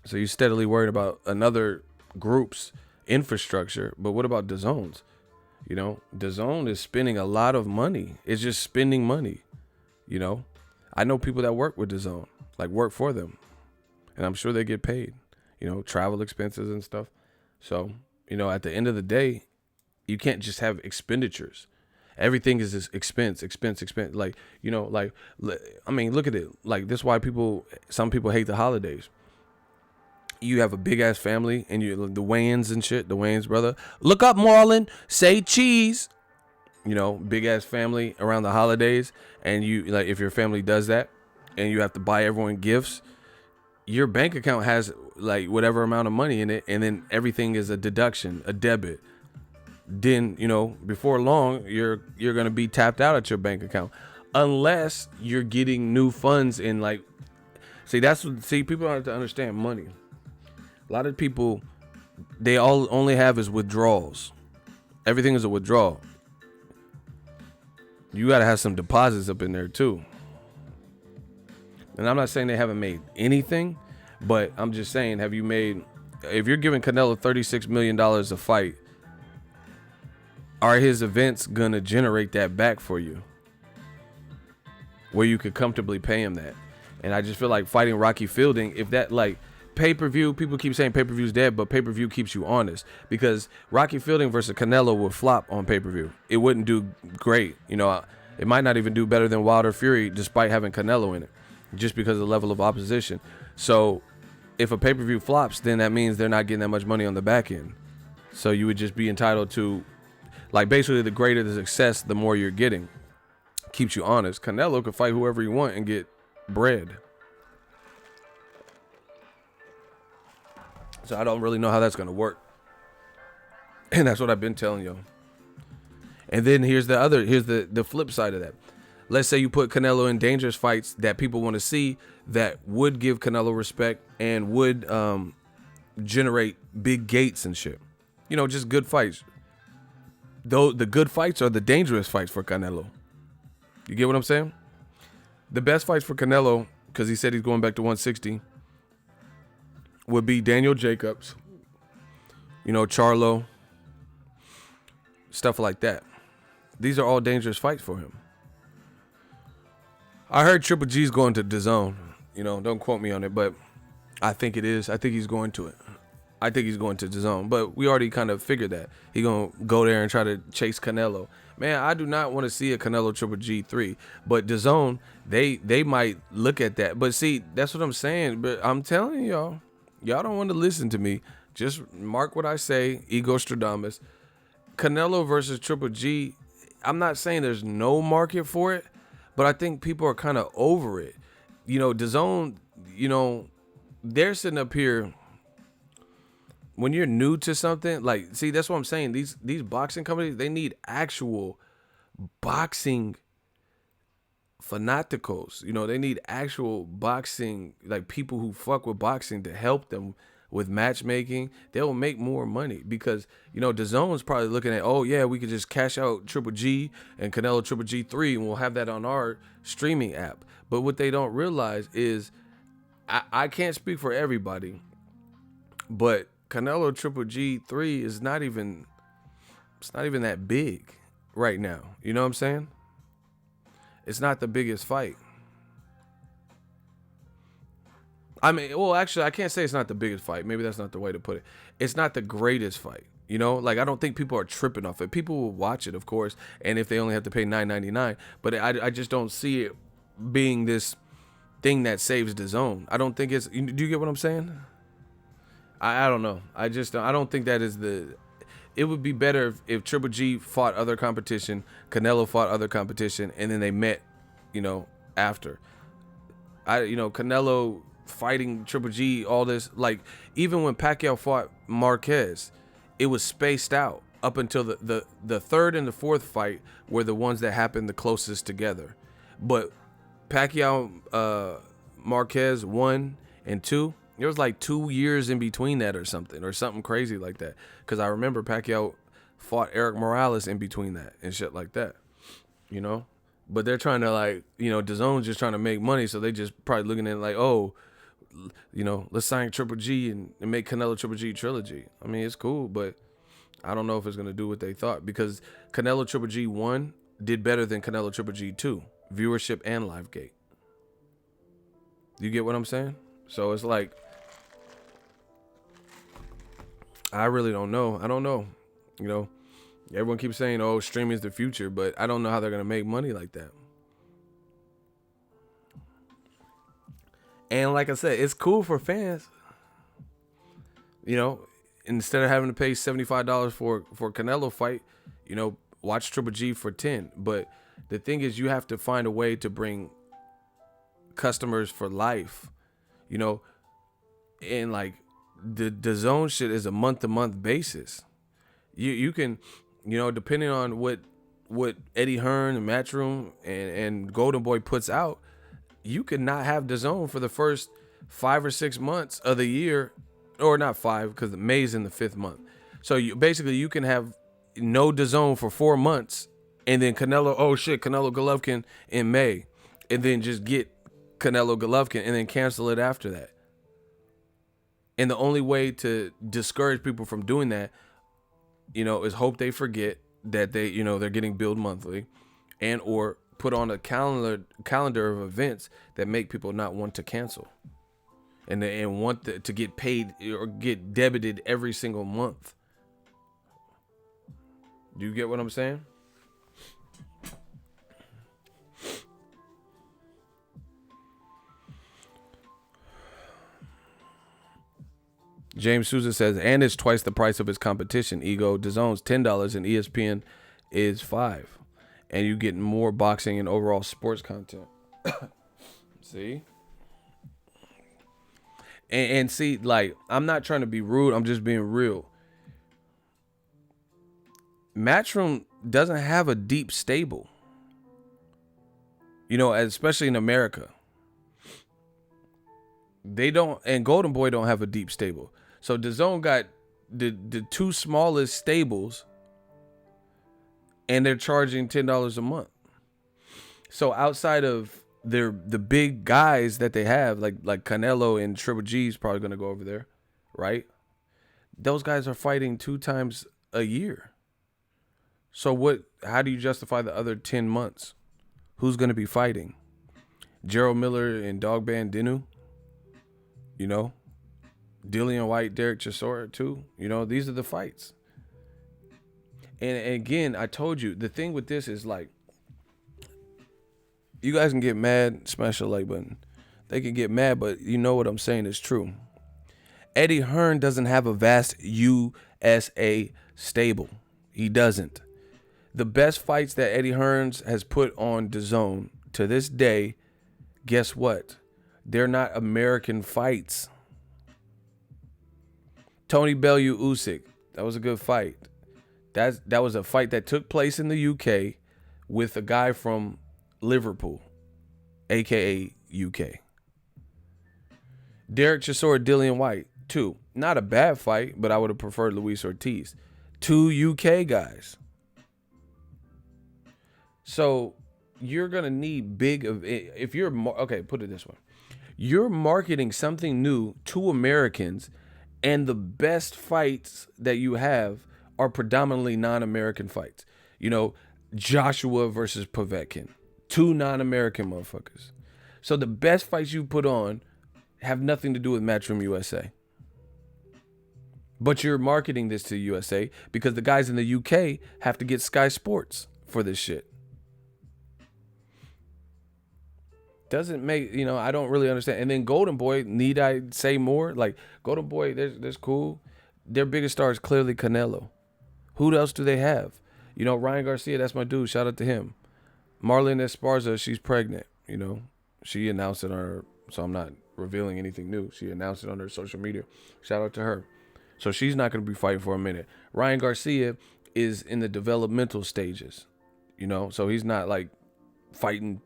So you're steadily worried about another group's infrastructure, but what about DAZN's? DAZN is spending a lot of money. It's just spending money. I know people that work with DAZN, like work for them, and I'm sure they get paid. Travel expenses and stuff. So at the end of the day, you can't just have expenditures. Everything is this expense. Like, I mean, look at it. Like, this is why some people hate the holidays. You have a big ass family and the Wayans and shit, the Wayans brother. Look up, Marlon, say cheese. Big ass family around the holidays. And if your family does that and you have to buy everyone gifts, your bank account has like whatever amount of money in it. And then everything is a deduction, a debit. Then, before long, you're going to be tapped out at your bank account unless you're getting new funds in people don't have to understand money. A lot of people, they all only have is withdrawals. Everything is a withdrawal. You got to have some deposits up in there too. And I'm not saying they haven't made anything, but I'm just saying, if you're giving Canelo $36 million a fight, are his events going to generate that back for you? Where you could comfortably pay him that. And I just feel like fighting Rocky Fielding, if that pay-per-view, people keep saying pay-per-view's dead, but pay-per-view keeps you honest, because Rocky Fielding versus Canelo would flop on pay-per-view. It wouldn't do great. It might not even do better than Wilder Fury despite having Canelo in it, just because of the level of opposition. So if a pay-per-view flops, then that means they're not getting that much money on the back end. So you would just be entitled to, basically the greater the success, the more you're getting. Keeps you honest. Canelo could fight whoever you want and get bread. So I don't really know how that's going to work. And that's what I've been telling y'all. And then here's the flip side of that. Let's say you put Canelo in dangerous fights that people want to see, that would give Canelo respect and would generate big gates and shit. Just good fights. Though the good fights are the dangerous fights for Canelo. You get what I'm saying? The best fights for Canelo, because he said he's going back to 160, would be Daniel Jacobs, Charlo, stuff like that. These are all dangerous fights for him. I heard Triple G's going to DAZN. Don't quote me on it, but I think it is. I think he's going to it. I think he's going to DAZN, but we already kind of figured that. He's going to go there and try to chase Canelo. Man, I do not want to see a Canelo Triple G 3, but DAZN, they might look at that. But see, that's what I'm saying. But I'm telling y'all don't want to listen to me. Just mark what I say, Ego Stradamus. Canelo versus Triple G, I'm not saying there's no market for it, but I think people are kind of over it. DAZN, they're sitting up here. When you're new to something, that's what I'm saying. These boxing companies, they need actual boxing fanaticals. They need actual boxing, people who fuck with boxing to help them with matchmaking. They'll make more money because, DAZN's probably looking at, oh yeah, we could just cash out Triple G and Canelo Triple G3 and we'll have that on our streaming app. But what they don't realize is, I can't speak for everybody, but Canelo Triple G3 is not even that big right now. You know what I'm saying? It's not the biggest fight. I mean, well, actually, I can't say it's not the biggest fight. Maybe that's not the way to put it. It's not the greatest fight. You know, like I don't think people are tripping off it. People will watch it, of course, and if they only have to pay $9.99, but I just don't see it being this thing that saves Dazn. I don't think it's. Do you get what I'm saying? I don't know. I don't think that is the. It would be better if Triple G fought other competition, Canelo fought other competition, and then they met, you know, after. Canelo fighting Triple G, all this, like even when Pacquiao fought Marquez, it was spaced out up until the third and the fourth fight were the ones that happened the closest together. But Pacquiao, Marquez 1 and 2, there was like 2 years in between that or something crazy like that. Because I remember Pacquiao fought Eric Morales in between that and shit like that, you know. But they're trying to like, you know, DAZN's just trying to make money, so they just probably looking at it like, oh, you know, let's sign Triple G and make Canelo Triple G trilogy. I mean, it's cool, but I don't know if it's gonna do what they thought, because Canelo Triple G 1 did better than Canelo Triple G 2, viewership and live gate. You get what I'm saying? So it's like, I really don't know. I don't know. You know, everyone keeps saying, oh, streaming is the future, but I don't know how they're gonna make money like that. And like I said, it's cool for fans. You know, instead of having to pay $75 for Canelo fight, you know, watch Triple G for 10. But the thing is, you have to find a way to bring customers for life, you know, and like the zone shit is a month-to-month basis. You can, you know, depending on what Eddie Hearn and Matchroom and Golden Boy puts out, you could not have DAZN for the first 5 or 6 months of the year, or not 5, because May's in the 5th month. So you can have no DAZN for 4 months, and then Canelo Golovkin in May, and then just get Canelo Golovkin and then cancel it after that. And the only way to discourage people from doing that, you know, is hope they forget that they, you know, they're getting billed monthly, and or put on a calendar of events that make people not want to cancel, and want to get paid or get debited every single month. Do you get what I'm saying? James Souza says, and it's twice the price of his competition. Ego, DAZN's $10 and ESPN is $5. And you get more boxing and overall sports content. See? And see, like, I'm not trying to be rude. I'm just being real. Matchroom doesn't have a deep stable. You know, especially in America. They don't, and Golden Boy don't have a deep stable. So DAZN got the two smallest stables, and they're charging $10 a month. So outside of the big guys that they have, like Canelo and Triple G is probably going to go over there, right? Those guys are fighting 2 times a year. So how do you justify the other 10 months? Who's going to be fighting? Gerald Miller and Dogban Dinu? You know? Dillian White, Derek Chisora too. You know, these are the fights. And again, I told you, the thing with this is like, you guys can get mad, smash the like button. They can get mad, but you know what I'm saying is true. Eddie Hearn doesn't have a vast USA stable. He doesn't. The best fights that Eddie Hearn has put on DAZN to this day, guess what? They're not American fights. Tony Bellew Usyk, that was a good fight. That was a fight that took place in the UK with a guy from Liverpool, aka UK. Derek Chisora, Dillian White, 2. Not a bad fight, but I would have preferred Luis Ortiz. 2 UK guys. So you're gonna need big of if you're okay. Put it this way: you're marketing something new to Americans, and the best fights that you have are predominantly non-American fights. You know, Joshua versus Povetkin, 2 non-American motherfuckers. So the best fights you put on have nothing to do with Matchroom USA. But you're marketing this to USA because the guys in the UK have to get Sky Sports for this shit. Doesn't make, I don't really understand. And then Golden Boy, need I say more? Like, Golden Boy, there's cool. Their biggest star is clearly Canelo. Who else do they have? Ryan Garcia, that's my dude. Shout out to him. Marlon Esparza, she's pregnant. She announced it on her, so I'm not revealing anything new. She announced it on her social media. Shout out to her. So she's not going to be fighting for a minute. Ryan Garcia is in the developmental stages, so he's not like fighting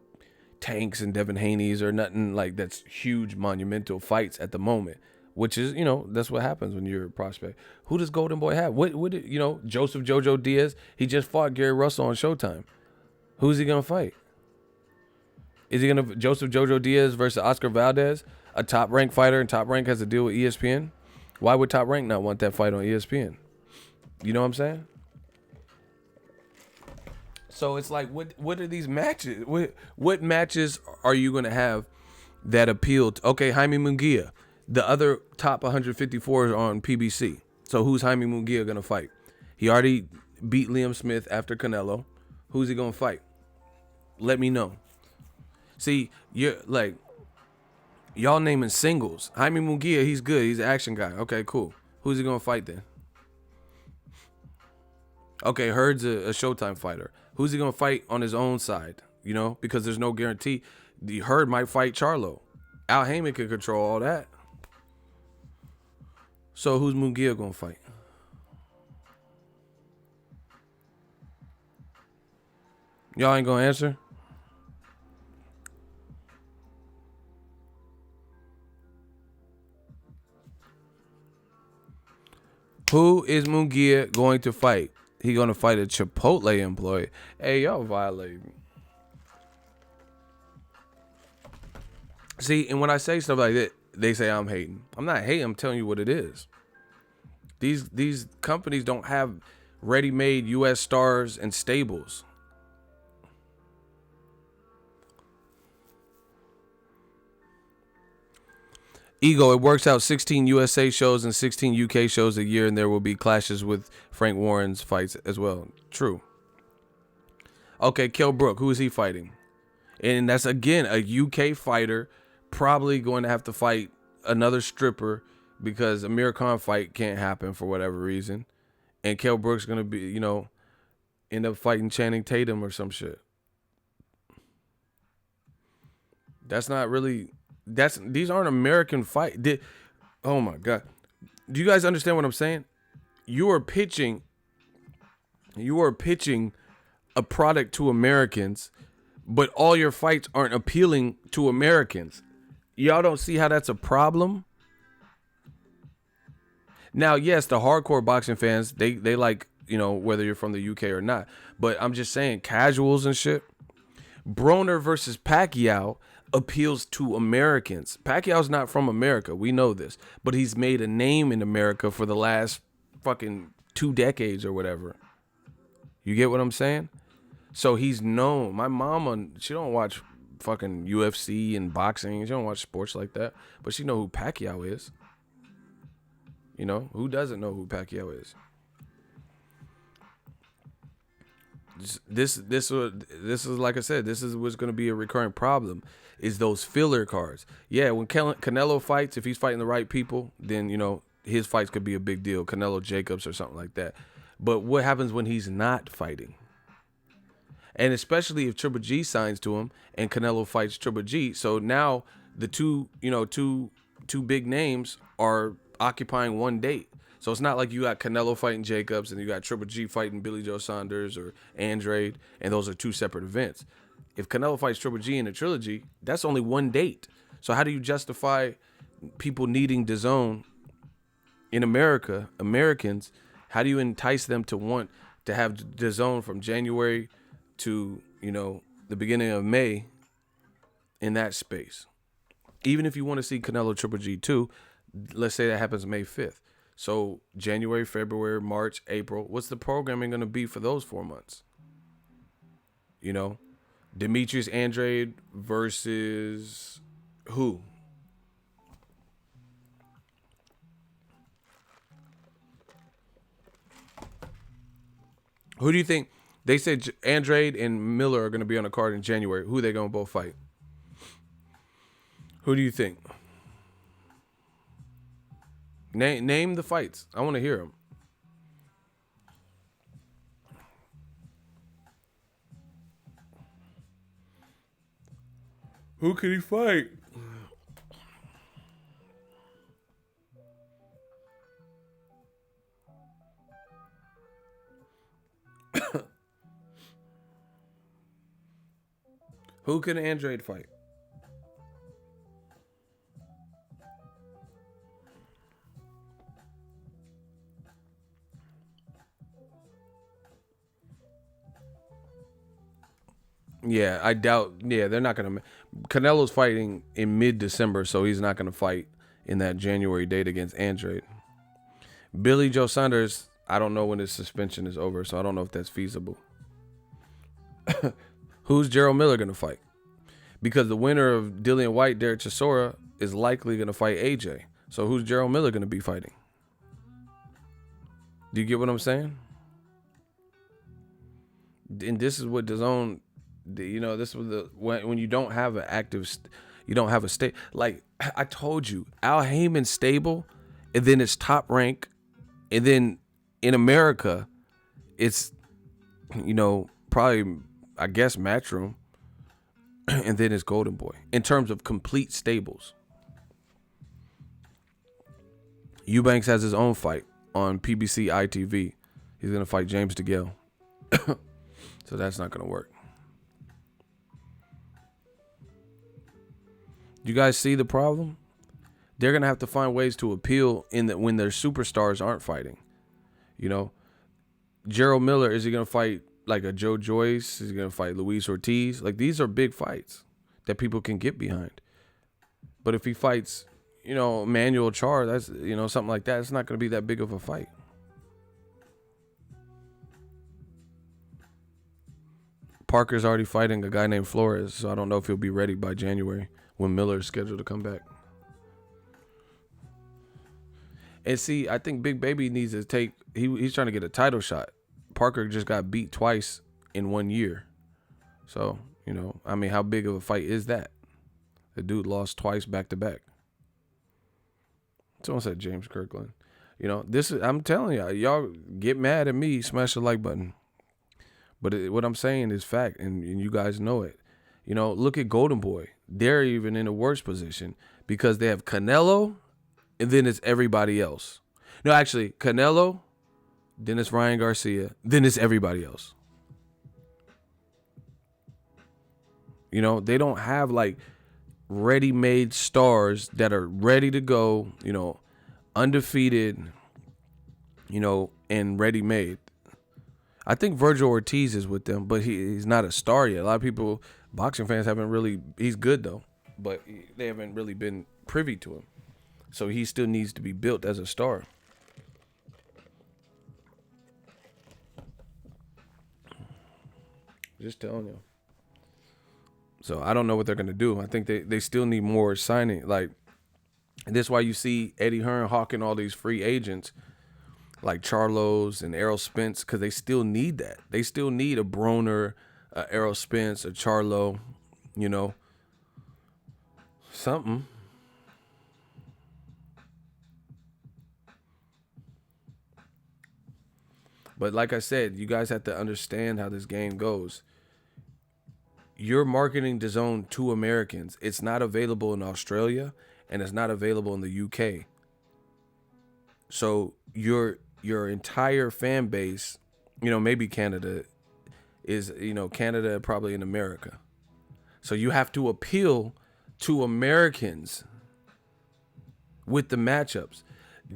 Tanks and Devin Haney's or nothing like that's huge monumental fights at the moment, which is, that's what happens when you're a prospect. Who does Golden Boy have? What Joseph Jojo Diaz, he just fought Gary Russell on Showtime. Who's he going to fight? Is he going to Joseph Jojo Diaz versus Oscar Valdez, a top rank fighter, and Top Rank has a deal with ESPN? Why would Top Rank not want that fight on ESPN? You know what I'm saying? So it's like, what are these matches? What matches are you going to have that appeal to? Okay, Jaime Munguia. The other top 154 is on PBC. So who's Jaime Munguia going to fight? He already beat Liam Smith after Canelo. Who's he going to fight? Let me know. See, you're like, y'all naming singles. Jaime Munguia, he's good. He's an action guy. Okay, cool. Who's he going to fight then? Okay, Heard's a Showtime fighter. Who's he going to fight on his own side? Because there's no guarantee. The Hearn might fight Charlo. Al Heyman can control all that. So who's Munguia going to fight? Y'all ain't going to answer? Who is Munguia going to fight? He going to fight a Chipotle employee. Hey, y'all violating. See, and when I say stuff like that, they say I'm hating. I'm not hating. I'm telling you what it is. These companies don't have ready-made U.S. stars and stables. Ego, it works out 16 USA shows and 16 UK shows a year, and there will be clashes with Frank Warren's fights as well. True. Okay, Kell Brook, who is he fighting? And that's, again, a UK fighter probably going to have to fight another stripper because Amir Khan fight can't happen for whatever reason. And Kell Brook's going to be, end up fighting Channing Tatum or some shit. That's not really... These aren't American fight. Oh my God. Do you guys understand what I'm saying? You are pitching a product to Americans, but all your fights aren't appealing to Americans. Y'all don't see how that's a problem? Now, yes, the hardcore boxing fans, they like, whether you're from the UK or not. But I'm just saying, casuals and shit. Broner versus Pacquiao appeals to Americans. Pacquiao's not from America. We know this. But he's made a name in America for the last fucking 2 decades or whatever. You get what I'm saying? So he's known. My mama, she don't watch fucking UFC and boxing. She don't watch sports like that. But she know who Pacquiao is. Who doesn't know who Pacquiao is? This is like I said, this is what's going to be a recurring problem is those filler cards. Yeah, when Canelo fights, if he's fighting the right people, then, his fights could be a big deal. Canelo Jacobs or something like that. But what happens when he's not fighting? And especially if Triple G signs to him and Canelo fights Triple G. So now the two big names are occupying one date. So it's not like you got Canelo fighting Jacobs and you got Triple G fighting Billy Joe Saunders or Andrade, and those are 2 separate events. If Canelo fights Triple G in a trilogy, that's only one date. So how do you justify people needing Dazn in America, Americans? How do you entice them to want to have Dazn from January to, the beginning of May in that space? Even if you want to see Canelo Triple G too, let's say that happens May 5th. So January, February, March, April, what's the programming going to be for those 4 months? Demetrius Andrade versus who? Who do you think? They said Andrade and Miller are going to be on the card in January. Who are they going to both fight? Who do you think? Name the fights. I want to hear them. Who can he fight? Who can Andrade fight? Yeah, I doubt. Yeah, they're not going to. Canelo's fighting in mid-December, so he's not going to fight in that January date against Andrade. Billy Joe Saunders, I don't know when his suspension is over, so I don't know if that's feasible. Who's Gerald Miller going to fight? Because the winner of Dillian White, Derek Chisora, is likely going to fight AJ. So who's Gerald Miller going to be fighting? Do you get what I'm saying? And this is what Dazn, this was when you don't have an active, you don't have a state. Like I told you, Al Heyman stable, and then it's Top Rank, and then in America, it's, probably, I guess, Matchroom, and then it's Golden Boy in terms of complete stables. Eubanks has his own fight on PBC ITV. He's going to fight James DeGale. So that's not going to work. You guys see the problem? They're going to have to find ways to appeal when their superstars aren't fighting. Gerald Miller, is he going to fight like a Joe Joyce? Is he going to fight Luis Ortiz? Like, these are big fights that people can get behind. But if he fights, Manuel Char, that's, something like that, it's not going to be that big of a fight. Parker's already fighting a guy named Flores, so I don't know if he'll be ready by January when Miller is scheduled to come back. And see, I think Big Baby needs to take, he's trying to get a title shot. Parker just got beat twice in 1 year. So, how big of a fight is that? The dude lost twice back to back. Someone said James Kirkland. I'm telling y'all get mad at me, smash the like button. But what I'm saying is fact, and you guys know it. Look at Golden Boy. They're even in a worse position because they have Canelo, and then it's everybody else. No, actually, Canelo, then it's Ryan Garcia, then it's everybody else. They don't have like ready-made stars that are ready to go, undefeated, and ready-made. I think Virgil Ortiz is with them, but he's not a star yet. A lot of people, boxing fans, haven't really, he's good though, but they haven't really been privy to him. So he still needs to be built as a star. Just telling you. So I don't know what they're going to do. I think they still need more signing. Like, that's why you see Eddie Hearn hawking all these free agents like Charlos and Errol Spence, because they still need that. They still need a Broner, Errol Spence, a Charlo, something. But like I said, you guys have to understand how this game goes. You're marketing DAZN to Americans. It's not available in Australia, and it's not available in the UK. So your entire fan base, maybe Canada is, Canada probably in America. So you have to appeal to Americans with the matchups.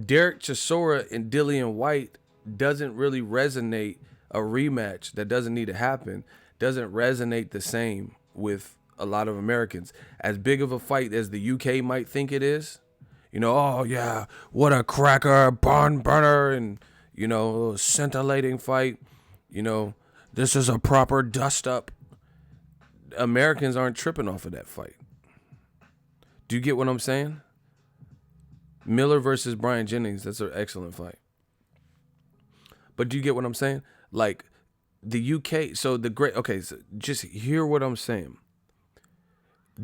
Derek Chisora and Dillian White doesn't really resonate. A rematch that doesn't need to happen doesn't resonate the same with a lot of Americans. As big of a fight as the UK might think it is, oh yeah, what a cracker, barn burner, and, scintillating fight, this is a proper dust up. Americans aren't tripping off of that fight. Do you get what I'm saying? Miller versus Brian Jennings, that's an excellent fight. But do you get what I'm saying? Like, the UK. So so just hear what I'm saying.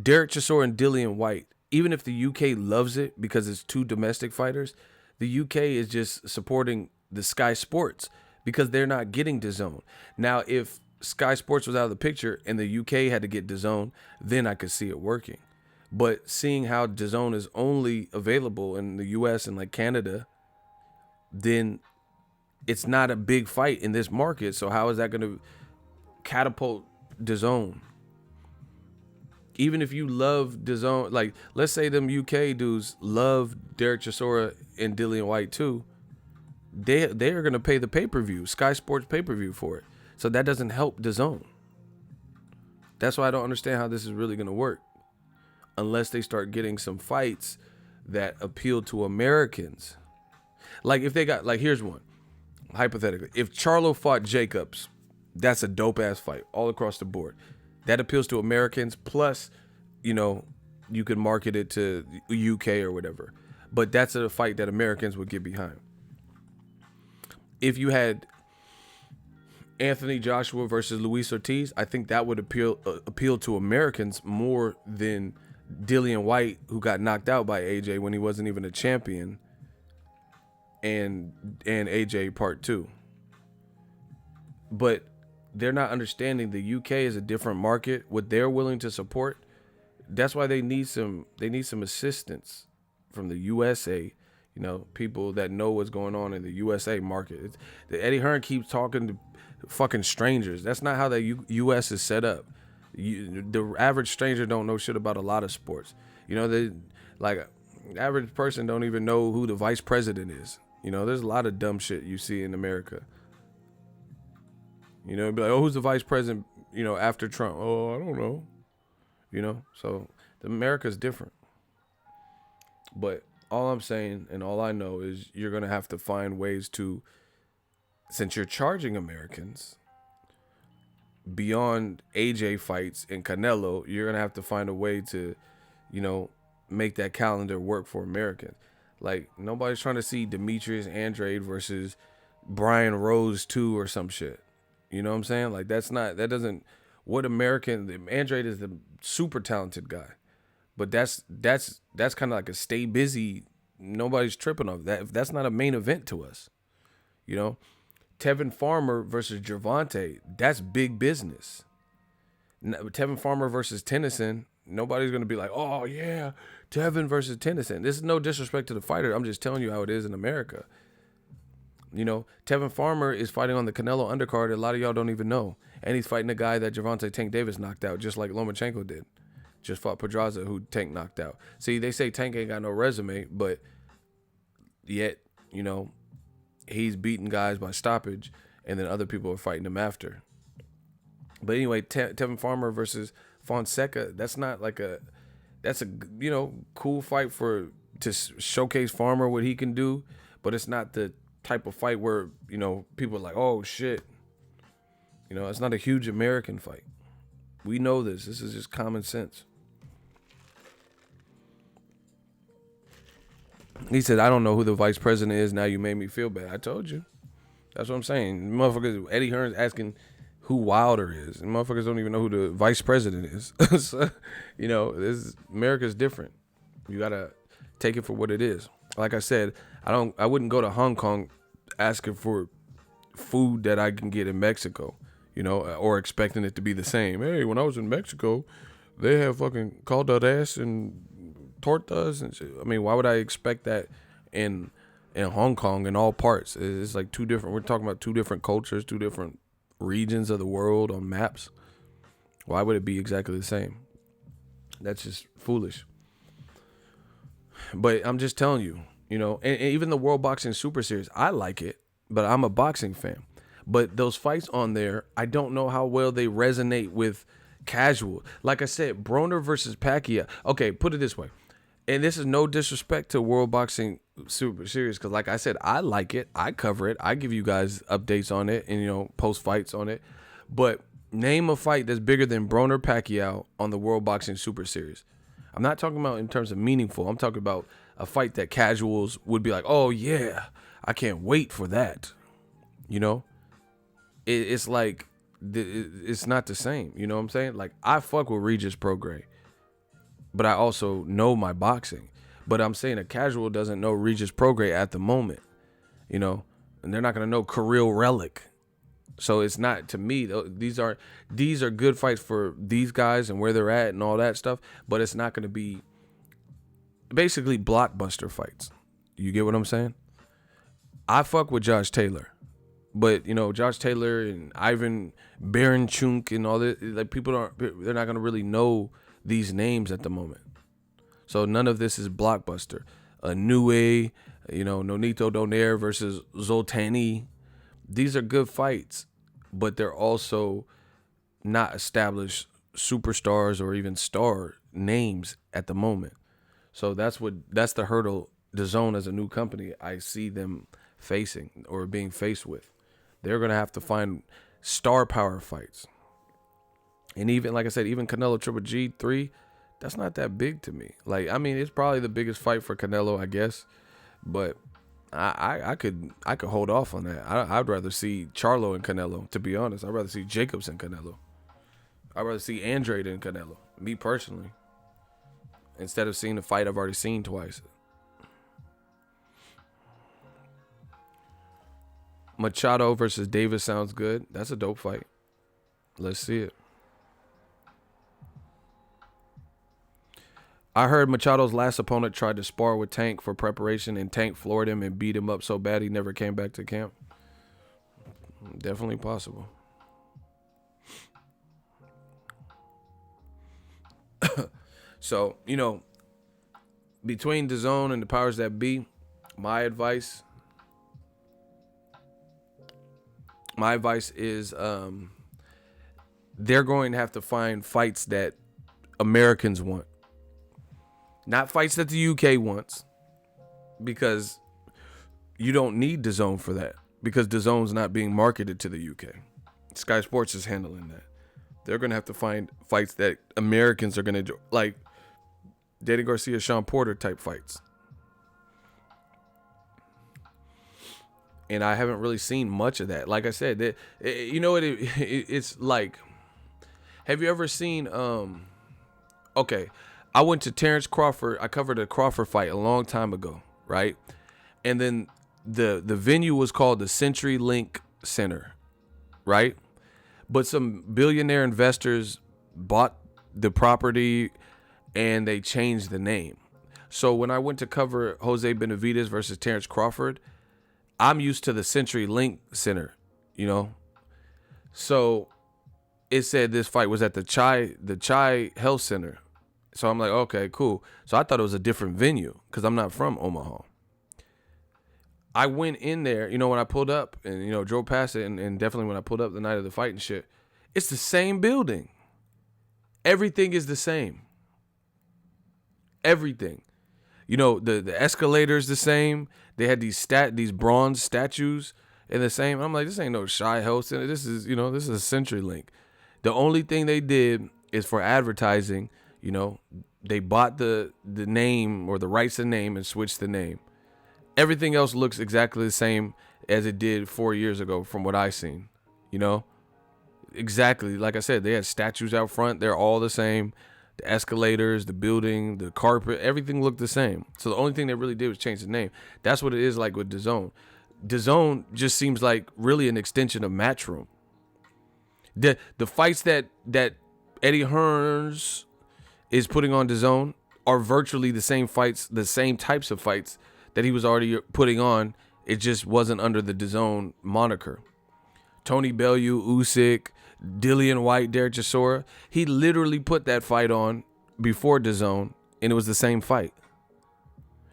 Derek Chisora and Dillian White, even if the UK loves it because it's two domestic fighters, the UK is just supporting the Sky Sports because they're not getting DAZN. Now, if Sky Sports was out of the picture and the UK had to get DAZN, then I could see it working. But seeing how DAZN is only available in the US and like Canada, then it's not a big fight in this market. So how is that going to catapult DAZN? Even if you love DAZN, like let's say them UK dudes love Derek Chisora and Dillian White too, they are gonna pay the pay-per-view, Sky Sports pay-per-view for it. So that doesn't help DAZN. That's why I don't understand how this is really gonna work, unless they start getting some fights that appeal to Americans. Like if they got, like, here's one, hypothetically, if Charlo fought Jacobs, that's a dope ass fight all across the board. That appeals to Americans, plus, you know, you could market it to UK or whatever. But that's a fight that Americans would get behind. If you had Anthony Joshua versus Luis Ortiz, I think that would appeal to Americans more than Dillian White, who got knocked out by AJ when he wasn't even a champion, and AJ Part 2. But they're not understanding the UK is a different market. What they're willing to support, that's why they need some assistance from the USA, you know, people that know what's going on in the USA market. The Eddie Hearn keeps talking to fucking strangers. That's not how the US is set up. The average stranger don't know shit about a lot of sports. You know, the average person don't even know who the vice president is. You know, there's a lot of dumb shit you see in America. You know, it'd be like, oh, who's the vice president, you know, after Trump? Oh, I don't know. You know, so America's different. But all I'm saying and all I know is you're going to have to find ways to, since you're charging Americans, beyond AJ fights and Canelo, you're going to have to find a way to, you know, make that calendar work for Americans. Like, nobody's trying to see Demetrius Andrade versus Brian Rose 2 or some shit. You know what I'm saying? Like, Andrade is the super talented guy. But that's kind of like a stay busy. Nobody's tripping off that. That's not a main event to us. You know, Tevin Farmer versus Gervonta, that's big business. Tevin Farmer versus Tennyson, nobody's going to be like, oh yeah, Tevin versus Tennyson. This is no disrespect to the fighter. I'm just telling you how it is in America. You know, Tevin Farmer is fighting on the Canelo undercard. A lot of y'all don't even know. And he's fighting a guy that Gervonta Tank Davis knocked out, just like Lomachenko did. Just fought Pedraza, who Tank knocked out. See, they say Tank ain't got no resume, but yet, you know, he's beating guys by stoppage, and then other people are fighting him after. But anyway, Tevin Farmer versus Fonseca, that's a you know, cool fight to showcase Farmer what he can do, but it's not the type of fight where, you know, people are like, oh shit. You know, it's not a huge American fight. We know this. This is just common sense. He said, I don't know who the vice president is. Now you made me feel bad. I told you. That's what I'm saying. Motherfuckers, Eddie Hearn's asking who Wilder is. And motherfuckers don't even know who the vice president is. So, you know, America's different. You got to take it for what it is. Like I said, I wouldn't go to Hong Kong asking for food that I can get in Mexico, you know, or expecting it to be the same. Hey, when I was in Mexico, they have fucking calderas and tortas and shit. I mean, why would I expect that in Hong Kong in all parts? It's like we're talking about two different cultures, two different regions of the world on maps. Why would it be exactly the same? That's just foolish. But I'm just telling you, you know, and even the World Boxing Super Series, I like it, but I'm a boxing fan. But those fights on there, I don't know how well they resonate with casual. Like I said, Broner versus Pacquiao. Okay, put it this way. And this is no disrespect to World Boxing Super Series, because like I said, I like it. I cover it. I give you guys updates on it and, you know, post fights on it. But name a fight that's bigger than Broner Pacquiao on the World Boxing Super Series. I'm not talking about in terms of meaningful. I'm talking about a fight that casuals would be like, oh yeah, I can't wait for that. You know, it's like it's not the same. You know what I'm saying? Like, I fuck with Regis Prograis, but I also know my boxing. But I'm saying a casual doesn't know Regis Prograis at the moment, you know, and they're not gonna know Kirill Relic. So it's not, to me, these are good fights for these guys and where they're at and all that stuff. But it's not gonna be basically blockbuster fights. You get what I'm saying? I fuck with Josh Taylor. But, you know, Josh Taylor and Ivan Baranchuk and all that, like, they're not going to really know these names at the moment. So none of this is blockbuster. Nue, you know, Nonito Donaire versus Zoltani. These are good fights, but they're also not established superstars or even star names at the moment. So that's the hurdle Dazn as a new company I see them facing or being faced with. They're going to have to find star power fights. And even, like I said, even Canelo Triple G3, that's not that big to me. Like, I mean, it's probably the biggest fight for Canelo, I guess. But I could hold off on that. I'd rather see Charlo and Canelo, to be honest. I'd rather see Jacobs and Canelo. I'd rather see Andrade and Canelo, me personally. Instead of seeing the fight I've already seen twice. Machado versus Davis sounds good. That's a dope fight. Let's see it. I heard Machado's last opponent tried to spar with Tank for preparation, and Tank floored him and beat him up so bad he never came back to camp. Definitely possible. So, you know, between Dazn and the powers that be, my advice is they're going to have to find fights that Americans want. Not fights that the UK wants, because you don't need Dazn for that, because Dazn's not being marketed to the UK. Sky Sports is handling that. They're going to have to find fights that Americans are going to enjoy, like Danny Garcia, Sean Porter type fights. And I haven't really seen much of that. Like I said, you know what? It's like, have you ever seen, okay, I went to Terrence Crawford. I covered a Crawford fight a long time ago, right? And then the venue was called the CenturyLink Center, right? But some billionaire investors bought the property and they changed the name. So when I went to cover Jose Benavidez versus Terrence Crawford, I'm used to the CenturyLink Center, you know? So it said this fight was at the Chai Health Center. So I'm like, okay, cool. So I thought it was a different venue because I'm not from Omaha. I went in there, you know, when I pulled up and, you know, drove past it, and definitely when I pulled up the night of the fight and shit, it's the same building. Everything is the same. Everything. You know, the escalator's the same. They had these bronze statues in the same. I'm like, this ain't no Shy Health Center. This is, you know, this is a CenturyLink. The only thing they did is for advertising, you know, they bought the name or the rights to name and switched the name. Everything else looks exactly the same as it did 4 years ago from what I seen, you know? Exactly. Like I said, they had statues out front. They're all the same. The escalators, the building, the carpet, everything looked the same. So the only thing they really did was change the name. That's what it is like with Dazn. Dazn just seems like really an extension of Matchroom. The fights that Eddie Hearns is putting on Dazn are virtually the same fights, the same types of fights that he was already putting on. It just wasn't under the Dazn moniker. Tony Bellew, Usyk, Dillian White, Derek Chisora, he literally put that fight on before Dazn, and it was the same fight.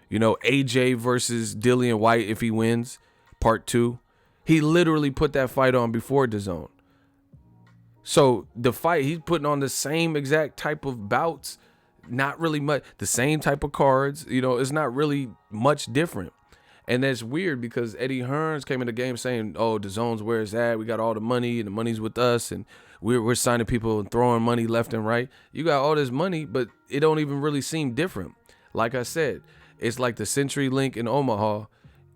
You know, AJ versus Dillian White, if he wins, part 2. He literally put that fight on before Dazn. So the fight, he's putting on the same exact type of bouts, not really much, the same type of cards, you know, it's not really much different. And that's weird because Eddie Hearns came in the game saying, oh, Dazn's where it's at. We got all the money and the money's with us. And we're signing people and throwing money left and right. You got all this money, but it don't even really seem different. Like I said, it's like the CenturyLink in Omaha,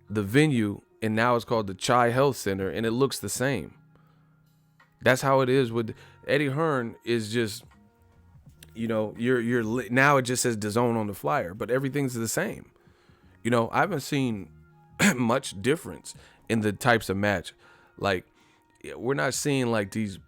the venue, and now it's called the Chai Health Center, and it looks the same. That's how it is with Eddie Hearn. Is just, you know, now it just says DAZN on the flyer, but everything's the same. You know, I haven't seen much difference in the types of match. Like, we're not seeing like these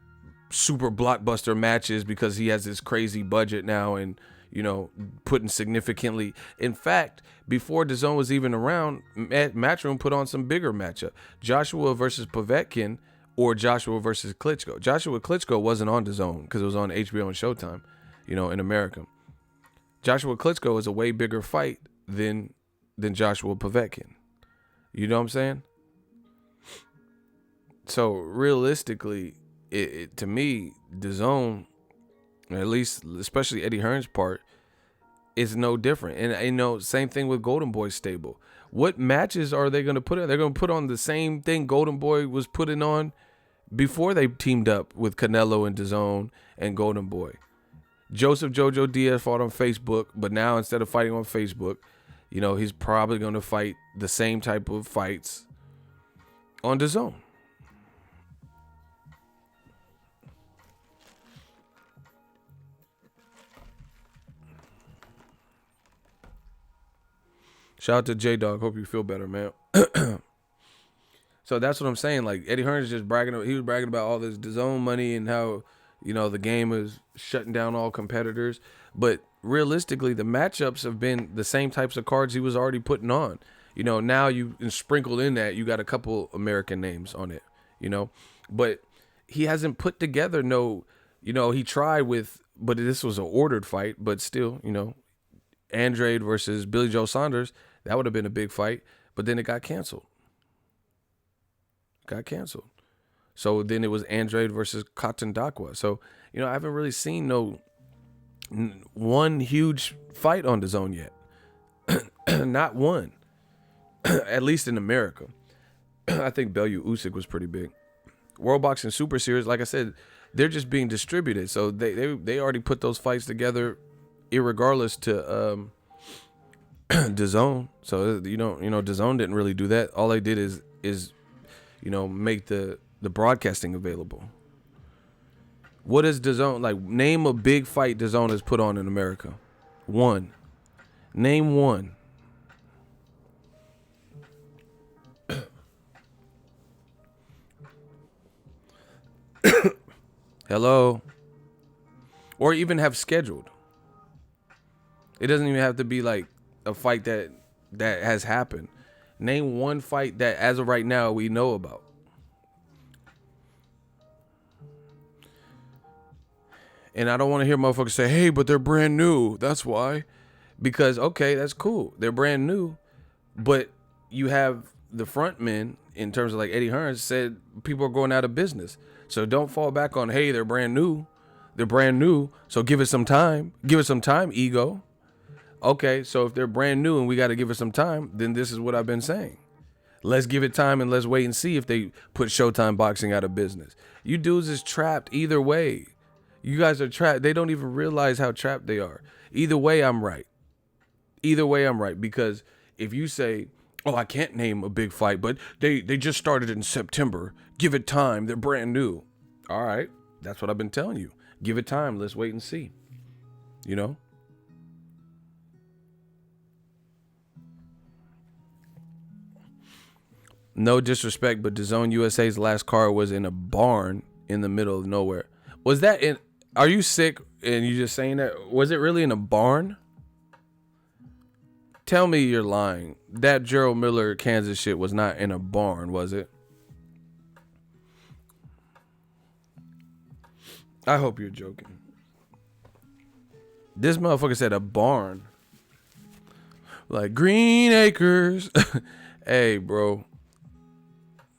super blockbuster matches because he has this crazy budget now and, you know, putting significantly. In fact, before DAZN was even around, Matchroom put on some bigger matchup. Joshua versus Povetkin or Joshua versus Klitschko. Joshua Klitschko wasn't on DAZN because it was on HBO and Showtime, you know, in America. Joshua Klitschko is a way bigger fight than Joshua Povetkin. You know what I'm saying? So realistically, to me, DAZN, at least especially Eddie Hearn's part, is no different. And you know, same thing with Golden Boy's stable. What matches are they going to put in? They're going to put on the same thing Golden Boy was putting on before they teamed up with Canelo and DAZN and Golden Boy. Joseph Jojo Diaz fought on Facebook, but now instead of fighting on Facebook, you know, he's probably going to fight the same type of fights on DAZN. Shout out to J-Dog. Hope you feel better, man. So that's what I'm saying. Like, Eddie Hearn is just bragging. He was bragging about all this DAZN money and how, you know, the game is shutting down all competitors. But realistically, the matchups have been the same types of cards he was already putting on. You know, now you sprinkled in that, you got a couple American names on it, you know. But he hasn't put together no, you know, he tried with, but this was an ordered fight. But still, you know, Andrade versus Billy Joe Saunders, that would have been a big fight. But then it got canceled. So then it was Andrade versus contender. So, you know, I haven't really seen one huge fight on DAZN yet. Not one. At least in America. I think BELOEW Usyk was pretty big. World Boxing Super Series, like I said, they're just being distributed. So they already put those fights together irregardless to DAZN. So you know DAZN didn't really do that. All they did is you know, make the broadcasting available. What is DAZN like? Name a big fight DAZN has put on in America. One. Name one. Hello. Or even have scheduled. It doesn't even have to be like a fight that has happened. Name one fight that as of right now we know about. And I don't want to hear motherfuckers say, hey, but they're brand new. That's why. Because, okay, that's cool. They're brand new. But you have the front men, in terms of like Eddie Hearn, said people are going out of business. So don't fall back on, hey, they're brand new. They're brand new. So give it some time. Give it some time, ego. Okay, so if they're brand new and we got to give it some time, then this is what I've been saying. Let's give it time and let's wait and see if they put Showtime Boxing out of business. You dudes is trapped either way. You guys are trapped. They don't even realize how trapped they are. Either way, I'm right. Because if you say, oh, I can't name a big fight, but they just started in September. Give it time. They're brand new. All right. That's what I've been telling you. Give it time. Let's wait and see. You know? No disrespect, but DAZN USA's last card was in a barn in the middle of nowhere. Was that in... Are you sick and you just saying that? Was it really in a barn? Tell me you're lying. That Gerald Miller Kansas shit was not in a barn, was it? I hope you're joking. This motherfucker said a barn. Like Green Acres. Hey, bro.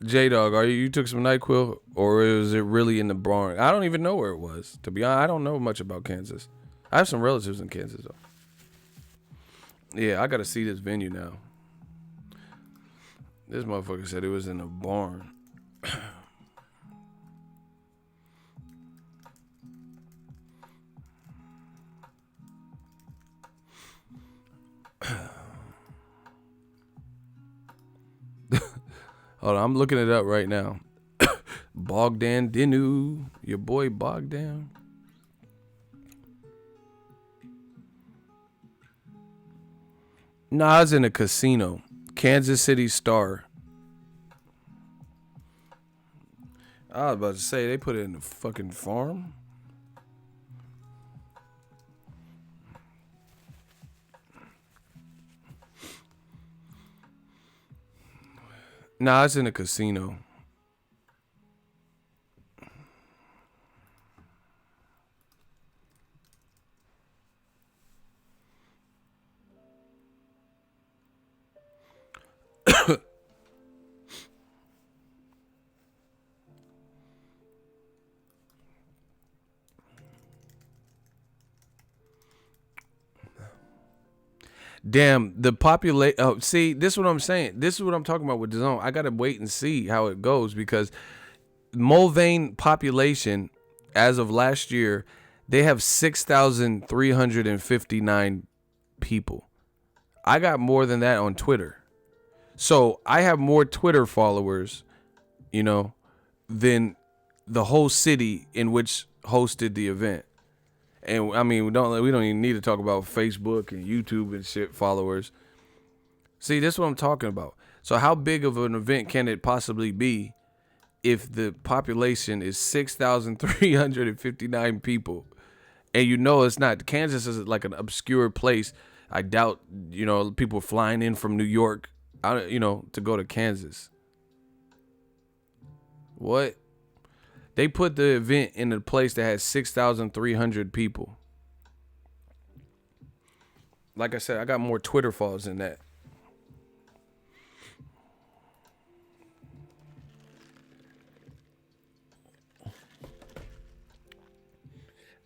J-Dog, you took some NyQuil, or is it really in the barn? I don't even know where it was. To be honest, I don't know much about Kansas. I have some relatives in Kansas, though. Yeah, I got to see this venue now. This motherfucker said it was in a barn. Hold on, I'm looking it up right now. Bogdan Dinu, your boy Bogdan. Nah, I was in a casino. Kansas City Star. I was about to say, they put it in the fucking farm. Nah, it's in a casino. Damn, the population. Oh, see, this is what I'm saying. This is what I'm talking about with Dazn. I gotta wait and see how it goes because Mulvane population, as of last year, they have 6,359 people. I got more than that on Twitter, so I have more Twitter followers, you know, than the whole city in which hosted the event. And I mean, we don't even need to talk about Facebook and YouTube and shit followers. See, this is what I'm talking about. So how big of an event can it possibly be if the population is 6,359 people? And you know it's not. Kansas is like an obscure place. I doubt, you know, people flying in from New York, you know, to go to Kansas. What? They put the event in a place that has 6,300 people. Like I said, I got more Twitter followers than that.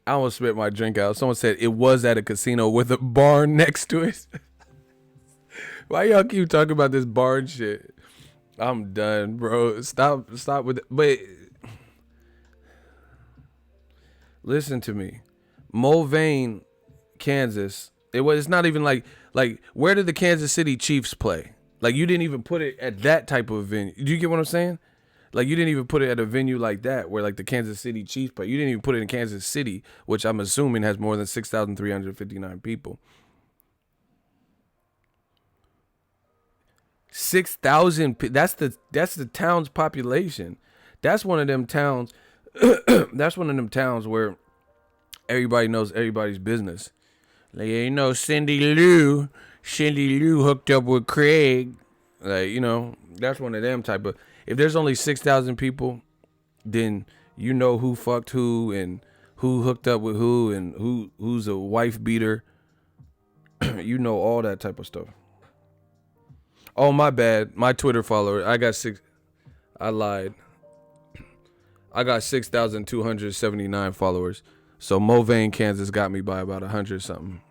I almost spit my drink out. Someone said it was at a casino with a barn next to it. Why y'all keep talking about this barn shit? I'm done, bro. Stop with it. But listen to me. Mulvane, Kansas. It's not even like where did the Kansas City Chiefs play? Like you didn't even put it at that type of venue. Do you get what I'm saying? Like you didn't even put it at a venue like that where like the Kansas City Chiefs play. You didn't even put it in Kansas City, which I'm assuming has more than 6,359 people. 6,000. That's the town's population. That's one of them towns. That's one of them towns where everybody knows everybody's business. Like, you know, Cindy Lou hooked up with Craig. Like, you know, that's one of them type of. If there's only 6,000 people, then you know who fucked who and who hooked up with who and who's a wife beater. You know all that type of stuff. Oh, my bad. My Twitter follower. I lied. I got 6,279 followers. So Mulvane, Kansas got me by about 100 something.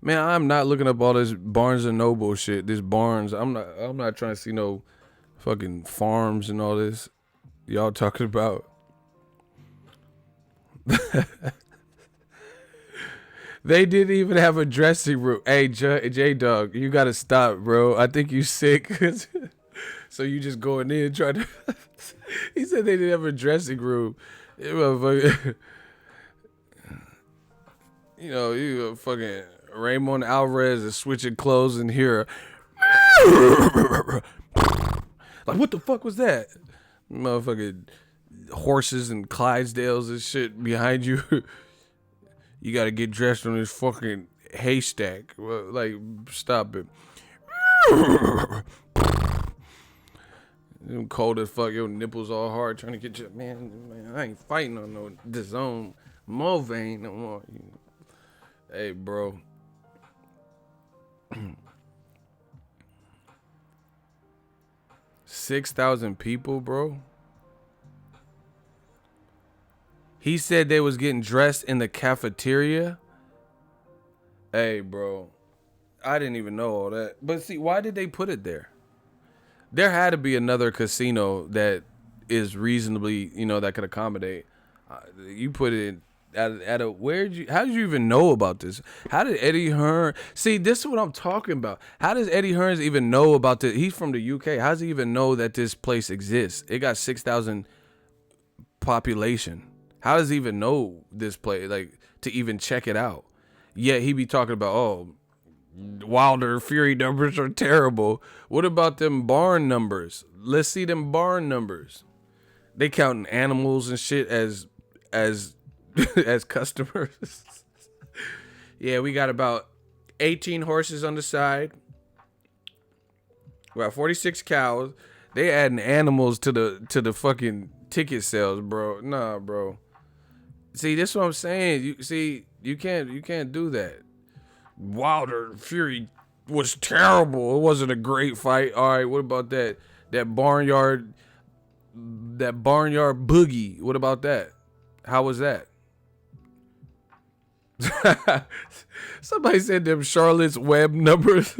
Man, I'm not looking up all this Barnes and Noble shit. This Barnes. I'm not trying to see no fucking farms and all this y'all talking about. They didn't even have a dressing room. Hey, J-Dog, you gotta stop, bro. I think you sick. So you just going in trying to. He said they didn't have a dressing room. You know, you fucking Raymond Alvarez is switching clothes in here. Like, what the fuck was that? Motherfucking horses and Clydesdales and shit behind you. You gotta get dressed on this fucking haystack. Like, stop it. You cold as fuck, your nipples all hard trying to get your man. I ain't fighting on no Dazn Mulvane no more. Hey, bro. 6,000 people, bro. He said they was getting dressed in the cafeteria. Hey, bro. I didn't even know all that. But see, why did they put it there? There had to be another casino that is reasonably, you know, that could accommodate. You put it how did you even know about this? How did Eddie Hearn, see, this is what I'm talking about. How does Eddie Hearn even know about this? He's from the UK. How does he even know that this place exists? It got 6,000 population. How does he even know this place, like, to even check it out? Yet he be talking about, oh, Wilder Fury numbers are terrible. What about them barn numbers? Let's see them barn numbers. They counting animals and shit as as customers. Yeah, we got about 18 horses on the side. We got 46 cows. They adding animals to the fucking ticket sales, bro. Nah, bro. See, this is what I'm saying. You can't do that. Wilder Fury was terrible. It wasn't a great fight. All right, what about that barnyard boogie? What about that? How was that? Somebody said them Charlotte's Web numbers.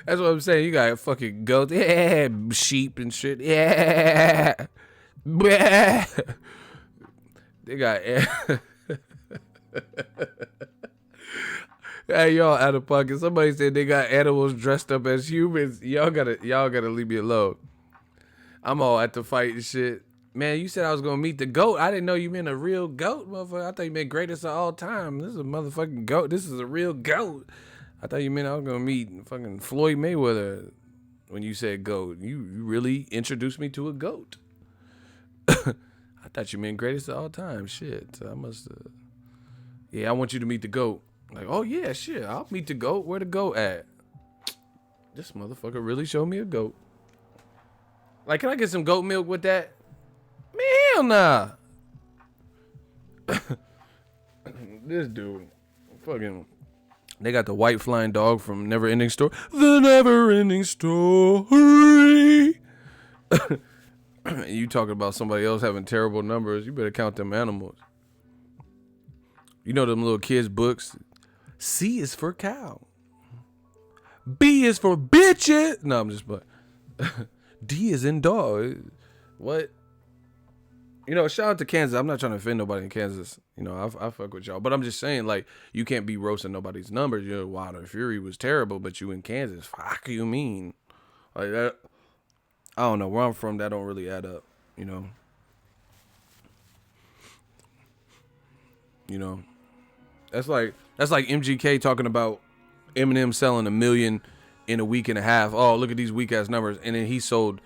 That's what I'm saying. You got fucking goats, yeah, sheep and shit, yeah. They got. Hey, y'all out of pocket. Somebody said they got animals dressed up as humans. Y'all gotta leave me alone. I'm all at the fight and shit. Man, you said I was gonna meet the GOAT. I didn't know you meant a real GOAT, motherfucker. I thought you meant greatest of all time. This is a motherfucking GOAT. This is a real GOAT. I thought you meant I was gonna meet fucking Floyd Mayweather when you said GOAT. You really introduced me to a GOAT. I thought you meant greatest of all time. Shit. I must yeah, I want you to meet the GOAT. Like, oh yeah, shit, I'll meet the GOAT. Where the GOAT at? This motherfucker really showed me a GOAT. Like, can I get some goat milk with that? Man, hell nah. This dude, fucking, they got the white flying dog from Never Ending Story. The Never Ending Story. You talking about somebody else having terrible numbers? You better count them animals. You know them little kids' books. C is for cow. B is for bitches. No, I'm just but D is in dog. What? You know, shout out to Kansas. I'm not trying to offend nobody in Kansas. You know, I fuck with y'all. But I'm just saying, like, you can't be roasting nobody's numbers. You know, Wilder Fury was terrible, but you in Kansas. Fuck you mean? Like that. I don't know. Where I'm from, that don't really add up. You know. You know. That's like MGK talking about Eminem selling 1 million in a week and a half. Oh, look at these weak ass numbers. And then he sold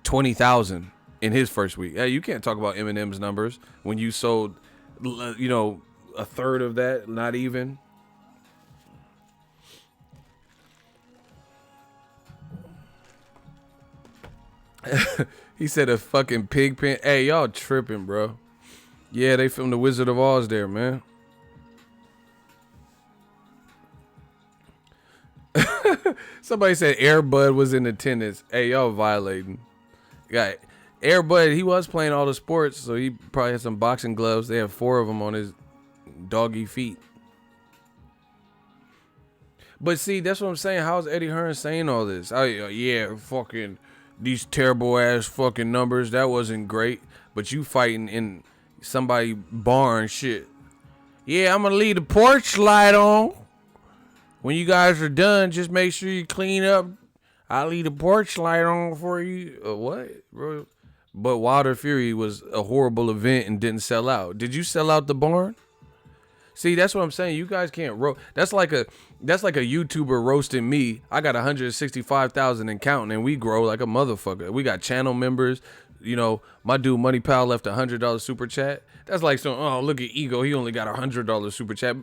20,000 in his first week. Hey, you can't talk about Eminem's numbers when you sold, you know, a third of that, not even. He said a fucking pig pen. Hey, y'all tripping, bro. Yeah, they filmed The Wizard of Oz there, man. Somebody said Air Bud was in attendance. Hey, y'all violating. Yeah, Air Bud, he was playing all the sports, so he probably had some boxing gloves. They have 4 of them on his doggy feet. But see, that's what I'm saying. How's Eddie Hearn saying all this? Oh, yeah, fucking these terrible ass fucking numbers. That wasn't great. But you fighting in somebody barn shit. Yeah, I'm gonna leave the porch light on. When you guys are done, just make sure you clean up. I'll leave the porch light on for you. What, bro? But Wilder Fury was a horrible event and didn't sell out. Did you sell out the barn? See, that's what I'm saying. You guys can't roast. That's like a YouTuber roasting me. I got 165,000 and counting, and we grow like a motherfucker. We got channel members. You know, my dude Money Pal left $100 super chat. That's like some, oh, look at Ego. He only got $100 super chat.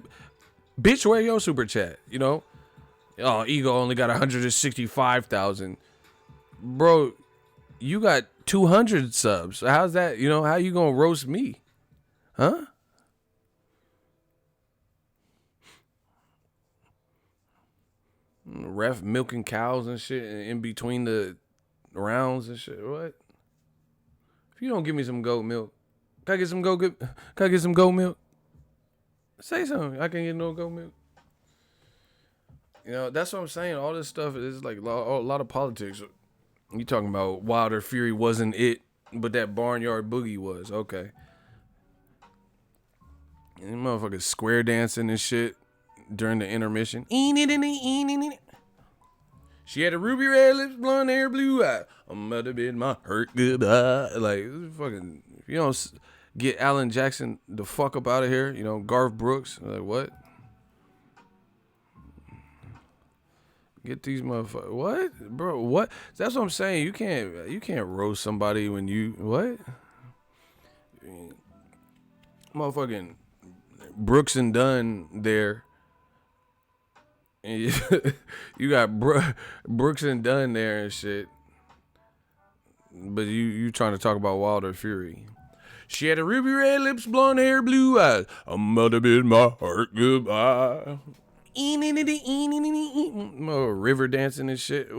Bitch, where your super chat? You know? Oh, Ego only got 165,000. Bro, you got 200 subs. How's that? You know, how you gonna roast me? Huh? Ref milking cows and shit in between the rounds and shit. What? If you don't give me some goat milk, can I get some goat milk? Say something. I can't get no goat milk. You know, that's what I'm saying. All this stuff is like a lot of politics. You talking about Wilder Fury wasn't it, but that barnyard boogie was. Okay. And motherfuckers square dancing and shit during the intermission. She had a ruby red lips, blonde hair, blue eye. I might have been my hurt goodbye. Like, fucking, if you don't get Alan Jackson the fuck up out of here, you know, Garth Brooks. Like, what? Get these motherfuckers. What? Bro, what? That's what I'm saying. You can't roast somebody when you, what? Motherfucking Brooks and Dunn there. And you got Brooks and Dunn there and shit. But you trying to talk about Wilder Fury. She had a ruby red lips, blonde hair, blue eyes. I might have been my heart goodbye. River dancing and shit.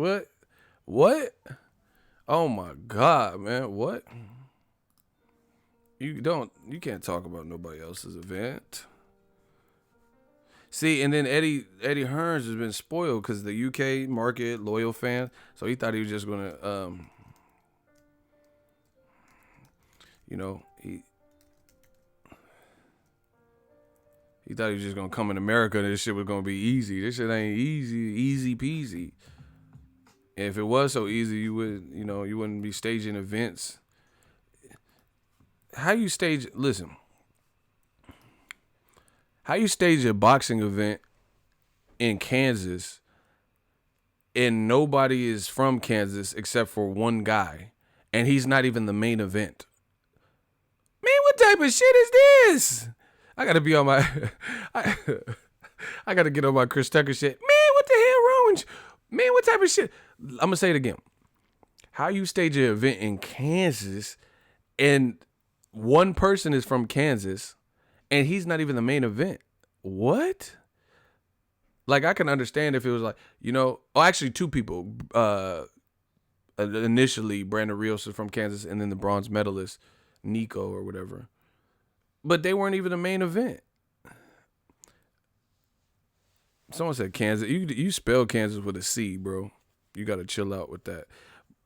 What? Oh my God, man. What? You can't talk about nobody else's event. See, and then Eddie Hearns has been spoiled because the UK market, loyal fans. So he thought he was just gonna, you know, he thought he was just gonna come in America and this shit was gonna be easy. This shit ain't easy peasy. And if it was so easy, you wouldn't be staging events. How you stage a boxing event in Kansas and nobody is from Kansas except for one guy, and he's not even the main event? Man, what type of shit is this? I gotta be on my I gotta get on my Chris Tucker shit. Man, what the hell wrong with you? Man, what type of shit? I'm gonna say it again. How you stage an event in Kansas and one person is from Kansas and he's not even the main event? What? Like, I can understand if it was like, actually two people. Initially, Brandon Rios is from Kansas, and then the bronze medalist, Nico or whatever. But they weren't even the main event. Someone said Kansas. You spell Kansas with a C, bro. You got to chill out with that.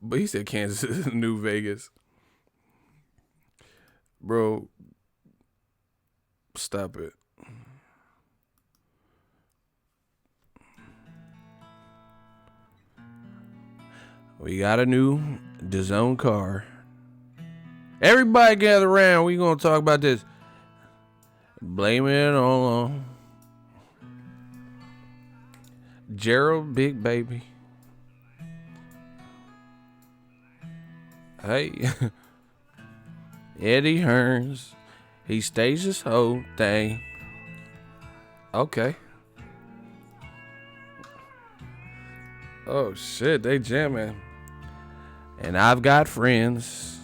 But he said Kansas is New Vegas. Bro, stop it. We got a new Dazn car. Everybody gather around. We gonna talk about this. Blame it on Gerald Big Baby. Hey. Eddie Hearns. He staged this whole thing. Okay. Oh shit, they jamming. And I've got friends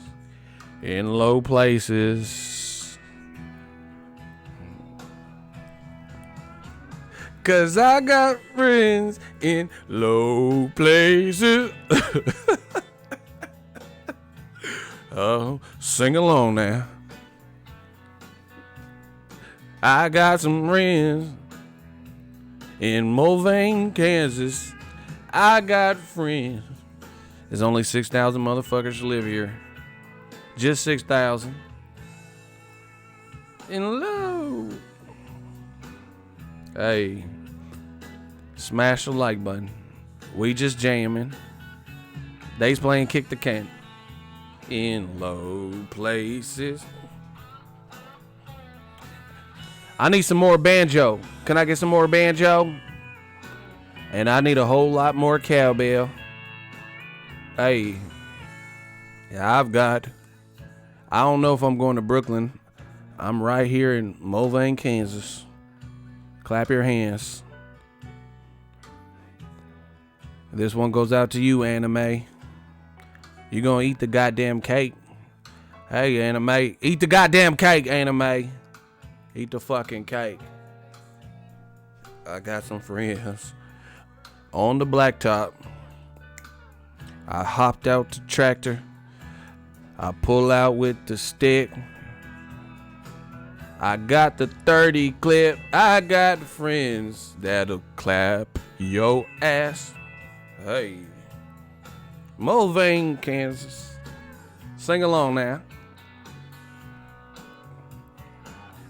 in low places. 'Cause I got friends in low places. Oh, sing along now. I got some friends in Mulvane, Kansas. I got friends. There's only 6,000 motherfuckers live here. Just 6,000. In low. Hey. Smash the like button. We just jamming. They's playing Kick the Can. In low places. I need some more banjo. Can I get some more banjo? And I need a whole lot more cowbell. Hey. Yeah, I don't know if I'm going to Brooklyn. I'm right here in Mulvane, Kansas. Clap your hands. This one goes out to you, Anime. You gonna eat the goddamn cake. Hey, Anime. Eat the goddamn cake, Anime. Eat the fucking cake. I got some friends. On the blacktop. I hopped out the tractor. I pull out with the stick. I got the 30 clip. I got friends that'll clap your ass. Hey. Mulvane, Kansas. Sing along now.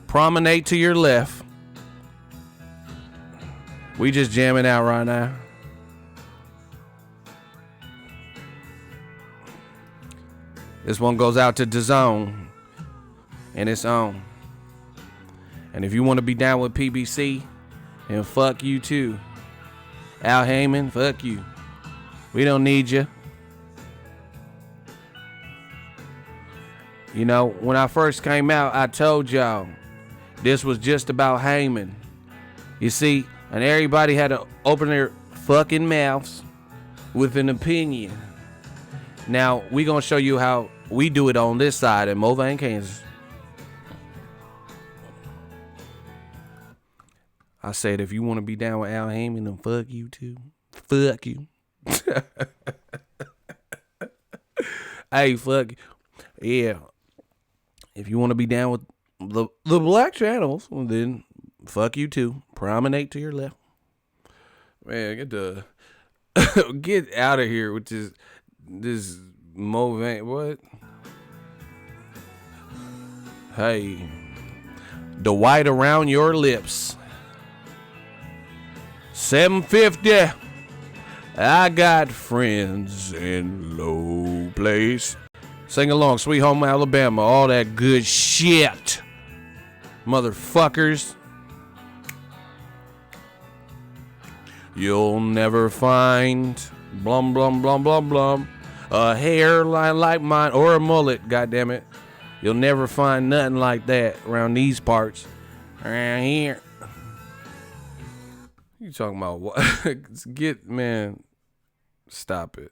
Promenade to your left. We just jamming out right now. This one goes out to Dazn, and it's on. And if you want to be down with PBC, then fuck you too. Al Heyman, fuck you. We don't need you. You know, when I first came out, I told y'all this was just about Heyman. You see, and everybody had to open their fucking mouths with an opinion. Now, we gonna show you how we do it on this side in Mulvane, Kansas. I said, if you want to be down with Al Heyman, then fuck you too. Fuck you. Hey, fuck you. Yeah. If you want to be down with the black channels, well, then fuck you too. Promenade to your left. Man, get out of here with this Mulvane. What? Hey, the white around your lips. 750. I got friends in low place. Sing along, Sweet Home Alabama, all that good shit. Motherfuckers. You'll never find blum blum blum blum blum a hairline like mine or a mullet, goddammit. You'll never find nothing like that around these parts. Around here. You talking about what? Man, stop it.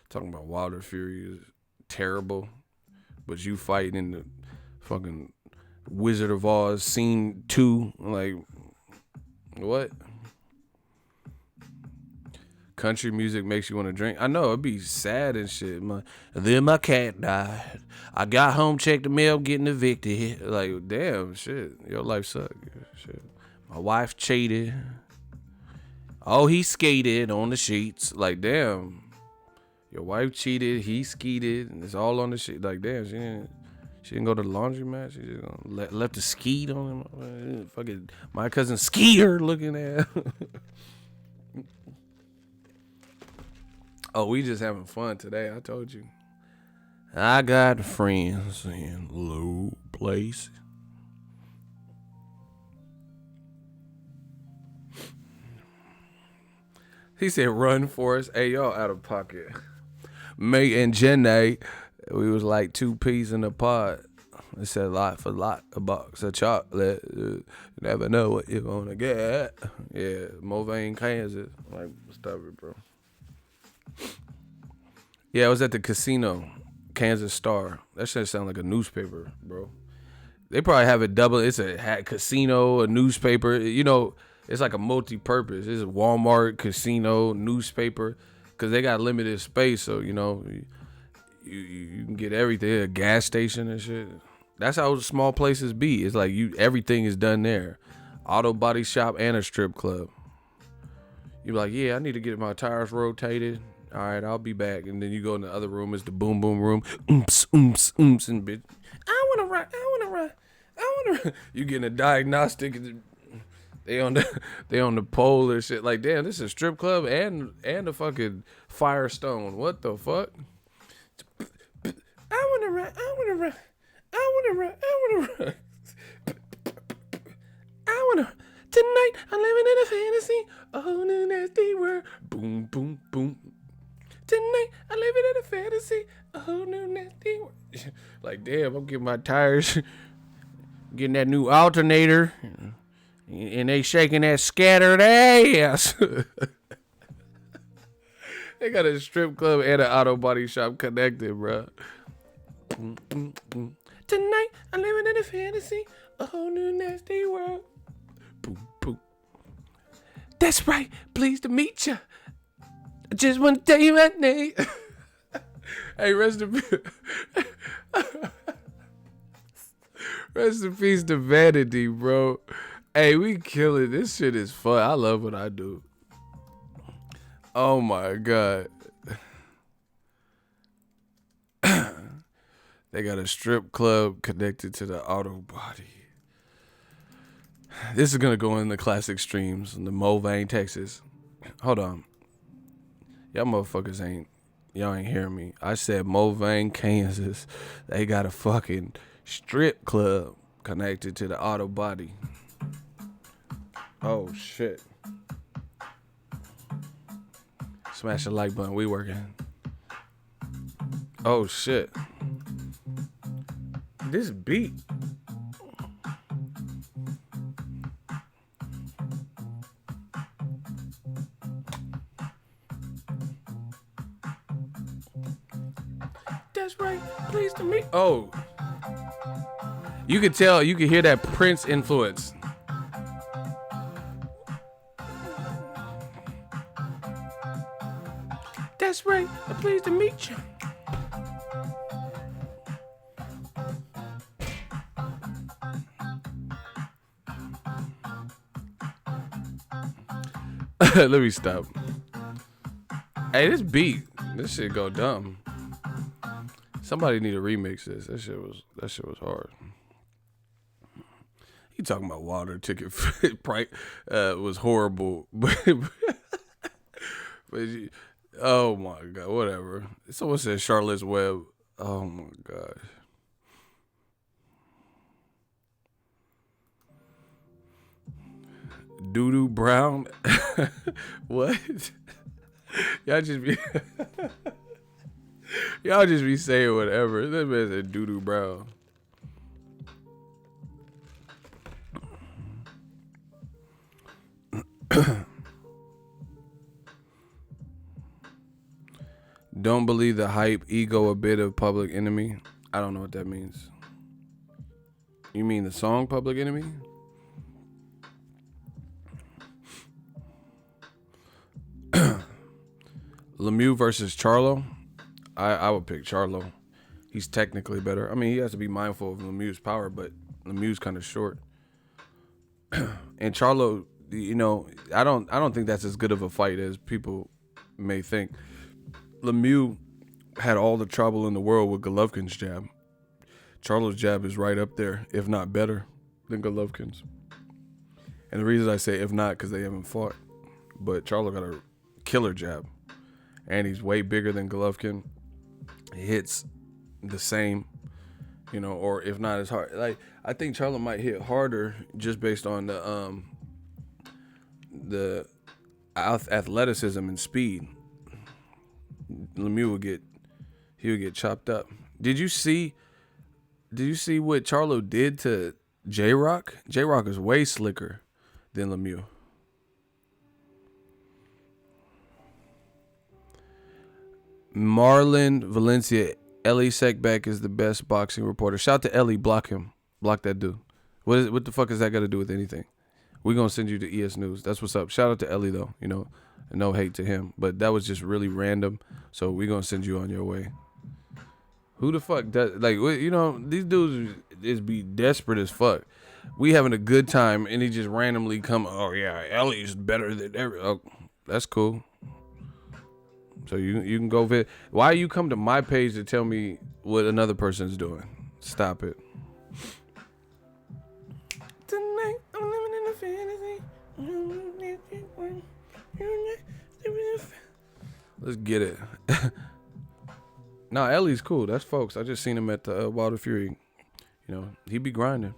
Talking about Wilder Fury is terrible, but you fighting in the fucking Wizard of Oz scene 2, like, what? Country music makes you want to drink. I know, it'd be sad and shit. Then my cat died. I got home, checked the mail, getting evicted. Like, damn, shit. Your life sucked. Shit. My wife cheated. Oh, he skated on the sheets. Like, damn. Your wife cheated. He skeeted. And it's all on the sheet. Like, damn, she didn't go to the laundromat. She just left the skeet on him. Fucking my cousin Skeeter looking at. Oh, we just having fun today. I told you. I got friends in low place. He said, run for us. Hey, y'all out of pocket. Me and Jenny, we was like 2 peas in a pod. It said lot for lot, a box of chocolate. You never know what you're gonna get. Yeah, Mulvane, Kansas. Like, stop it, bro. Yeah, I was at the casino, Kansas Star. That shit sound like a newspaper, bro. They probably have it double. It's a casino, a newspaper. You know, it's like a multi-purpose. It's a Walmart, casino, newspaper, because they got limited space. So, you know, you can get everything. A gas station and shit. That's how small places be. It's like everything is done there. Auto body shop and a strip club. You're like, yeah, I need to get my tires rotated. All right, I'll be back. And then you go in the other room. It's the boom boom room. Oomps, oomps, oomps, and bitch. I wanna run. You getting a diagnostic. They on the pole or shit. Like, damn, this is a strip club and a fucking Firestone. What the fuck? I wanna run. Tonight I'm living in a fantasy. Oh, new nasty world. Boom, boom, boom. Tonight I'm living in a fantasy. Oh, new nasty world. Like, damn, I'm getting my tires, getting that new alternator, and they shaking that scattered ass. They got a strip club and an auto body shop connected, bro. Tonight I'm living in a fantasy. A whole new nasty world. Boom, boom. That's right. Pleased to meet you. I just want to tell you my name. Hey, rest in peace. Rest in peace to Vanity, bro. Hey, we kill it. This shit is fun. I love what I do. Oh my God. They got a strip club connected to the auto body. This is gonna go in the classic streams in the Mulvane, Texas. Hold on. Y'all ain't hearing me. I said Mulvane, Kansas. They got a fucking strip club connected to the auto body. Oh shit. Smash the like button, we working. Oh shit. This beat. That's right. Pleased to meet. Oh. You could tell, you could hear that Prince influence. That's right. I'm pleased to meet you. Let me stop. Hey, this beat, this shit go dumb. Somebody need to remix this. That shit was hard. You talking about Wilder ticket price was horrible, but oh my god, whatever. Someone said Charlotte's Web. Oh my god. Doodoo Brown. What? Y'all just be saying whatever. That man said Doodoo Brown. Don't believe the hype, ego a bit of Public Enemy. I don't know what that means. You mean the song Public Enemy? Lemieux versus Charlo. I would pick Charlo. He's technically better. I mean, he has to be mindful of Lemieux's power, but Lemieux's kind of short. And Charlo, you know, I don't think that's as good of a fight as people may think. Lemieux had all the trouble in the world with Golovkin's jab. Charlo's jab is right up there, if not better, than Golovkin's. And the reason I say if not, because they haven't fought. But Charlo got a killer jab. And he's way bigger than Golovkin. He hits the same, you know, or if not as hard. Like, I think Charlo might hit harder just based on the athleticism and speed. Lemieux would get chopped up. Did you see what Charlo did to J-Rock? J-Rock is way slicker than Lemieux. Marlon Valencia, Ellie Sekbeck is the best boxing reporter. Shout to Ellie, block him. Block that dude. What the fuck is that got to do with anything? We're going to send you to ES News. That's what's up. Shout out to Ellie, though. You know, no hate to him. But that was just really random. So we're going to send you on your way. Who the fuck does, like, you know, these dudes is be desperate as fuck. We having a good time, and he just randomly come, oh, yeah, Ellie's better than ever. Oh, that's cool. So you can go vid. Why you come to my page to tell me what another person's doing? Stop it. Tonight I'm living in a fantasy. Let's get it. Nah, Ellie's cool. That's folks. I just seen him at the Wilder Fury. You know, he be grinding.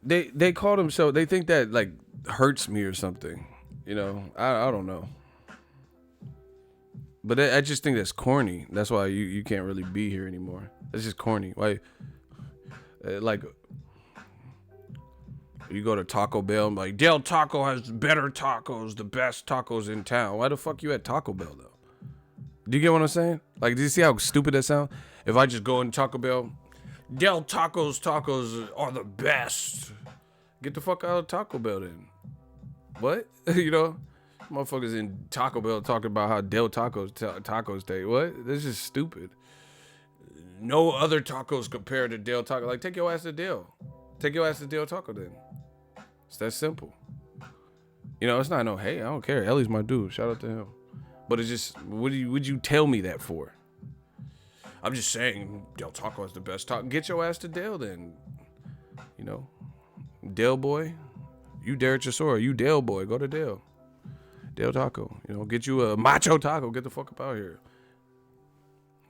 They called him so. They think that like hurts me or something. You know, I don't know. But I just think that's corny. That's why you can't really be here anymore. That's just corny. Like you go to Taco Bell and like, Del Taco has better tacos, the best tacos in town. Why the fuck you at Taco Bell though? Do you get what I'm saying? Like, do you see how stupid that sounds? If I just go in Taco Bell, Del Taco's tacos are the best. Get the fuck out of Taco Bell then. What? You know? Motherfuckers in Taco Bell talking about how Del Tacos tacos taste. What? This is stupid. No other tacos compare to Del Taco. Like, take your ass to Del. Take your ass to Del Taco then. It's that simple. You know, it's not no, hey, I don't care. Ellie's my dude. Shout out to him. But it's just, would you tell me that for? I'm just saying Del Taco is the best taco. Get your ass to Del then. You know? Dale boy. You Derek Chisora. You Dale boy. Go to Dale. Dale Taco. You know, get you a macho taco. Get the fuck up out here.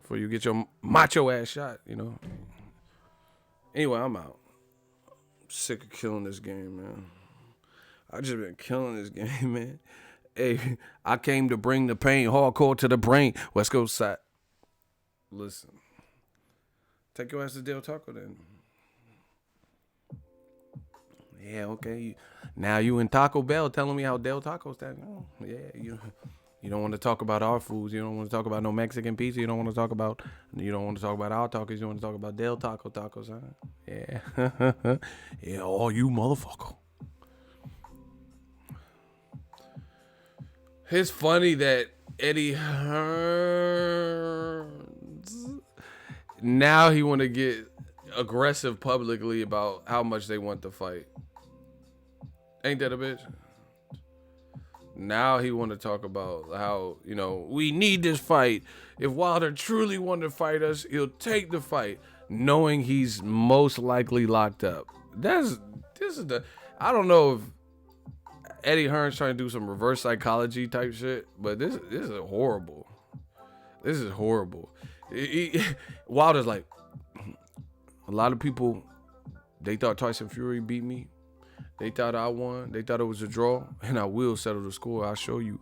Before you get your macho ass shot, you know. Anyway, I'm out. Sick of killing this game, man. I just been killing this game, man. Hey, I came to bring the pain hardcore to the brain. West Coast side. Listen. Take your ass to Del Taco then. Yeah, okay. Now you in Taco Bell telling me how Del Taco's that. Oh, yeah, you don't want to talk about our foods. You don't want to talk about no Mexican pizza. You don't want to talk about our tacos. You want to talk about Del Taco tacos, huh? Yeah. Yeah, all you motherfucker. It's funny that Eddie Hearn, now he want to get aggressive publicly about how much they want to fight. Ain't that a bitch? Now he want to talk about how, you know, we need this fight. If Wilder truly wanted to fight us, he'll take the fight, knowing he's most likely locked up. I don't know if Eddie Hearn's trying to do some reverse psychology type shit, but this is horrible. This is horrible. Wilder's like, a lot of people, they thought Tyson Fury beat me. They thought I won. They thought it was a draw, and I will settle the score. I'll show you,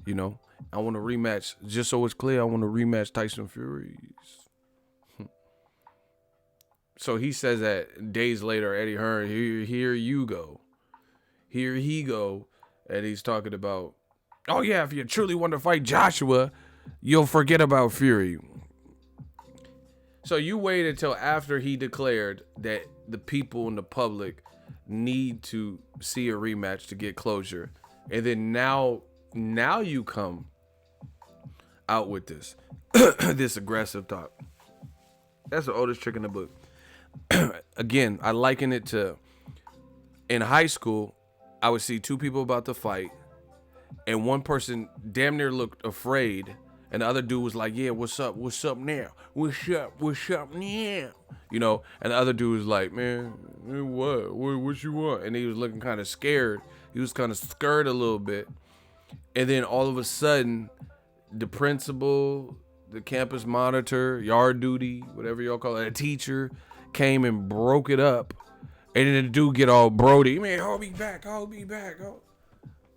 you know. I want to rematch. Just so it's clear, I want to rematch Tyson Fury's. So he says that days later, Eddie Hearn, here you go. Here he go. And he's talking about, oh yeah, if you truly want to fight Joshua, you'll forget about Fury. So you wait until after he declared that the people in the public need to see a rematch to get closure. And then now you come out with this, this aggressive talk. That's the oldest trick in the book. Again, I liken it to, in high school, I would see two people about to fight, and one person damn near looked afraid, and the other dude was like, yeah, what's up now? What's up now? You know, and the other dude was like, man, what you want? And he was looking kind of scared. He was kind of scared a little bit. And then all of a sudden, the principal, the campus monitor, yard duty, whatever y'all call it, a teacher, came and broke it up. And then the dude get all Brody, man, hold me back.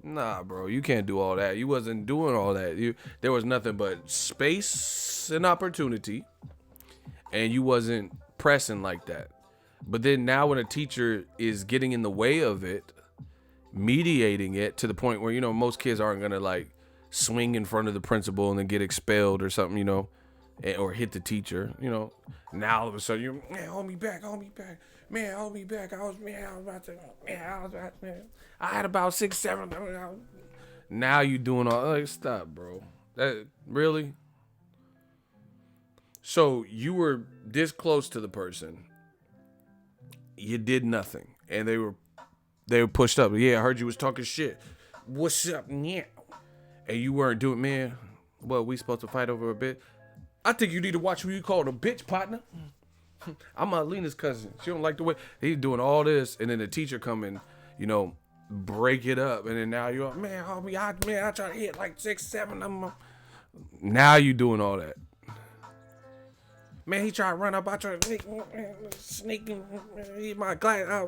Nah, bro, you can't do all that. You wasn't doing all that. There was nothing but space and opportunity, and you wasn't pressing like that. But then now when a teacher is getting in the way of it, mediating it to the point where, you know, most kids aren't going to like swing in front of the principal and then get expelled or something, you know, or hit the teacher, you know. Now all of a sudden, you, man, hold me back. Man, hold me back. I had about 6, 7. Now you doing all, like, stop, bro. That really? So you were this close to the person. You did nothing. And they were pushed up. Yeah, I heard you was talking shit. What's up, yeah? And you weren't doing, man, well, we supposed to fight over a bit. I think you need to watch who you call a bitch, partner. I'm Alina's cousin. She don't like the way he's doing all this, and then the teacher come and, you know, break it up, and then now you're, man, homie, I try to hit like 6, 7 of them. Now you doing all that. Man, he tried to run up. I tried to sneak and hit my glass.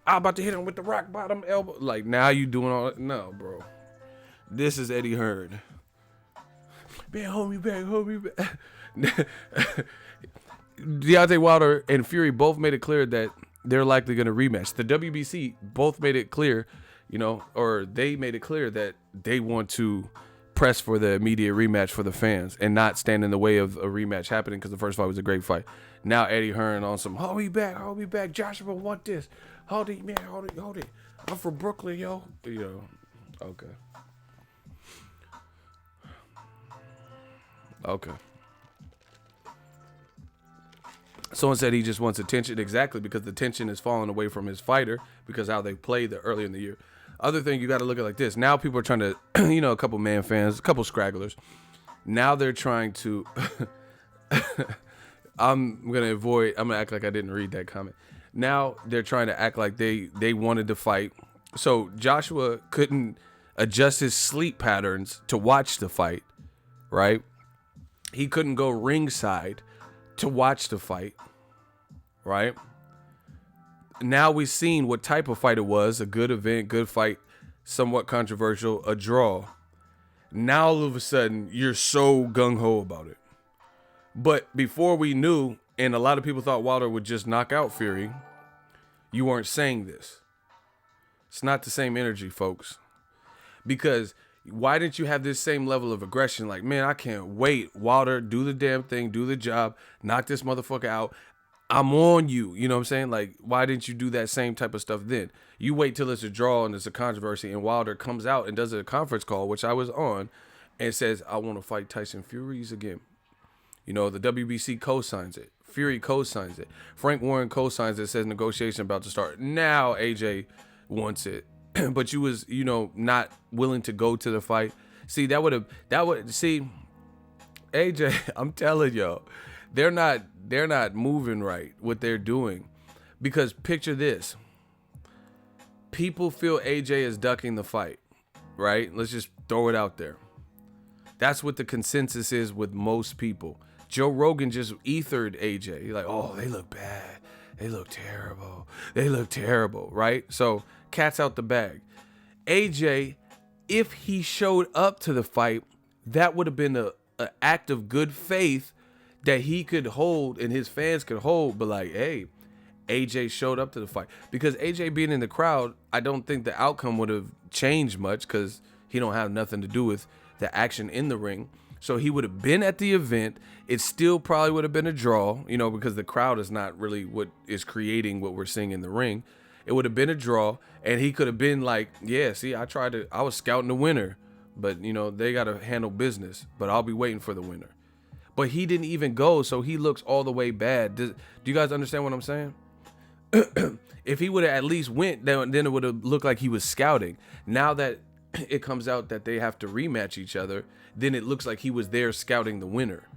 I'm about to hit him with the rock bottom elbow. Like, now you doing all that. No, bro. This is Eddie Hearn. Man, hold me back. Deontay Wilder and Fury both made it clear that they're likely going to rematch. The WBC both made it clear, you know, or they made it clear that they want to press for the immediate rematch for the fans and not stand in the way of a rematch happening, because the first fight was a great fight. Now Eddie Hearn on some, hold me back. Joshua want this. Hold it, man. Hold it. I'm from Brooklyn, yo. Okay. Someone said he just wants attention. Exactly, because the tension is falling away from his fighter because how they played earlier in the year. Other thing you got to look at like this. Now people are trying to, you know, a couple man fans, a couple scragglers. Now they're trying to, I'm going to act like I didn't read that comment. Now they're trying to act like they wanted to fight. So Joshua couldn't adjust his sleep patterns to watch the fight, right? He couldn't go ringside to watch the fight, right? Now we've seen what type of fight it was, a good event, good fight, somewhat controversial, a draw. Now all of a sudden you're so gung-ho about it. But before we knew, and a lot of people thought Wilder would just knock out Fury, you weren't saying this. It's not the same energy, folks. Because why didn't you have this same level of aggression? Like, man, I can't wait. Wilder, do the damn thing, do the job, knock this motherfucker out. I'm on you. You know what I'm saying? Like, why didn't you do that same type of stuff then? You wait till it's a draw and it's a controversy and Wilder comes out and does a conference call, which I was on, and says, I want to fight Tyson Furies again. You know, the WBC co-signs it. Fury co-signs it. Frank Warren co-signs it, says negotiation about to start. Now AJ wants it. But you was, you know, not willing to go to the fight. See, see, AJ, I'm telling y'all, they're not moving right what they're doing. Because picture this. People feel AJ is ducking the fight, right? Let's just throw it out there. That's what the consensus is with most people. Joe Rogan just ethered AJ. He's like, oh, they look bad. They look terrible. They look terrible, right? So, cat's out the bag. AJ, if he showed up to the fight, that would have been an act of good faith that he could hold and his fans could hold, but like, hey, AJ showed up to the fight. Because AJ being in the crowd, I don't think the outcome would have changed much because he don't have nothing to do with the action in the ring. So he would have been at the event. It still probably would have been a draw, you know, because the crowd is not really what is creating what we're seeing in the ring. It would have been a draw, and he could have been like, yeah, see, I was scouting the winner, but, you know, they got to handle business, but I'll be waiting for the winner. But he didn't even go, so he looks all the way bad. Do you guys understand what I'm saying? If he would have at least went, then it would have looked like he was scouting. Now that it comes out that they have to rematch each other, then it looks like he was there scouting the winner.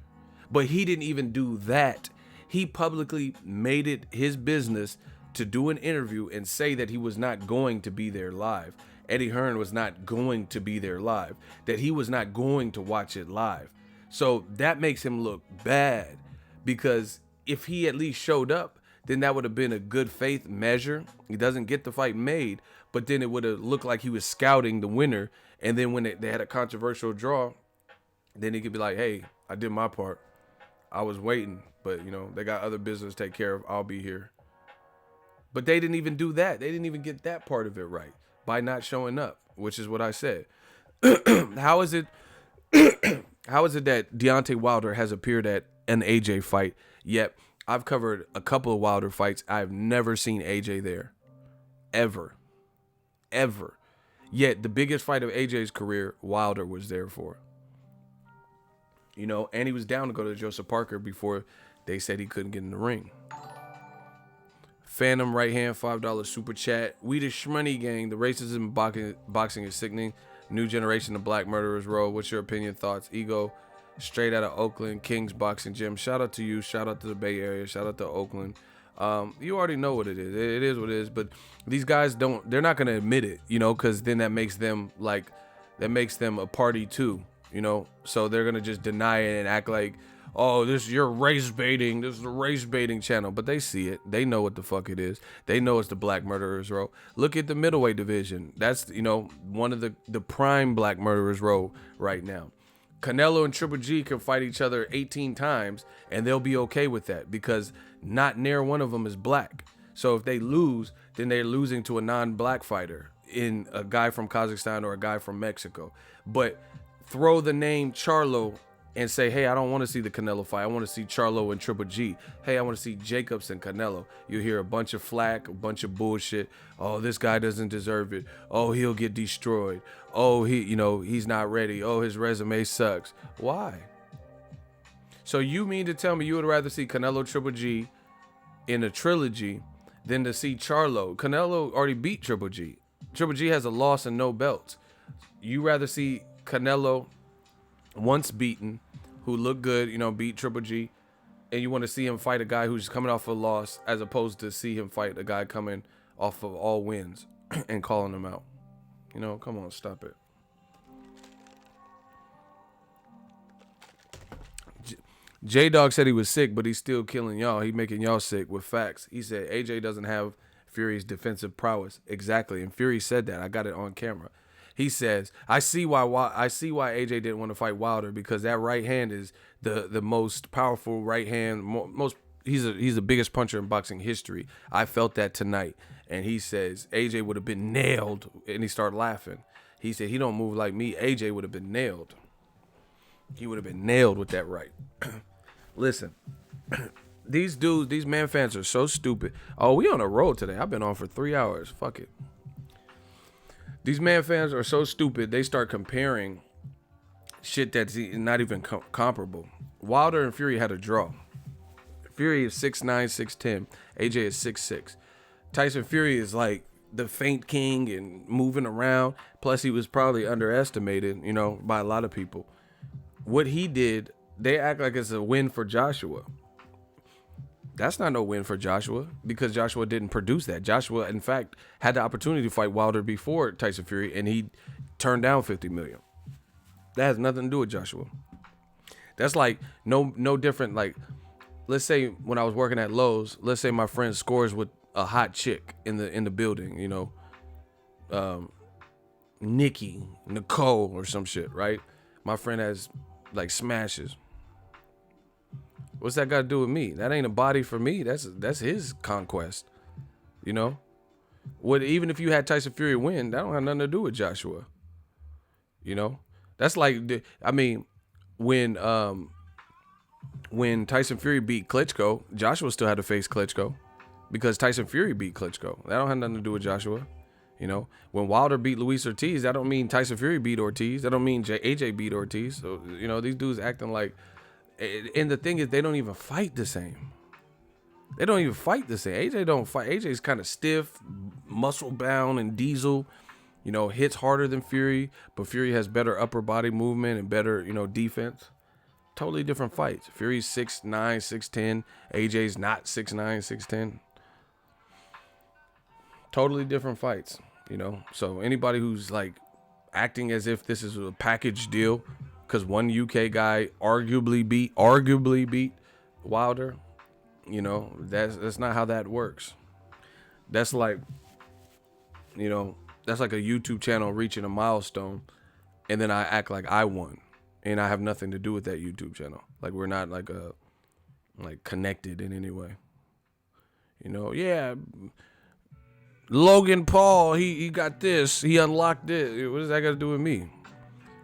But he didn't even do that. He publicly made it his business to do an interview and say that he was not going to be there live. Eddie Hearn was not going to be there live. That he was not going to watch it live. So that makes him look bad, because if he at least showed up, then that would have been a good faith measure. He doesn't get the fight made, but then it would have looked like he was scouting the winner. And then when they had a controversial draw, then he could be like, hey, I did my part. I was waiting, but, you know, they got other business to take care of. I'll be here. But they didn't even do that. They didn't even get that part of it right by not showing up, which is what I said. How is it that Deontay Wilder has appeared at an AJ fight, yet I've covered a couple of Wilder fights. I've never seen AJ there. Ever. Yet the biggest fight of AJ's career, Wilder was there for. You know, and he was down to go to Joseph Parker before they said he couldn't get in the ring. Phantom right hand, $5 super chat. We the Shmoney gang. The racism in boxing is sickening. New generation of black murderers roll. What's your opinion, thoughts? Ego, straight out of Oakland, King's Boxing Gym. Shout out to you. Shout out to the Bay Area. Shout out to Oakland. You already know what it is. It is what it is. But these guys they're not going to admit it, you know, because then that makes them a party too, you know. So they're going to just deny it and act like, oh, you're race baiting. This is a race baiting channel. But they see it. They know what the fuck it is. They know it's the black murderers row. Look at the middleweight division. That's, you know, one of the prime black murderers row right now. Canelo and Triple G can fight each other 18 times and they'll be okay with that because not near one of them is black. So if they lose, then they're losing to a non-black fighter, in a guy from Kazakhstan or a guy from Mexico. But throw the name Charlo and say, hey, I don't want to see the Canelo fight. I want to see Charlo and Triple G. Hey, I want to see Jacobs and Canelo. You hear a bunch of flack, a bunch of bullshit. Oh, this guy doesn't deserve it. Oh, he'll get destroyed. Oh, he's not ready. Oh, his resume sucks. Why? So you mean to tell me you would rather see Canelo Triple G in a trilogy than to see Charlo? Canelo already beat Triple G. Triple G has a loss and no belts. You rather see Canelo once beaten, who looked good, beat Triple G, and you want to see him fight a guy who's coming off a loss, as opposed to see him fight a guy coming off of all wins and calling him out. You know, come on, stop it. J-Dog said he was sick, but he's still killing y'all. He making y'all sick with facts. He said AJ doesn't have Fury's defensive prowess. Exactly, and Fury said that. I got it on camera. He says, I see why AJ didn't want to fight Wilder, because that right hand is the most powerful right hand. He's the biggest puncher in boxing history. I felt that tonight. And he says AJ would have been nailed, and he started laughing. He said he don't move like me. AJ would have been nailed. He would have been nailed with that right. Listen, these dudes, these man fans are so stupid. Oh, we on a road today. I've been on for 3 hours. Fuck it. These man fans are so stupid. They start comparing shit that's not even comparable. Wilder and Fury had a draw. Fury is 6'9", 6'10". AJ is 6'6". Tyson Fury is like the feint king and moving around. Plus, he was probably underestimated, you know, by a lot of people. What he did, they act like it's a win for Joshua. That's not no win for Joshua, because Joshua didn't produce that. Joshua, in fact, had the opportunity to fight Wilder before Tyson Fury, and he turned down $50 million. That has nothing to do with Joshua. That's like no different. Like, let's say when I was working at Lowe's, let's say my friend scores with a hot chick in the building, you know, Nikki, Nicole, or some shit, right? My friend has like smashes. What's that got to do with me? That ain't a body for me. That's his conquest, you know. What, even if you had Tyson Fury win, that don't have nothing to do with Joshua. You know, that's like, I mean, when Tyson Fury beat Klitschko, Joshua still had to face Klitschko, because Tyson Fury beat Klitschko. That don't have nothing to do with Joshua. You know, when Wilder beat Luis Ortiz, that don't mean Tyson Fury beat Ortiz. That don't mean AJ beat Ortiz. So, you know, these dudes acting like, and the thing is, they don't even fight the same. They don't even fight the same. AJ don't fight. AJ's kind of stiff, muscle bound, and diesel. You know, hits harder than Fury, but Fury has better upper body movement and better, you know, defense. Totally different fights. Fury's 6'9", 6'10". AJ's not 6'9", 6'10". Totally different fights, you know. So anybody who's like acting as if this is a package deal because one UK guy arguably beat Wilder, you know, that's not how that works. That's like, you know, that's like a YouTube channel reaching a milestone, and then I act like I won, and I have nothing to do with that YouTube channel. Like, we're not like connected in any way. You know, yeah. Logan Paul, he got this. He unlocked this. What does that got to do with me?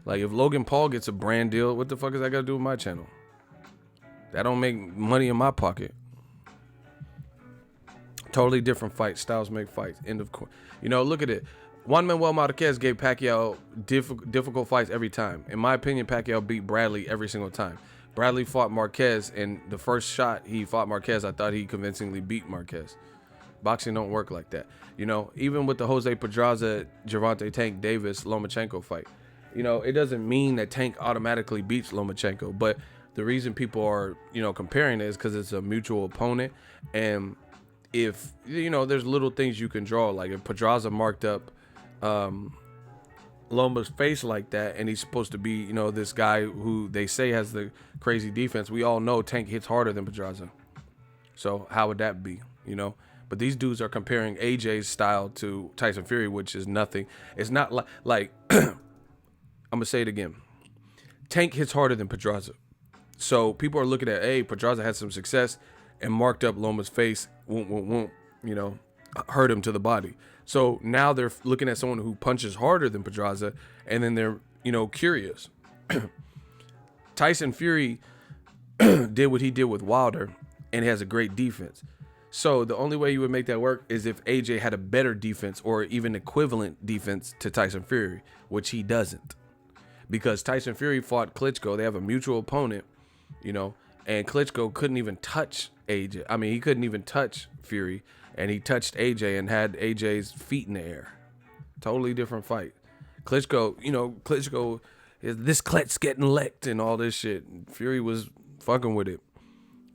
Like, if Logan Paul gets a brand deal, what the fuck is that got to do with my channel? That don't make money in my pocket. Totally different fights. Styles make fights. End of course. You know, look at it. Juan Manuel Marquez gave Pacquiao difficult fights every time. In my opinion, Pacquiao beat Bradley every single time. Bradley fought Marquez, and the first shot he fought Marquez, I thought he convincingly beat Marquez. Boxing don't work like that. You know, even with the Jose Pedraza, Gervonta Tank Davis, Lomachenko fight, you know, it doesn't mean that Tank automatically beats Lomachenko. But the reason people are, you know, comparing it is because it's a mutual opponent. And if, you know, there's little things you can draw. Like if Pedraza marked up Loma's face like that, and he's supposed to be, you know, this guy who they say has the crazy defense, we all know Tank hits harder than Pedraza. So how would that be, you know? But these dudes are comparing AJ's style to Tyson Fury, which is nothing. It's not like I'm going to say it again. Tank hits harder than Pedraza. So people are looking at, hey, Pedraza had some success and marked up Loma's face, won't, you know, hurt him to the body. So now they're looking at someone who punches harder than Pedraza, and then they're, you know, curious. Tyson Fury did what he did with Wilder, and he has a great defense. So the only way you would make that work is if AJ had a better defense or even equivalent defense to Tyson Fury, which he doesn't. Because Tyson Fury fought Klitschko. They have a mutual opponent, you know, and Klitschko couldn't even touch AJ. I mean, he couldn't even touch Fury, and he touched AJ and had AJ's feet in the air. Totally different fight. Klitschko, you know, this Klitsch getting licked and all this shit. Fury was fucking with it.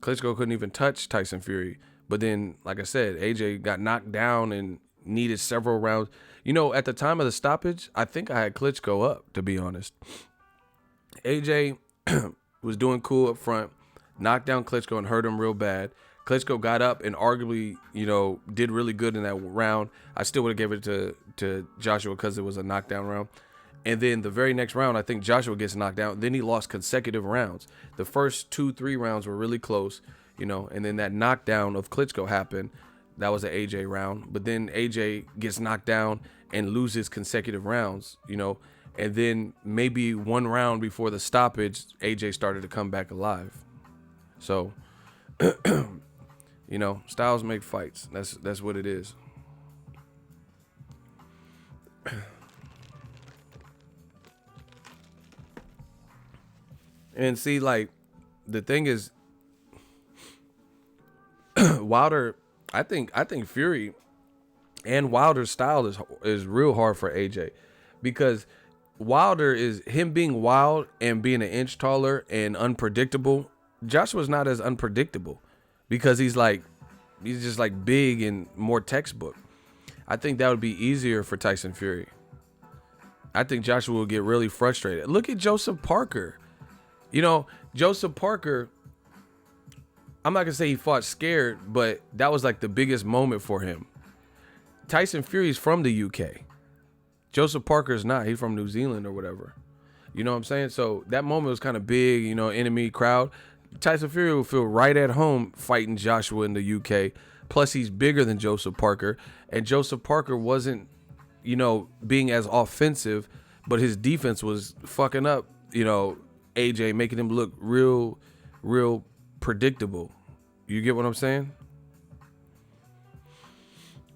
Klitschko couldn't even touch Tyson Fury. But then, like I said, AJ got knocked down and needed several rounds. You know, at the time of the stoppage, I think I had Klitschko up, to be honest. AJ was doing cool up front, knocked down Klitschko and hurt him real bad. Klitschko got up and arguably, you know, did really good in that round. I still would have given it to Joshua because it was a knockdown round. And then the very next round, I think Joshua gets knocked down. Then he lost consecutive rounds. The first 2-3 rounds were really close, you know, and then that knockdown of Klitschko happened. That was an AJ round. But then AJ gets knocked down and loses consecutive rounds, you know. And then maybe one round before the stoppage, AJ started to come back alive. So, you know, styles make fights. That's what it is. And see, like, the thing is, Wilder, I think Fury and Wilder's style is real hard for AJ, because Wilder is him being wild and being an inch taller and unpredictable. Joshua's not as unpredictable because he's just like big and more textbook. I think that would be easier for Tyson Fury. I think Joshua will get really frustrated. Look at Joseph Parker. You know, Joseph Parker, I'm not going to say he fought scared, but that was like the biggest moment for him. Tyson Fury's from the UK. Joseph Parker's not. He's from New Zealand or whatever. You know what I'm saying? So that moment was kind of big, you know, enemy crowd. Tyson Fury will feel right at home fighting Joshua in the UK. Plus, he's bigger than Joseph Parker. And Joseph Parker wasn't, you know, being as offensive, but his defense was fucking up, you know, AJ, making him look real predictable. You get what I'm saying?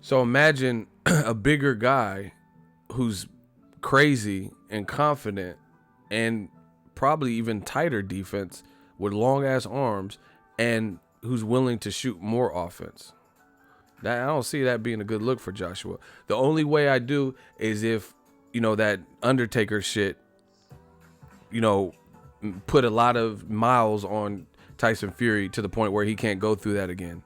So imagine a bigger guy who's crazy and confident and probably even tighter defense with long ass arms and who's willing to shoot more offense. That, I don't see that being a good look for Joshua. The only way I do is if, you know, that Undertaker shit, you know, put a lot of miles on Tyson Fury to the point where he can't go through that again,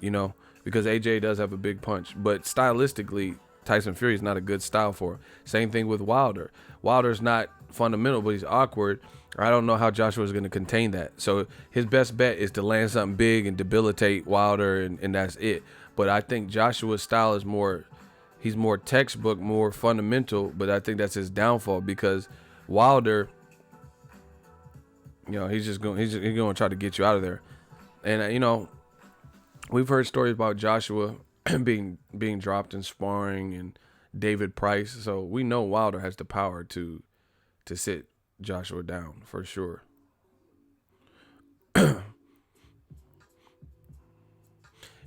you know, because AJ does have a big punch, but stylistically, Tyson Fury is not a good style for him. Same thing with Wilder. Wilder's not fundamental, but he's awkward. I don't know how Joshua is going to contain that. So his best bet is to land something big and debilitate Wilder, and that's it. But I think Joshua's style is he's more textbook, more fundamental, but I think that's his downfall because Wilder, you know, he's going to try to get you out of there. And, you know, we've heard stories about Joshua being dropped in sparring and David Price. So we know Wilder has the power to sit Joshua down for sure.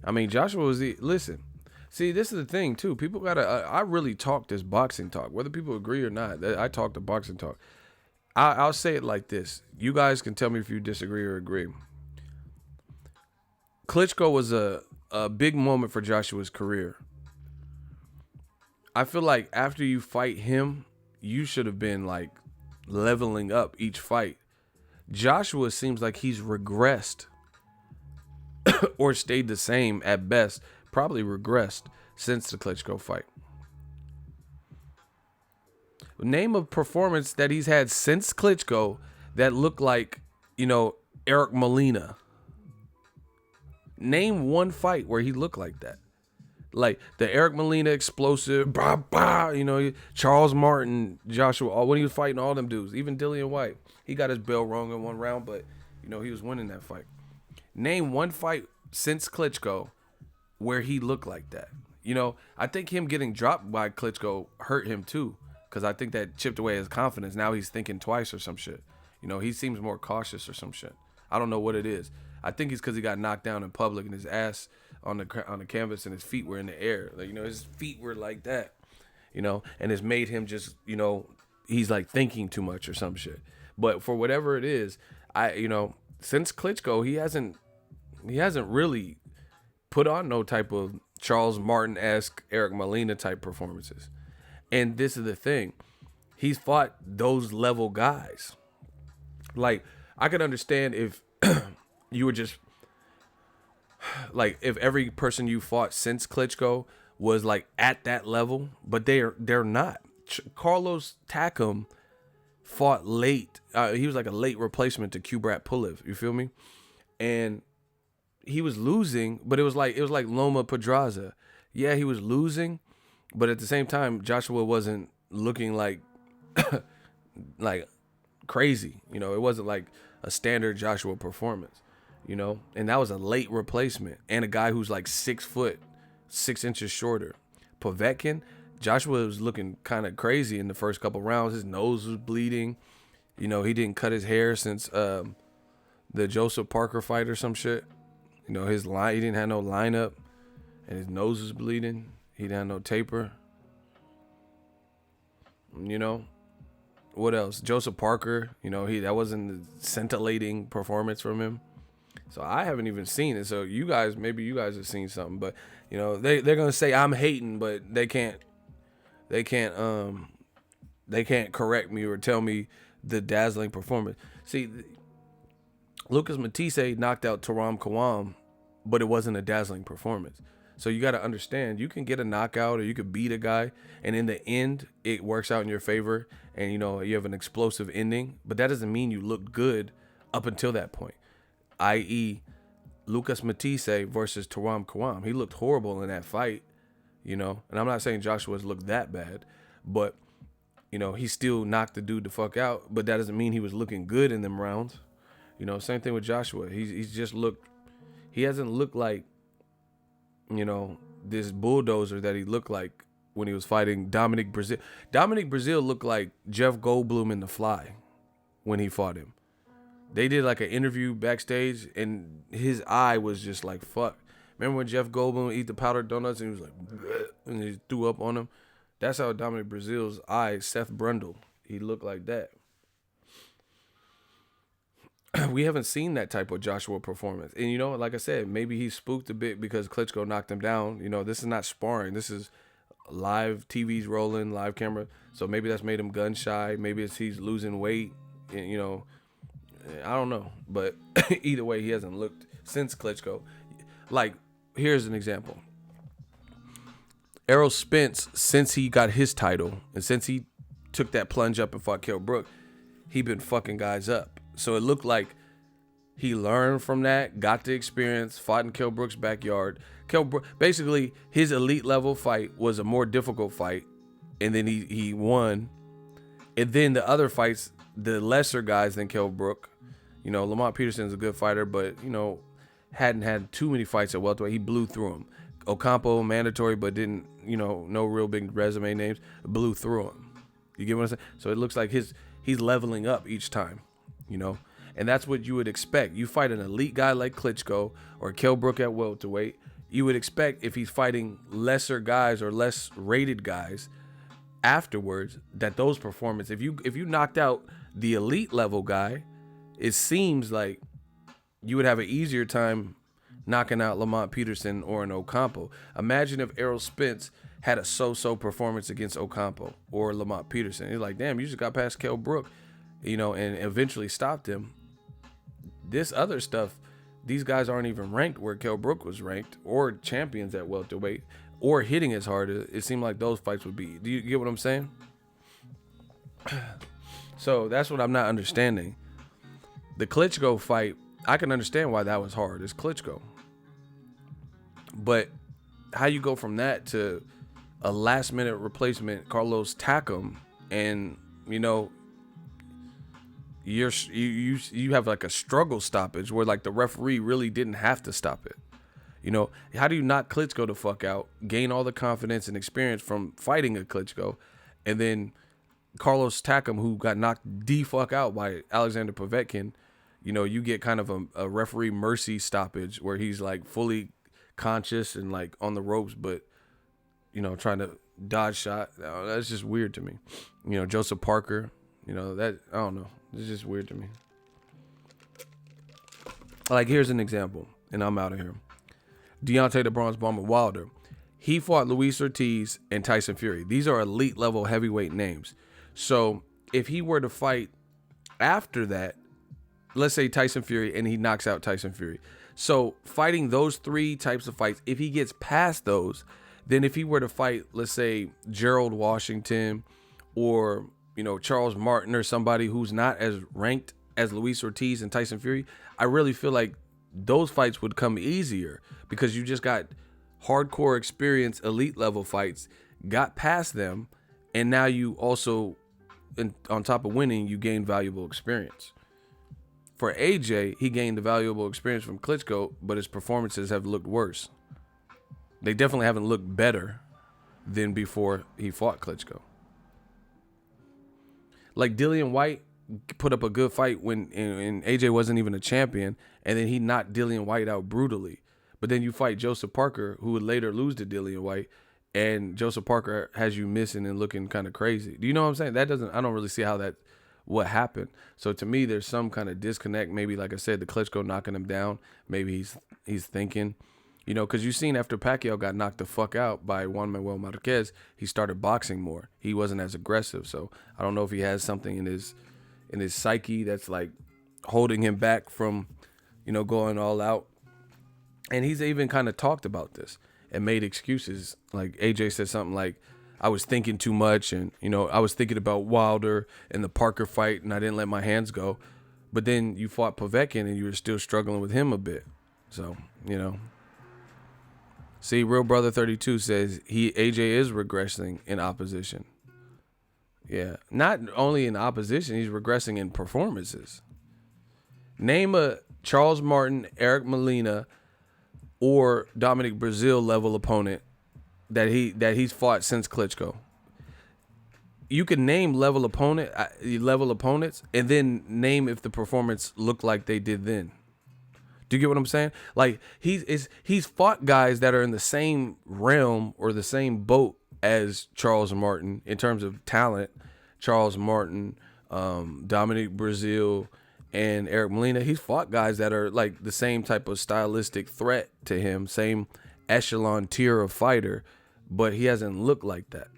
I mean, Joshua was listen. See, this is the thing too. People gotta. I really talk this boxing talk, whether people agree or not. I talk the boxing talk. I'll say it like this. You guys can tell me if you disagree or agree. Klitschko was a big moment for Joshua's career. I feel like after you fight him, you should have been like leveling up each fight. Joshua seems like he's regressed or stayed the same at best, probably regressed since the Klitschko fight. Name a performance that he's had since Klitschko that looked like, you know, Eric Molina. Name one fight where he looked like that. Like the Eric Molina explosive, bah, bah, you know, Charles Martin, Joshua, when he was fighting all them dudes, even Dillian White. He got his bell wrong in one round, but, you know, he was winning that fight. Name one fight since Klitschko where he looked like that. You know, I think him getting dropped by Klitschko hurt him too, because I think that chipped away his confidence. Now he's thinking twice or some shit. You know, he seems more cautious or some shit. I don't know what it is. I think it's because he got knocked down in public and his ass on the canvas and his feet were in the air. Like, you know, his feet were like that, you know, and it's made him just, you know, he's like thinking too much or some shit. But for whatever it is, you know, since Klitschko, he hasn't really put on no type of Charles Martin-esque Eric Molina type performances. And this is the thing. He's fought those level guys. Like, I could understand if you were just like if every person you fought since Klitschko was like at that level, but they're not. Carlos Takam fought late. He was like a late replacement to Kubrat Pulev. You feel me? And he was losing, but it was like Loma Pedraza. Yeah, he was losing, but at the same time, Joshua wasn't looking like like crazy. You know, it wasn't like a standard Joshua performance. You know, and that was a late replacement and a guy who's like 6 foot, 6 inches shorter. Povetkin, Joshua was looking kind of crazy in the first couple rounds. His nose was bleeding. You know, he didn't cut his hair since the Joseph Parker fight or some shit. You know, he didn't have no lineup, and his nose was bleeding. He didn't have no taper. You know, what else? Joseph Parker, you know, that wasn't a scintillating performance from him. So I haven't even seen it. So maybe you guys have seen something, but you know, they're gonna say I'm hating, but they can't correct me or tell me the dazzling performance. See, Lucas Matisse knocked out Taram Kawam, but it wasn't a dazzling performance. So you got to understand, you can get a knockout or you could beat a guy, and in the end, it works out in your favor, and you know you have an explosive ending. But that doesn't mean you looked good up until that point. I.e., Lucas Matisse versus Taram Kawam. He looked horrible in that fight, you know. And I'm not saying Joshua's looked that bad, but, you know, he still knocked the dude the fuck out. But that doesn't mean he was looking good in them rounds. You know, same thing with Joshua. He hasn't looked like, you know, this bulldozer that he looked like when he was fighting Dominic Brazil. Dominic Brazil looked like Jeff Goldblum in The Fly when he fought him. They did like an interview backstage, and his eye was just like, fuck. Remember when Jeff Goldblum eat the powdered donuts and he was like, bleh, and he threw up on him? That's how Dominic Brazil's eye, Seth Brundle, he looked like that. We haven't seen that type of Joshua performance. And, you know, like I said, maybe he spooked a bit because Klitschko knocked him down. You know, this is not sparring. This is live, TV's rolling, live camera. So maybe that's made him gun shy. Maybe he's losing weight, and, you know, I don't know, but either way, he hasn't looked since Klitschko. Like, here's an example. Errol Spence, since he got his title and since he took that plunge up and fought Kell Brook, he been fucking guys up. So it looked like he learned from that, got the experience, fought in Kell Brook's backyard. Basically, his elite level fight was a more difficult fight, and then he won. And then the other fights, the lesser guys than Kell Brook, you know, Lamont Peterson's a good fighter, but, you know, hadn't had too many fights at welterweight. He blew through him. Ocampo, mandatory, but didn't, you know, no real big resume names, blew through him. You get what I'm saying? So it looks like he's leveling up each time, you know, and that's what you would expect. You fight an elite guy like Klitschko or Kell Brook at welterweight, you would expect if he's fighting lesser guys or less rated guys afterwards, that those performances, if you knocked out the elite level guy, it seems like you would have an easier time knocking out Lamont Peterson or an Ocampo. Imagine if Errol Spence had a so-so performance against Ocampo or Lamont Peterson. It's like, damn, you just got past Kell Brook, you know, and eventually stopped him. This other stuff, these guys aren't even ranked where Kell Brook was ranked, or champions at welterweight, or hitting as hard as it seemed like those fights would be. Do you get what I'm saying? So that's what I'm not understanding. The Klitschko fight, I can understand why that was hard. It's Klitschko. But how you go from that to a last-minute replacement, Carlos Takam, and, you know, you have like a struggle stoppage where like the referee really didn't have to stop it. You know, how do you knock Klitschko the fuck out, gain all the confidence and experience from fighting a Klitschko, and then Carlos Takam, who got knocked the fuck out by Alexander Povetkin, you know, you get kind of a referee mercy stoppage where he's like fully conscious and like on the ropes, but, you know, trying to dodge shot. That's just weird to me. You know, Joseph Parker, you know, that, I don't know. It's just weird to me. Like, here's an example, and I'm out of here. Deontay the Bronze Bomber Wilder. He fought Luis Ortiz and Tyson Fury. These are elite level heavyweight names. So if he were to fight after that, let's say Tyson Fury, and he knocks out Tyson Fury. So fighting those 3 types of fights, if he gets past those, then if he were to fight, let's say, Gerald Washington or, you know, Charles Martin or somebody who's not as ranked as Luis Ortiz and Tyson Fury, I really feel like those fights would come easier because you just got hardcore experience, elite level fights, got past them, and now you also, on top of winning, you gain valuable experience. For AJ, he gained the valuable experience from Klitschko, but his performances have looked worse. They definitely haven't looked better than before he fought Klitschko. Like Dillian White put up a good fight when and AJ wasn't even a champion, and then he knocked Dillian White out brutally. But then you fight Joseph Parker, who would later lose to Dillian White, and Joseph Parker has you missing and looking kind of crazy. Do you know what I'm saying? I don't really see how what happened. So to me, there's some kind of disconnect. Maybe, like I said, the Klitschko knocking him down. Maybe he's thinking, you know, because you've seen after Pacquiao got knocked the fuck out by Juan Manuel Marquez, he started boxing more. He wasn't as aggressive. So I don't know if he has something in his psyche that's like holding him back from, you know, going all out. And he's even kind of talked about this and made excuses. Like AJ said something like, I was thinking too much, and, you know, I was thinking about Wilder and the Parker fight, and I didn't let my hands go. But then you fought Povetkin, and you were still struggling with him a bit. So, you know. See, Real Brother 32 says AJ is regressing in opposition. Yeah, not only in opposition, he's regressing in performances. Name a Charles Martin, Eric Molina, or Dominic Brazil level opponent that he's fought since Klitschko. You can name level opponents, and then name if the performance looked like they did then. Do you get what I'm saying? Like he's fought guys that are in the same realm or the same boat as Charles Martin in terms of talent. Charles Martin, Dominic Brazil, and Eric Molina. He's fought guys that are like the same type of stylistic threat to him, same echelon tier of fighter, but he hasn't looked like that.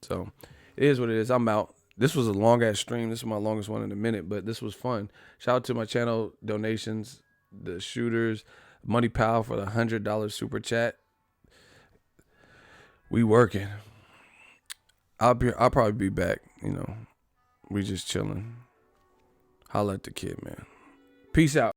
So it is what it is. I'm out. This was a long ass stream. This is my longest one in a minute, but this was fun. Shout out to my channel donations, the shooters, Money Pal for the $100 super chat. We working. I'll probably be back. You know, we just chilling. Holla at the kid, man. Peace out.